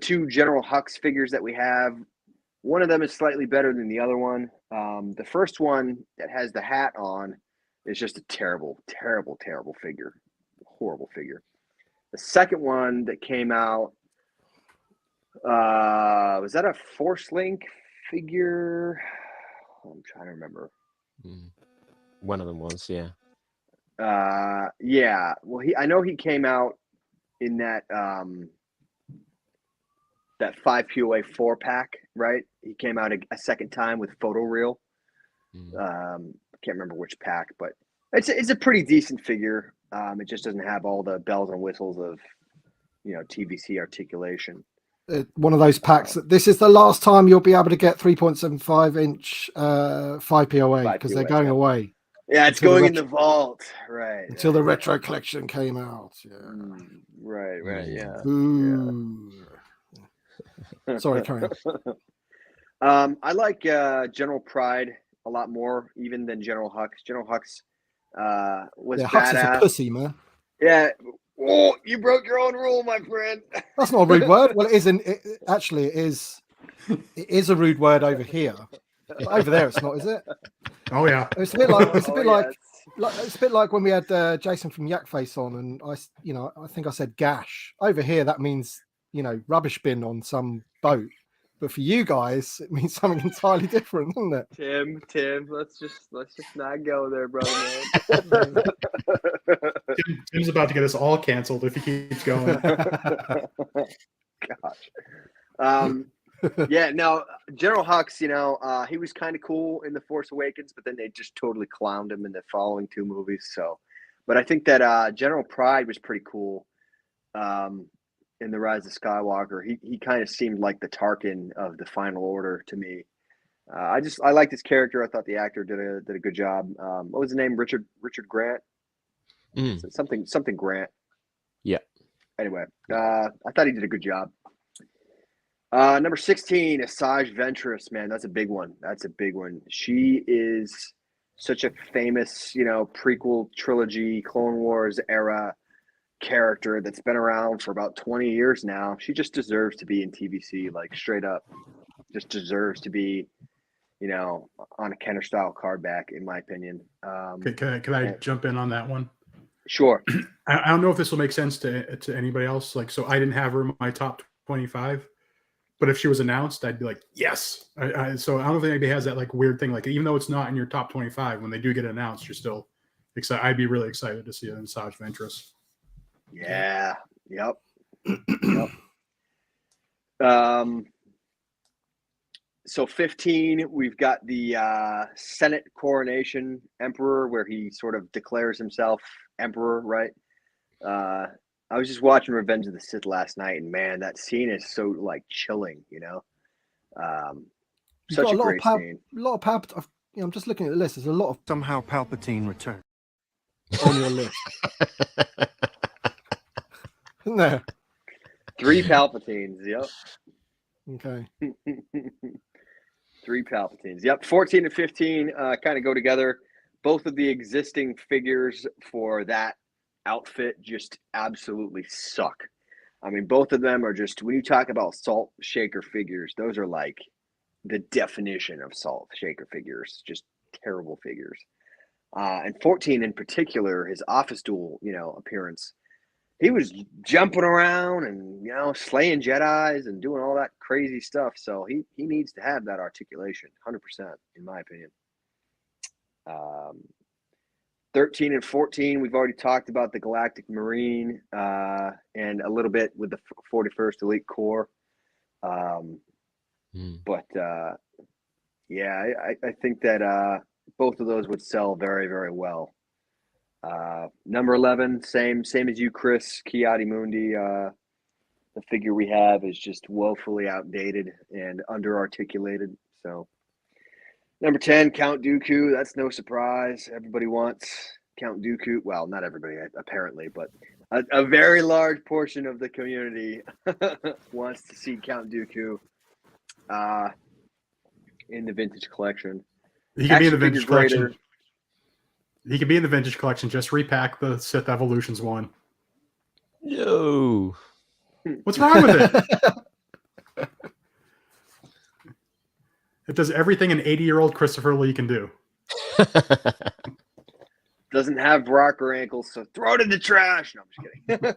Speaker 2: 2 General Hux figures that we have One of them is slightly better than the other one. The first one that has the hat on is just a terrible, terrible, terrible figure. Horrible figure. The second one that came out, was that a Force Link figure? I'm trying to remember.
Speaker 5: One of them was, yeah.
Speaker 2: Yeah. Well, I know he came out in that that 5 POA 4-pack, right? He came out a second time with photoreal. I can't remember which pack, but it's a pretty decent figure. It just doesn't have all the bells and whistles of, TVC articulation.
Speaker 1: One of those packs. This is the last time you'll be able to get 3.75 inch 5 POA because they're going away.
Speaker 2: Yeah, it's going in the vault, right?
Speaker 1: Until the retro collection came out. Yeah.
Speaker 2: Right. Yeah.
Speaker 1: Ooh. Yeah. Sorry, carry
Speaker 2: on. I like General Pride a lot more, even than General Hux. General Hux was
Speaker 1: Hux
Speaker 2: badass.
Speaker 1: is a pussy, man.
Speaker 2: Yeah. Oh, you broke your own rule, my friend.
Speaker 1: That's not a rude word. Well, it isn't. Actually, it is. It is a rude word over here. But over there, it's not, is it?
Speaker 3: Oh yeah.
Speaker 1: It's a bit like. It's a bit like. It's a bit like when we had Jason from Yakface on, and I think I said gash. Over here, that means rubbish bin on some boat. But for you guys, it means something entirely different, doesn't it?
Speaker 2: Tim, let's just not go there, brother, man.
Speaker 3: Tim's about to get us all canceled if he keeps going.
Speaker 2: Gosh. Yeah, no, General Hux, he was kind of cool in The Force Awakens, but then they just totally clowned him in the following 2 movies. So, but I think that General Pride was pretty cool. In The Rise of Skywalker, he kind of seemed like the Tarkin of the Final Order to me. I liked his character. I thought the actor did a good job. What was the name? Richard Grant. Something Grant.
Speaker 5: Yeah.
Speaker 2: Anyway, I thought he did a good job. Number 16, Asajj Ventress. Man, that's a big one. She is such a famous, prequel trilogy, Clone Wars era character that's been around for about 20 years now. She just deserves to be in TVC, like straight up. Just deserves to be, on a Kenner style card back, in my opinion.
Speaker 3: Can I jump in on that one?
Speaker 2: Sure.
Speaker 3: I don't know if this will make sense to anybody else. Like, so I didn't have her in my top 25, but if she was announced, I'd be like, yes. So I don't think anybody has that like weird thing. Like, even though it's not in your top 25, when they do get announced, you're still excited. I'd be really excited to see an Asajj Ventress.
Speaker 2: Yeah. Yep. So 15, we've got the Senate coronation emperor, where he sort of declares himself emperor, right? I was just watching Revenge of the Sith last night, and man, that scene is so like chilling, such a great scene.
Speaker 1: A lot of Palpatine. I'm just looking at the list. There's a lot of
Speaker 6: Somehow Palpatine returned.
Speaker 1: on your list. Isn't there?
Speaker 2: 3 Palpatines. Yep.
Speaker 1: Okay.
Speaker 2: 3 Palpatines. Yep. 14 and 15 kind of go together. Both of the existing figures for that outfit just absolutely suck. I mean, both of them are just, when you talk about salt shaker figures, those are like the definition of salt shaker figures. Just terrible figures. And 14 in particular, his office duel, appearance. He was jumping around and, slaying Jedis and doing all that crazy stuff. So he needs to have that articulation, 100%, in my opinion. 13 and 14, we've already talked about the Galactic Marine and a little bit with the 41st Elite Corps. But, yeah, I think that both of those would sell very, very well. Number 11, same as you, Chris. Ki-Adi-Mundi. The figure we have is just woefully outdated and under-articulated. So, number 10, Count Dooku. That's no surprise. Everybody wants Count Dooku. Well, not everybody, apparently, but a very large portion of the community wants to see Count Dooku in the vintage collection.
Speaker 3: He can be in the vintage collection. He can be in the vintage collection. Just repack the Sith Evolutions one.
Speaker 5: Yo.
Speaker 3: What's wrong with it? It does everything an 80-year-old Christopher Lee can do.
Speaker 2: Doesn't have rocker ankles, so throw it in the trash. No, I'm just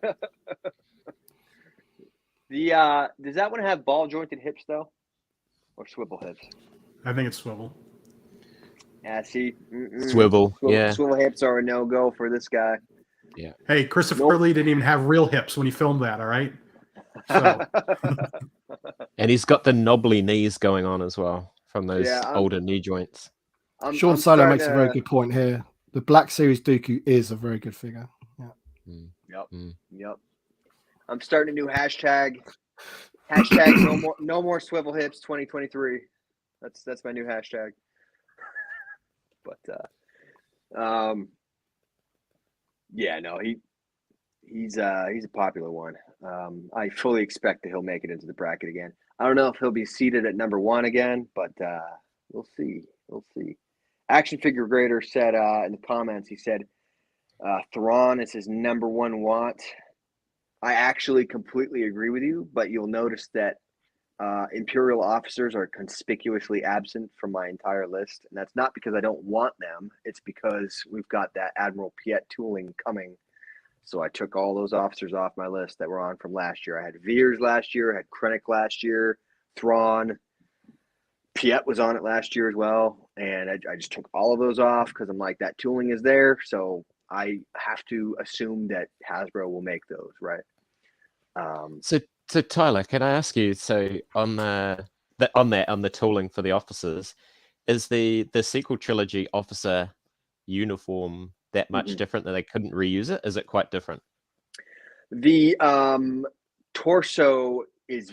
Speaker 2: kidding. Does that one have ball jointed hips though, or swivel hips?
Speaker 3: I think it's swivel.
Speaker 2: Yeah, see,
Speaker 5: Swivel, yeah.
Speaker 2: Swivel hips are a no-go for this guy.
Speaker 5: Yeah.
Speaker 3: Hey, Christopher Lee didn't even have real hips when he filmed that. All right. So.
Speaker 5: And he's got the knobbly knees going on as well from those older knee joints.
Speaker 1: Sean Solo makes a very good point here. The Black Series Dooku is a very good figure. Yeah.
Speaker 2: Yep. I'm starting a new hashtag. Hashtag no more swivel hips 2023. That's my new hashtag. But yeah, no, he's a popular one. I fully expect that he'll make it into the bracket again. I don't know if he'll be seated at number 1 again, but we'll see. We'll see. Action Figure Grader said in the comments, he said Thrawn is his number 1 want. I actually completely agree with you, but you'll notice that Imperial officers are conspicuously absent from my entire list. And that's not because I don't want them. It's because we've got that Admiral Piet tooling coming. So I took all those officers off my list that were on from last year. I had Veers last year, I had Krennic last year, Thrawn. Piet was on it last year as well. And I just took all of those off because I'm like, that tooling is there. So I have to assume that Hasbro will make those, right?
Speaker 5: So Tyler, can I ask you? So on the tooling for the officers, is the sequel trilogy officer uniform that much different that they couldn't reuse it? Is it quite different?
Speaker 2: The torso is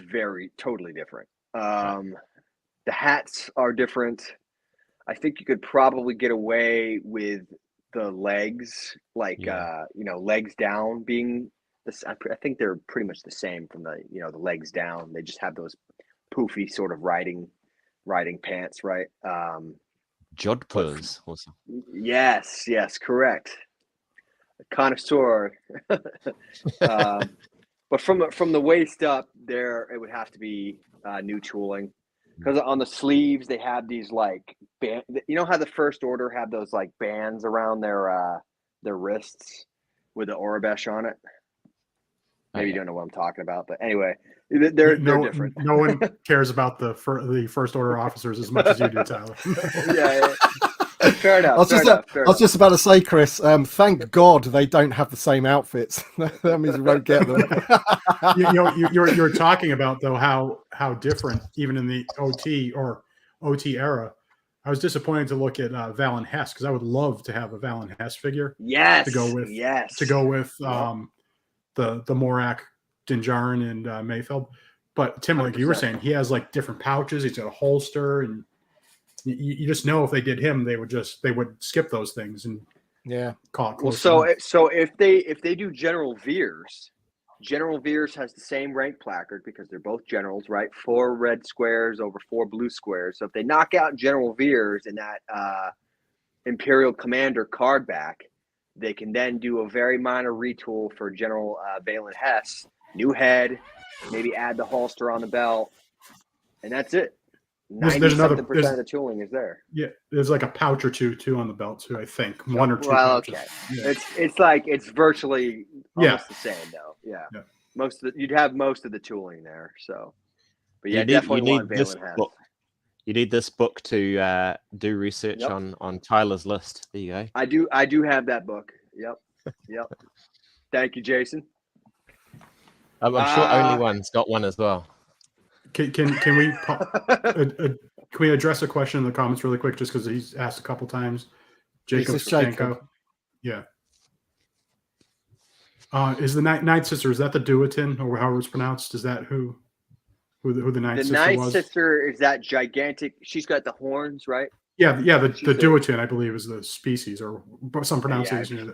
Speaker 2: totally different. The hats are different. I think you could probably get away with the legs, legs down being this. I think they're pretty much the same from the the legs down. They just have those poofy sort of riding pants, right?
Speaker 5: Jodhpurs or something.
Speaker 2: Yes, correct. A connoisseur. But from the waist up, there it would have to be new tooling. Because on the sleeves they have these like band. You know how the First Order have those like bands around their wrists with the Orabesh on it. Maybe you don't know what I'm talking about, but anyway, they're different.
Speaker 3: No one cares about the First Order officers as much as you do, Tyler.
Speaker 2: Yeah. Fair enough.
Speaker 1: I was just about to say, Chris, thank God they don't have the same outfits. That means we won't get them.
Speaker 3: You're talking about though how different even in the OT era. I was disappointed to look at Valen Hess because I would love to have a Valen Hess figure.
Speaker 2: Yes.
Speaker 3: To go with the Morak, Dinjarin, and Mayfeld. But Tim, like 100%. You were saying, he has like different pouches. He's got a holster, and you just know if they did him, they would skip those things and call it close.
Speaker 2: Well, so if they do General Veers has the same rank placard because they're both generals, right? 4 red squares over 4 blue squares. So if they knock out General Veers in that Imperial Commander card back, they can then do a very minor retool for General Valen Hess, new head, maybe add the holster on the belt, and that's it. 90% of the tooling is there.
Speaker 3: Yeah, there's like a pouch or two on the belt too. I think 1 or 2 pouches.
Speaker 2: Okay.
Speaker 3: Yeah.
Speaker 2: It's virtually almost the same though. Yeah. You'd have most of the tooling there. So, but yeah, definitely want Valen Hess.
Speaker 5: You need this book to do research on Tyler's list. There you go.
Speaker 2: I do have that book. Yep. Thank you, Jason.
Speaker 5: I'm sure Only One's got one as well.
Speaker 3: Can we address a question in the comments really quick, just because he's asked a couple times? Jacob. Yeah. Is the Night Sister, is that the Duatin, or however it's pronounced? Is that who the Night Sister was?
Speaker 2: The Night Sister is that gigantic. She's got the horns, right?
Speaker 3: Yeah. The Duatin, I believe, is the species, or some pronunciation.
Speaker 2: Yeah,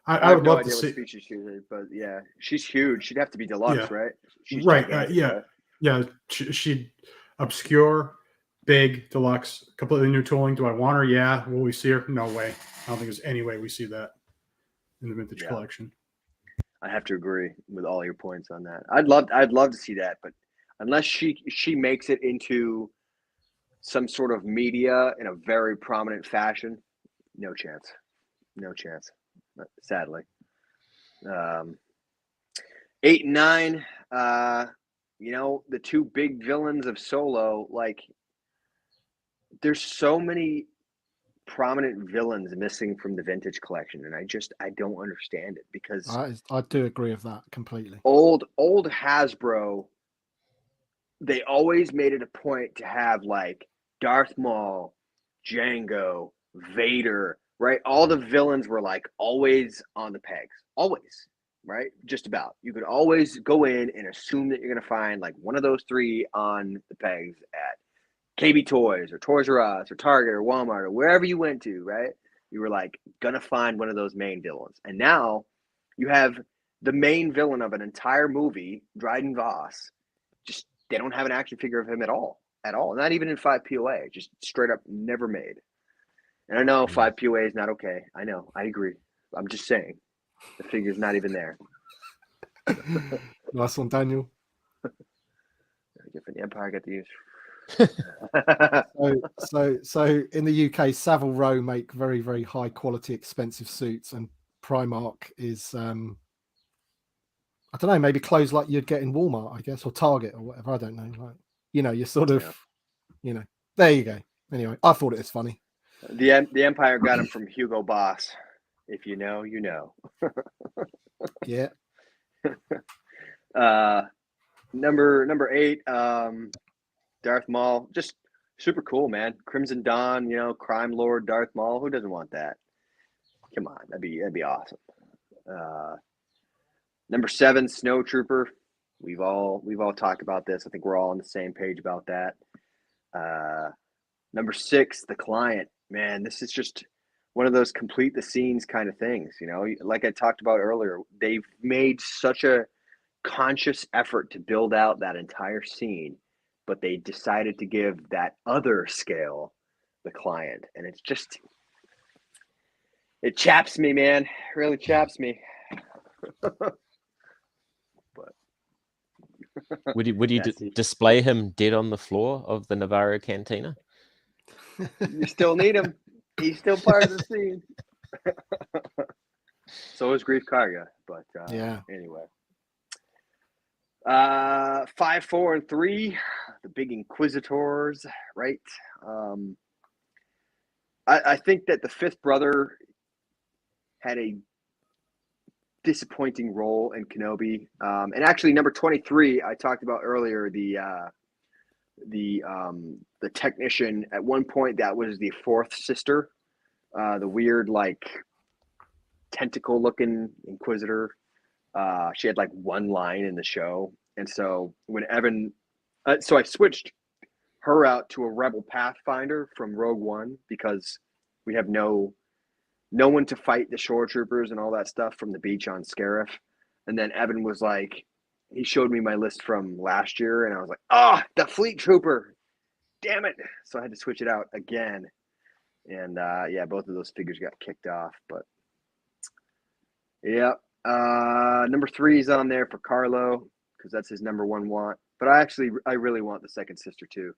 Speaker 3: I would love to see.
Speaker 2: What species she is, but yeah, she's huge. She'd have to be deluxe, right? She's
Speaker 3: right.
Speaker 2: Gigantic,
Speaker 3: Yeah, she obscure, big, deluxe, completely new tooling. Do I want her? Yeah. Will we see her? No way. I don't think there's any way we see that in the vintage collection.
Speaker 2: I have to agree with all your points on that. I'd love to see that, but unless she makes it into some sort of media in a very prominent fashion, no chance. No chance, sadly. 8 and 9, the two big villains of Solo, like, there's so many prominent villains missing from the vintage collection, and I don't understand it, because
Speaker 1: I do agree with that completely.
Speaker 2: old Hasbro, they always made it a point to have like Darth Maul, Jango, Vader, right? All the villains were like always on the pegs, always, right? Just about. You could always go in and assume that you're going to find like one of those three on the pegs at KB Toys or Toys R Us or Target or Walmart or wherever you went to, right? You were like going to find one of those main villains. And now you have the main villain of an entire movie, Dryden Voss. Just, they don't have an action figure of him at all. Not even in 5 POA, just straight up never made. And I know 5 POA is not okay. I know, I agree. I'm just saying, the figure's not even there.
Speaker 1: Nice one, Daniel.
Speaker 2: Different Empire got to use.
Speaker 1: So in the UK, Savile Row make very, very high quality, expensive suits, and Primark is I don't know, maybe clothes like you'd get in Walmart, I guess, or Target or whatever. I don't know. Like, you're sort of, there you go. Anyway, I thought it was funny.
Speaker 2: The Empire got him from Hugo Boss. If you know, you know.
Speaker 1: Yeah.
Speaker 2: Number 8, Darth Maul, just super cool, man. Crimson Dawn, crime lord Darth Maul. Who doesn't want that? Come on, that'd be awesome. Number 7, Snow Trooper. We've all talked about this. I think we're all on the same page about that. Number 6, the Client. Man, this is just one of those complete the scenes kind of things. Like I talked about earlier, they've made such a conscious effort to build out that entire scene, but they decided to give that other scale the Client, and it's just, it chaps me, man. It really chaps me. But
Speaker 5: would you display him dead on the floor of the Navarro Cantina?
Speaker 2: You still need him. He's still part of the scene. So is Grief Karga, but
Speaker 1: yeah.
Speaker 2: Anyway. 5, 4, and 3, the big Inquisitors, right? I think that the fifth brother had a disappointing role in Kenobi, and actually number 23, I talked about earlier, the technician. At one point, that was the fourth sister, the weird like tentacle looking Inquisitor. She had like one line in the show, and so when Evan, so I switched her out to a Rebel Pathfinder from Rogue One, because we have no one to fight the shore troopers and all that stuff from the beach on Scarif. And then Evan was like, he showed me my list from last year, and I was like, the Fleet Trooper, damn it. So I had to switch it out again. And both of those figures got kicked off, but yeah. Number 3 is on there for Carlo, because that's his number 1 want. But I really want the second sister too.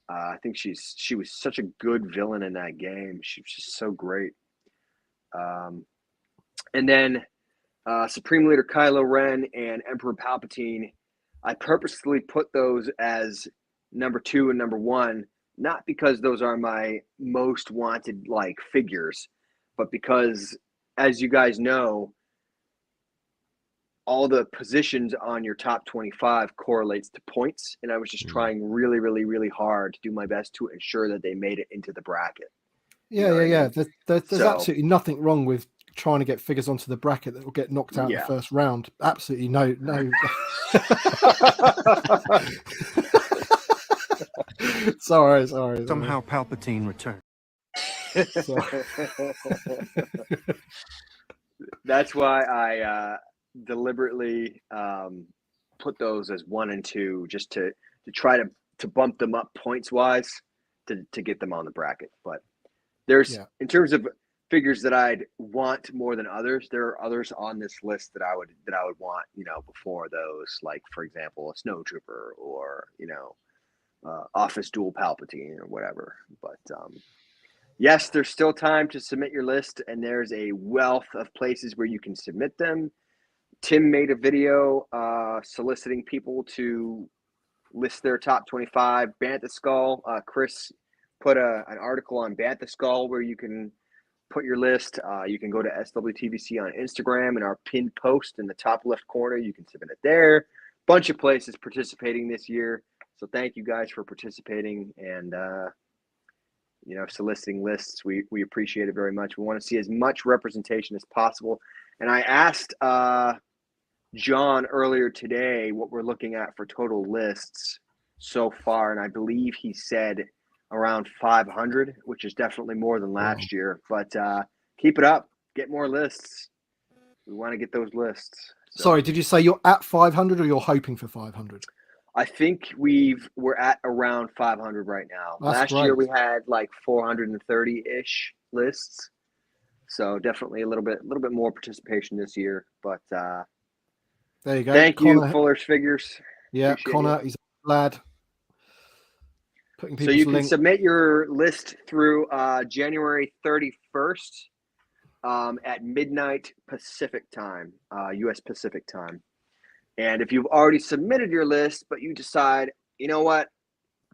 Speaker 2: I think she was such a good villain in that game. She was just so great. And then Supreme Leader Kylo Ren and Emperor Palpatine, I purposely put those as number 2 and number 1, not because those are my most wanted like figures, but because, as you guys know, all the positions on your top 25 correlates to points, and I was just trying really, really, really hard to do my best to ensure that they made it into the bracket.
Speaker 1: Yeah. There's absolutely nothing wrong with trying to get figures onto the bracket that will get knocked out in the first round. Absolutely no. Sorry.
Speaker 6: Somehow Palpatine returned.
Speaker 2: That's why I deliberately put those as 1 and 2, just to try to bump them up points wise to get them on the bracket. But there's, in terms of figures that I'd want more than others, there are others on this list that I would want, before those, like for example, a Snow Trooper, or Office Dual Palpatine or whatever. But yes, there's still time to submit your list, and there's a wealth of places where you can submit them. Tim made a video soliciting people to list their top 25. Banthaskull, Chris put an article on Banthaskull where you can put your list. You can go to SWTVC on Instagram, and our pinned post in the top left corner, you can submit it there. Bunch of places participating this year. So thank you guys for participating and soliciting lists. We appreciate it very much. We want to see as much representation as possible. And I asked John earlier today what we're looking at for total lists so far, and I believe he said around 500, which is definitely more than last year. But keep it up, get more lists. We want to get those lists. So,
Speaker 1: sorry, did you say you're at 500 or you're hoping for 500?
Speaker 2: I think we're at around 500 right now.
Speaker 1: That's
Speaker 2: Last year
Speaker 1: great.
Speaker 2: we had like 430-ish lists, so definitely a little bit more participation this year. But
Speaker 1: There you go.
Speaker 2: thank
Speaker 1: Connor,
Speaker 2: you, Fuller's Figures.
Speaker 1: yeah,
Speaker 2: Appreciate
Speaker 1: Connor,
Speaker 2: you.
Speaker 1: he's a lad. Putting
Speaker 2: So
Speaker 1: people's
Speaker 2: you can
Speaker 1: links.
Speaker 2: submit your list through January 31st at midnight Pacific time, U.S. Pacific time. And if you've already submitted your list, but you decide, you know what,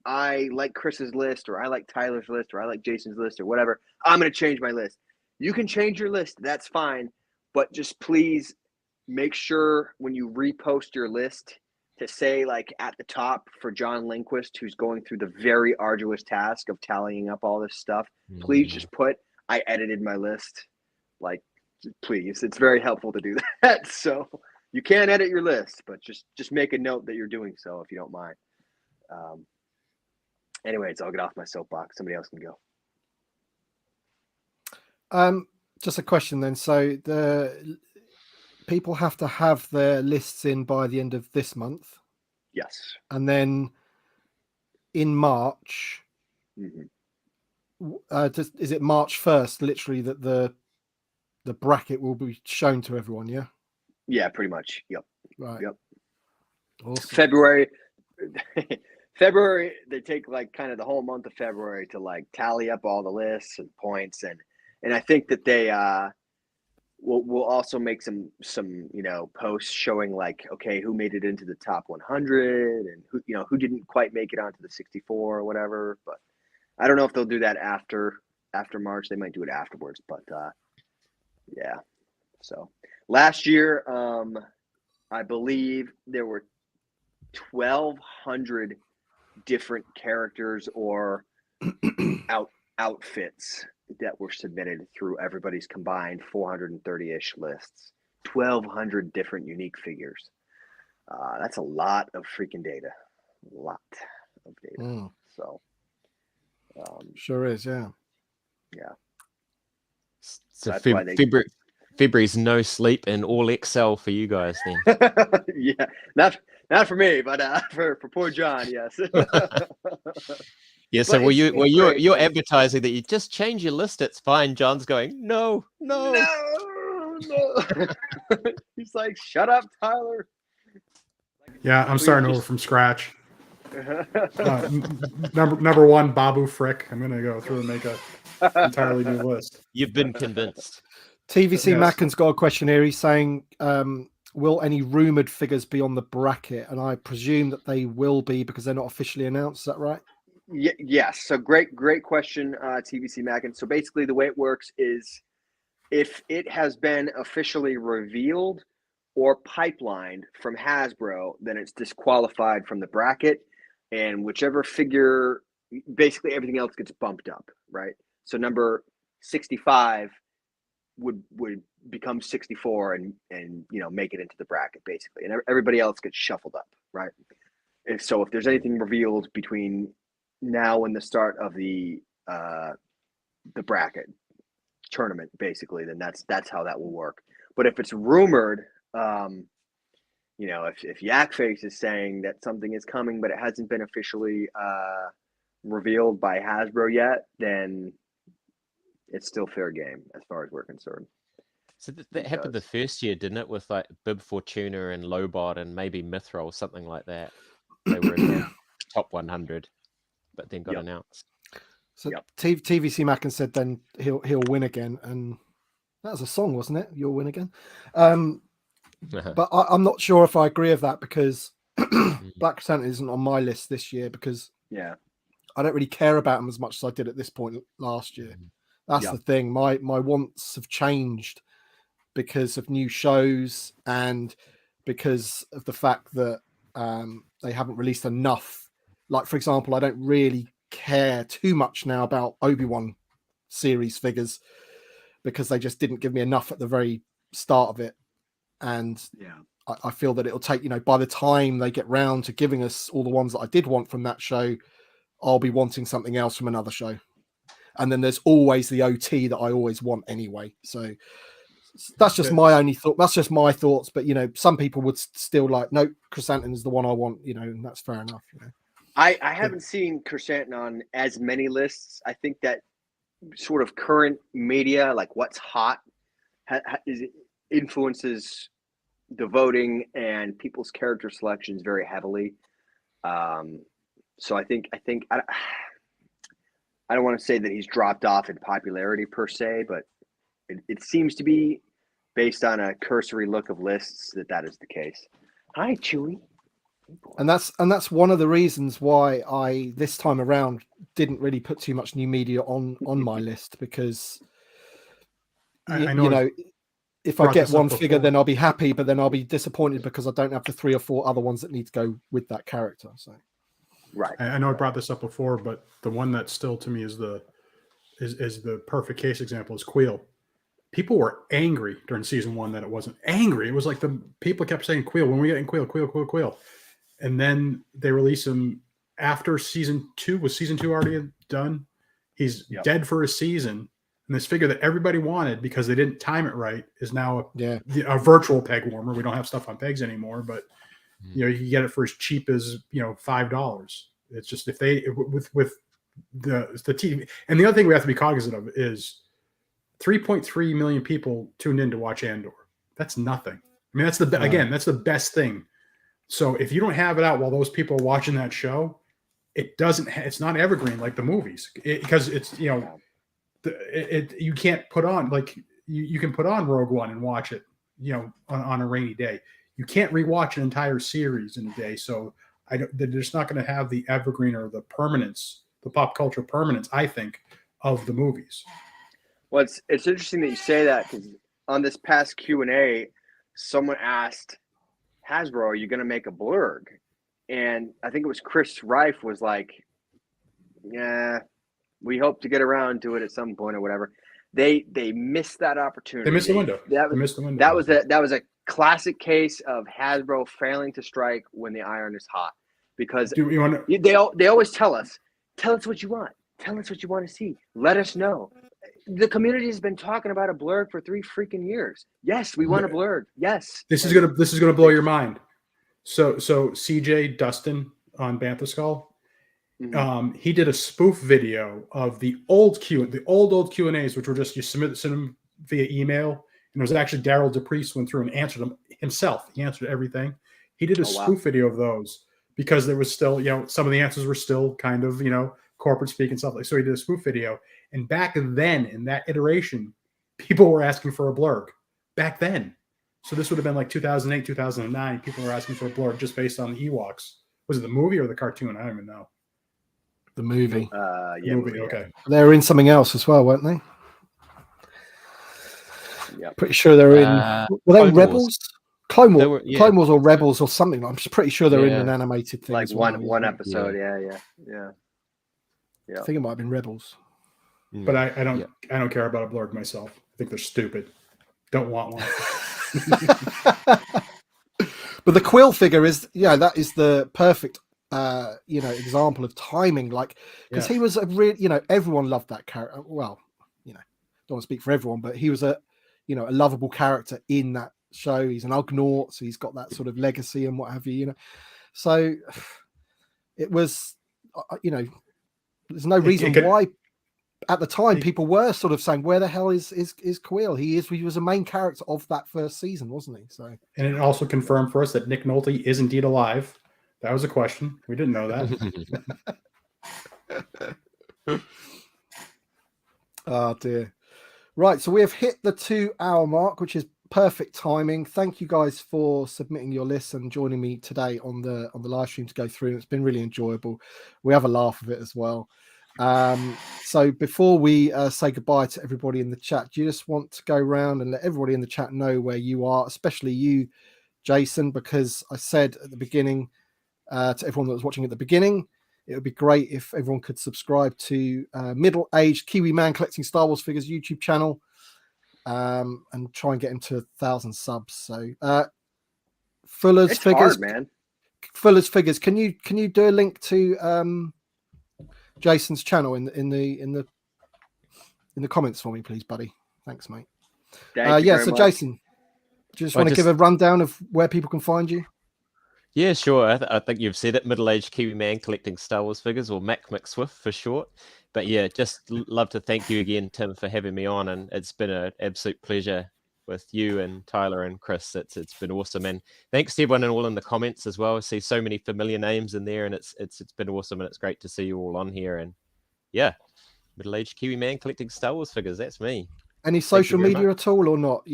Speaker 2: I like Chris's list, or I like Tyler's list, or I like Jason's list, or whatever, I'm going to change my list. You can change your list. That's fine. But just please make sure when you repost your list to say, like, at the top for John Lindquist, who's going through the very arduous task of tallying up all this stuff, please just put, I edited my list. Like, please. It's very helpful to do that. So you can edit your list, but just make a note that you're doing so if you don't mind. Anyways, I'll get off my soapbox. Somebody else can go.
Speaker 1: Just a question then. So the people have to have their lists in by the end of this month.
Speaker 2: Yes.
Speaker 1: And then in March, is it March 1st, literally, that the bracket will be shown to everyone? Yeah.
Speaker 2: Yeah, pretty much. Yep.
Speaker 1: Right.
Speaker 2: Yep.
Speaker 1: Awesome.
Speaker 2: February, they take like kind of the whole month of February to like tally up all the lists and points, and I think that they will also make some posts showing like, okay, who made it into the top 100 and who didn't quite make it onto the 64 or whatever. But I don't know if they'll do that after March. They might do it afterwards, but yeah. So last year, I believe there were 1,200 different characters or outfits that were submitted through everybody's combined 430-ish lists. 1,200 different unique figures. That's a lot of freaking data. A lot of data. So
Speaker 1: sure is, yeah.
Speaker 2: Yeah.
Speaker 5: So February's no sleep and all Excel for you guys then.
Speaker 2: Yeah, not for me, but for poor John, yes.
Speaker 5: Yeah, so you're advertising that you just change your list, it's fine. John's going, no.
Speaker 2: He's like, shut up, Tyler.
Speaker 3: Yeah, I'm starting over from scratch. Number one, Babu Frick. I'm gonna go through and make a entirely new list.
Speaker 5: You've been convinced.
Speaker 1: TVC
Speaker 3: Yes.
Speaker 1: Mackin's got a question here. He's saying, will any rumored figures be on the bracket? And I presume that they will be because they're not officially announced. Is that right?
Speaker 2: Yes. So great question, TVC Mackin. So basically the way it works is if it has been officially revealed or pipelined from Hasbro, then it's disqualified from the bracket. And whichever figure, basically everything else gets bumped up, right? So number 65 would become 64 and make it into the bracket basically, and everybody else gets shuffled up, right? If there's anything revealed between now and the start of the bracket tournament, basically, then that's how that will work. But if it's rumored, if Yakface is saying that something is coming but it hasn't been officially revealed by Hasbro yet, then it's still fair game as far as we're concerned.
Speaker 5: So that happened the first year, didn't it? With like Bib Fortuna and Lobot and maybe Mithril, something like that. They were in there. top 100, but then got
Speaker 2: Yep.
Speaker 5: announced.
Speaker 1: So
Speaker 2: Yep.
Speaker 1: TVC Macken said then he'll win again, and that was a song, wasn't it? You'll win again. But I'm not sure if I agree with that, because Black Santa isn't on my list this year, because I don't really care about him as much as I did at this point last year. That's the thing. My wants have changed because of new shows and because of the fact that they haven't released enough. Like, for example, I don't really care too much now about Obi-Wan series figures, because they just didn't give me enough at the very start of it. And I feel that it'll take, by the time they get round to giving us all the ones that I did want from that show, I'll be wanting something else from another show. And then there's always the OT that I always want anyway. So that's just my only thought. That's just my thoughts. But, some people would still like, no, Chrysanthemum is the one I want, and that's fair enough.
Speaker 2: I haven't seen Chrysanthemum on as many lists. I think that sort of current media, like what's hot, influences the voting and people's character selections very heavily. So I think I don't want to say that he's dropped off in popularity per se, but it seems to be, based on a cursory look of lists, that is the case. Hi, Chewie.
Speaker 1: And that's one of the reasons why I this time around didn't really put too much new media on my list, because
Speaker 3: I know
Speaker 1: if I get one figure, then I'll be happy, but then I'll be disappointed because I don't have the 3 or 4 other ones that need to go with that character. So,
Speaker 2: right.
Speaker 3: I know I brought this up before, but the one that still to me is the perfect case example is Queel. People were angry during season 1 that it wasn't angry. It was like the people kept saying Queel, when we getting Queel, Queel, Queel, Queel. And then they release him after season 2. Was season 2 already done? He's dead for a season. And this figure that everybody wanted because they didn't time it right is now a virtual peg warmer. We don't have stuff on pegs anymore, but you can get it for as cheap as $5. It's just if they with the TV. And the other thing we have to be cognizant of is 3.3 million people tuned in to watch Andor. That's nothing. I mean, that's that's the best thing. So if you don't have it out while those people are watching that show, it's not evergreen like the movies, because it's you can't put on, like you can put on Rogue One and watch it on a rainy day. You can't rewatch an entire series in a day. So they're just not going to have the evergreen or the permanence, the pop culture permanence, I think, of the movies.
Speaker 2: Well, it's interesting that you say that, because on this past Q&A, someone asked Hasbro, are you going to make a blurg? And I think it was Chris Reif was like, yeah, we hope to get around to it at some point or whatever. They missed that opportunity.
Speaker 3: They missed the window.
Speaker 2: That was a classic case of Hasbro failing to strike when the iron is hot, because they always tell us what you want. Tell us what you want to see. Let us know. The community has been talking about a blurg for 3 freaking years. Yes, we want a blurg. Yes.
Speaker 3: This is gonna blow your mind. So CJ Dustin on Banthaskull, he did a spoof video of the old Q&As, which were just you submit them via email, and it was actually Daryl DePriest went through and answered them himself. He answered everything. He did a spoof video of those because there was still, some of the answers were still kind of, corporate speak and stuff like. So he did a spoof video, and back then in that iteration, people were asking for a blurg back then. So this would have been like 2008, 2009. People were asking for a blurg just based on the Ewoks. Was it the movie or the cartoon? I don't even know.
Speaker 1: The movie.
Speaker 3: Movie. Okay.
Speaker 1: They were in something else as well, weren't they?
Speaker 2: Yeah.
Speaker 1: Pretty sure they were in. Were they Rebels? Clone Wars. Clone Wars or Rebels or something. I'm just pretty sure they're in an animated thing.
Speaker 2: Like
Speaker 1: as well.
Speaker 2: one episode. Yeah.
Speaker 1: I think it might have been Rebels.
Speaker 3: But I don't care about a blurg myself. I think they're stupid. Don't want one.
Speaker 1: But the Quill figure is, that is the perfect, example of timing. Like, because he was a really, everyone loved that character. Well, don't want to speak for everyone, but he was a lovable character in that show. He's an Ugnaught, so he's got that sort of legacy and what have you. So it was, there's no reason why. At the time, people were sort of saying, "Where the hell is Quill? He was a main character of that first season, wasn't he?" So,
Speaker 3: and it also confirmed for us that Nick Nolte is indeed alive. That was a question. We didn't know that.
Speaker 1: Oh dear. Right, so we have hit the 2-hour mark, which is perfect timing. Thank you guys for submitting your lists and joining me today on the live stream to go through. It's been really enjoyable. We have a laugh of it as well. So before we say goodbye to everybody in the chat, do you just want to go around and let everybody in the chat know where you are, especially you, Jason, because I said at the beginning to everyone that was watching at the beginning, it would be great if everyone could subscribe to middle-aged Kiwi Man Collecting Star Wars Figures YouTube channel and try and get him to 1,000 subs. So Fuller's
Speaker 2: It's
Speaker 1: Figures,
Speaker 2: hard, man.
Speaker 1: Fuller's Figures. Can you do a link to Jason's channel in the comments for me, please, buddy? Thanks, mate.
Speaker 2: Thank you
Speaker 1: yeah.
Speaker 2: very
Speaker 1: So
Speaker 2: much.
Speaker 1: Jason, do you just want to give a rundown of where people can find you?
Speaker 5: Yeah, sure. I think you've said it. Middle-aged Kiwi Man Collecting Star Wars Figures, or Mac McSwift for short. But yeah, just love to thank you again, Tim, for having me on, and it's been an absolute pleasure with you and Tyler and Chris. It's been awesome, and thanks to everyone and all in the comments as well. I see so many familiar names in there, and it's been awesome, and it's great to see you all on here. And yeah, Middle-aged Kiwi Man Collecting Star Wars Figures. That's me.
Speaker 1: Any social media at all, or not?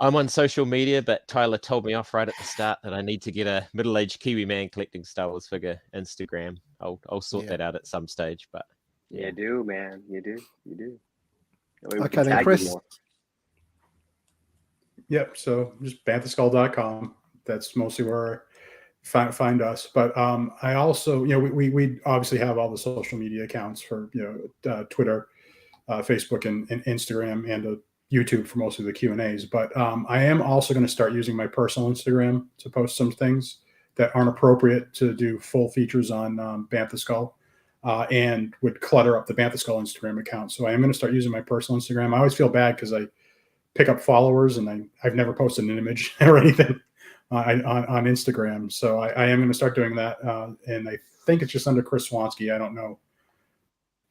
Speaker 5: I'm on social media, but Tyler told me off right at the start that I need to get a Middle-aged Kiwi Man Collecting Star Wars Figure Instagram. I'll sort that out at some stage, but
Speaker 2: You do, man. You do.
Speaker 1: Okay, then, Chris.
Speaker 3: Yep. So just banthaskull.com. That's mostly where find us. But I also, we obviously have all the social media accounts for Twitter, Facebook, and Instagram, and YouTube for most of the Q&As. But I am also going to start using my personal Instagram to post some things that aren't appropriate to do full features on Banthaskull and would clutter up the Banthaskull Instagram account. So I am going to start using my personal Instagram. I always feel bad because I pick up followers and I've never posted an image or anything on Instagram. So I am going to start doing that. And I think it's just under Chris Swansky. I don't know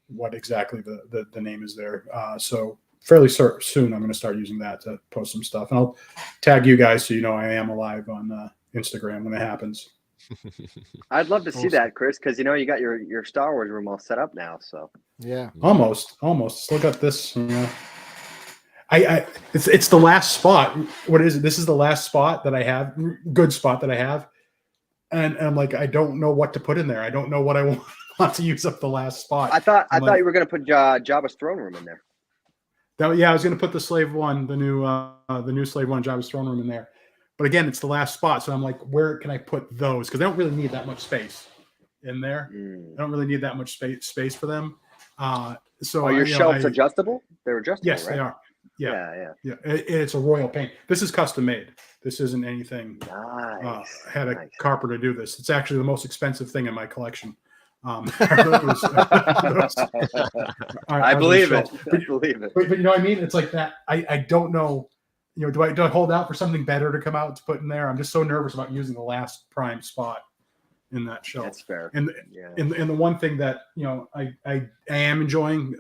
Speaker 3: what exactly the name is there. So fairly soon I'm going to start using that to post some stuff. And I'll tag you guys so you know I am alive on Instagram when it happens.
Speaker 2: I'd love to see that, Chris, because you got your Star Wars room all set up now. So
Speaker 1: yeah,
Speaker 3: almost. Look at this. It's the last spot. What is it? This is the last spot that I have. Good spot that I have, and I'm like, I don't know what to put in there. I don't know what I want to use up the last spot.
Speaker 2: I thought you were going to put Jabba's throne room in there.
Speaker 3: I was going to put the Slave One, the new Slave One Jabba's throne room in there. But again, it's the last spot, so I'm like, where can I put those? Because they don't really need that much space in there. I don't really need that much space for them. So
Speaker 2: your shelves adjustable? They're adjustable.
Speaker 3: Yes,
Speaker 2: right?
Speaker 3: they are.
Speaker 2: Yeah.
Speaker 3: It's a royal paint. This is custom made. This isn't anything.
Speaker 2: Nice.
Speaker 3: Had a
Speaker 2: nice.
Speaker 3: carpenter do this. It's actually the most expensive thing in my collection.
Speaker 2: I believe it.
Speaker 3: But you know what I mean? It's like that. I don't know. Do I hold out for something better to come out to put in there? I'm just so nervous about using the last prime spot in that shelf.
Speaker 2: That's fair.
Speaker 3: And the one thing that I am enjoying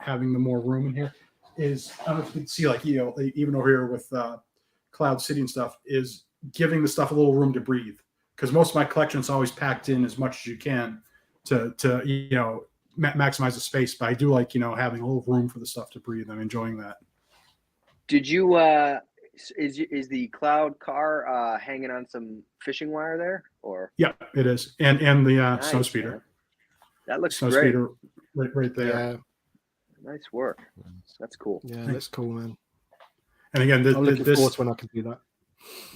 Speaker 3: having the more room in here is, I don't know if you can see, like, even over here with Cloud City and stuff, is giving the stuff a little room to breathe, because most of my collection is always packed in as much as you can to maximize the space. But I do like having a little room for the stuff to breathe. I'm enjoying that. Did
Speaker 2: you is the Cloud car hanging on some fishing wire there, or?
Speaker 3: Yeah, it is, and the
Speaker 2: nice,
Speaker 3: snow speeder.
Speaker 2: Man. That looks
Speaker 3: snow
Speaker 2: great.
Speaker 3: Speeder right there.
Speaker 1: Yeah.
Speaker 2: Nice work. That's cool.
Speaker 1: Yeah, that's cool, man.
Speaker 3: And again,
Speaker 1: I'm looking forward to when I can do that.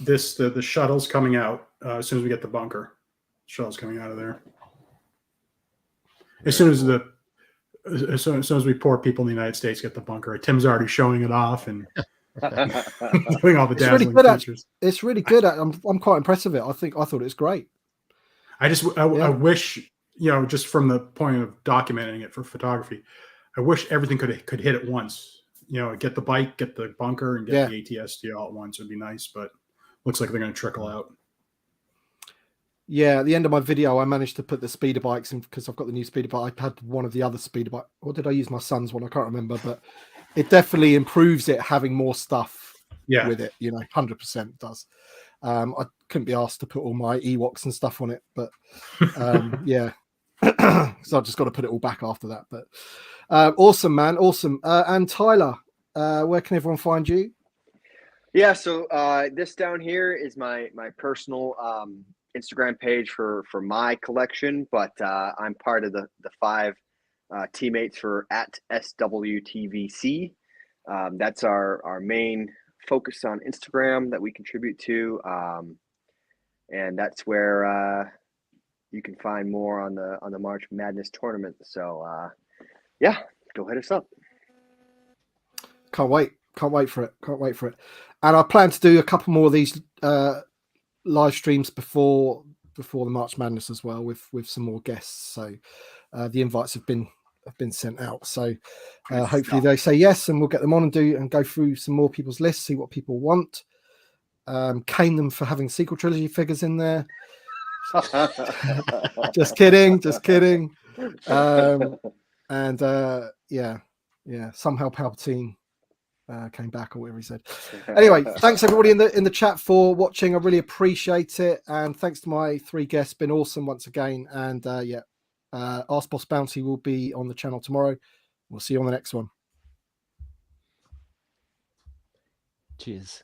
Speaker 3: The shuttle's coming out as soon as we get the bunker. Shuttle's coming out of there. As soon as we poor people in the United States get the bunker, Tim's already showing it off and doing all the dazzling features.
Speaker 1: It's really good. I'm quite impressed with it. I thought it was great.
Speaker 3: I wish, just from the point of documenting it for photography, I wish everything could hit at once. Get the bike, get the bunker, and get the ATSD all at once would be nice. But looks like they're going to trickle out.
Speaker 1: Yeah, at the end of my video, I managed to put the speeder bikes in because I've got the new speeder bike. I had one of the other speeder bike, or did I use my son's one? I can't remember, but it definitely improves it having more stuff with it. 100% does. couldn't be asked to put all my Ewoks and stuff on it, but yeah. So I've just got to put it all back after that. But awesome, man, awesome. And Tyler, where can everyone find you?
Speaker 2: Yeah, so this down here is my personal Instagram page for my collection, but I'm part of the 5 teammates for at SWTVC. That's our main focus on Instagram that we contribute to, and that's where you can find more on the March Madness tournament. So yeah, go hit us up.
Speaker 1: Can't wait for it. And I plan to do a couple more of these live streams before the March Madness as well, with some more guests. So the invites have been sent out. So hopefully they say yes, and we'll get them on and go through some more people's lists, see what people want. Cane them for having sequel trilogy figures in there. just kidding. And yeah. Somehow Palpatine came back, or whatever he said. Anyway, thanks everybody in the chat for watching. I really appreciate it, and thanks to my 3 guests. Been awesome once again. And Ask Boss Bounty will be on the channel tomorrow. We'll see you on the next one.
Speaker 5: Cheers.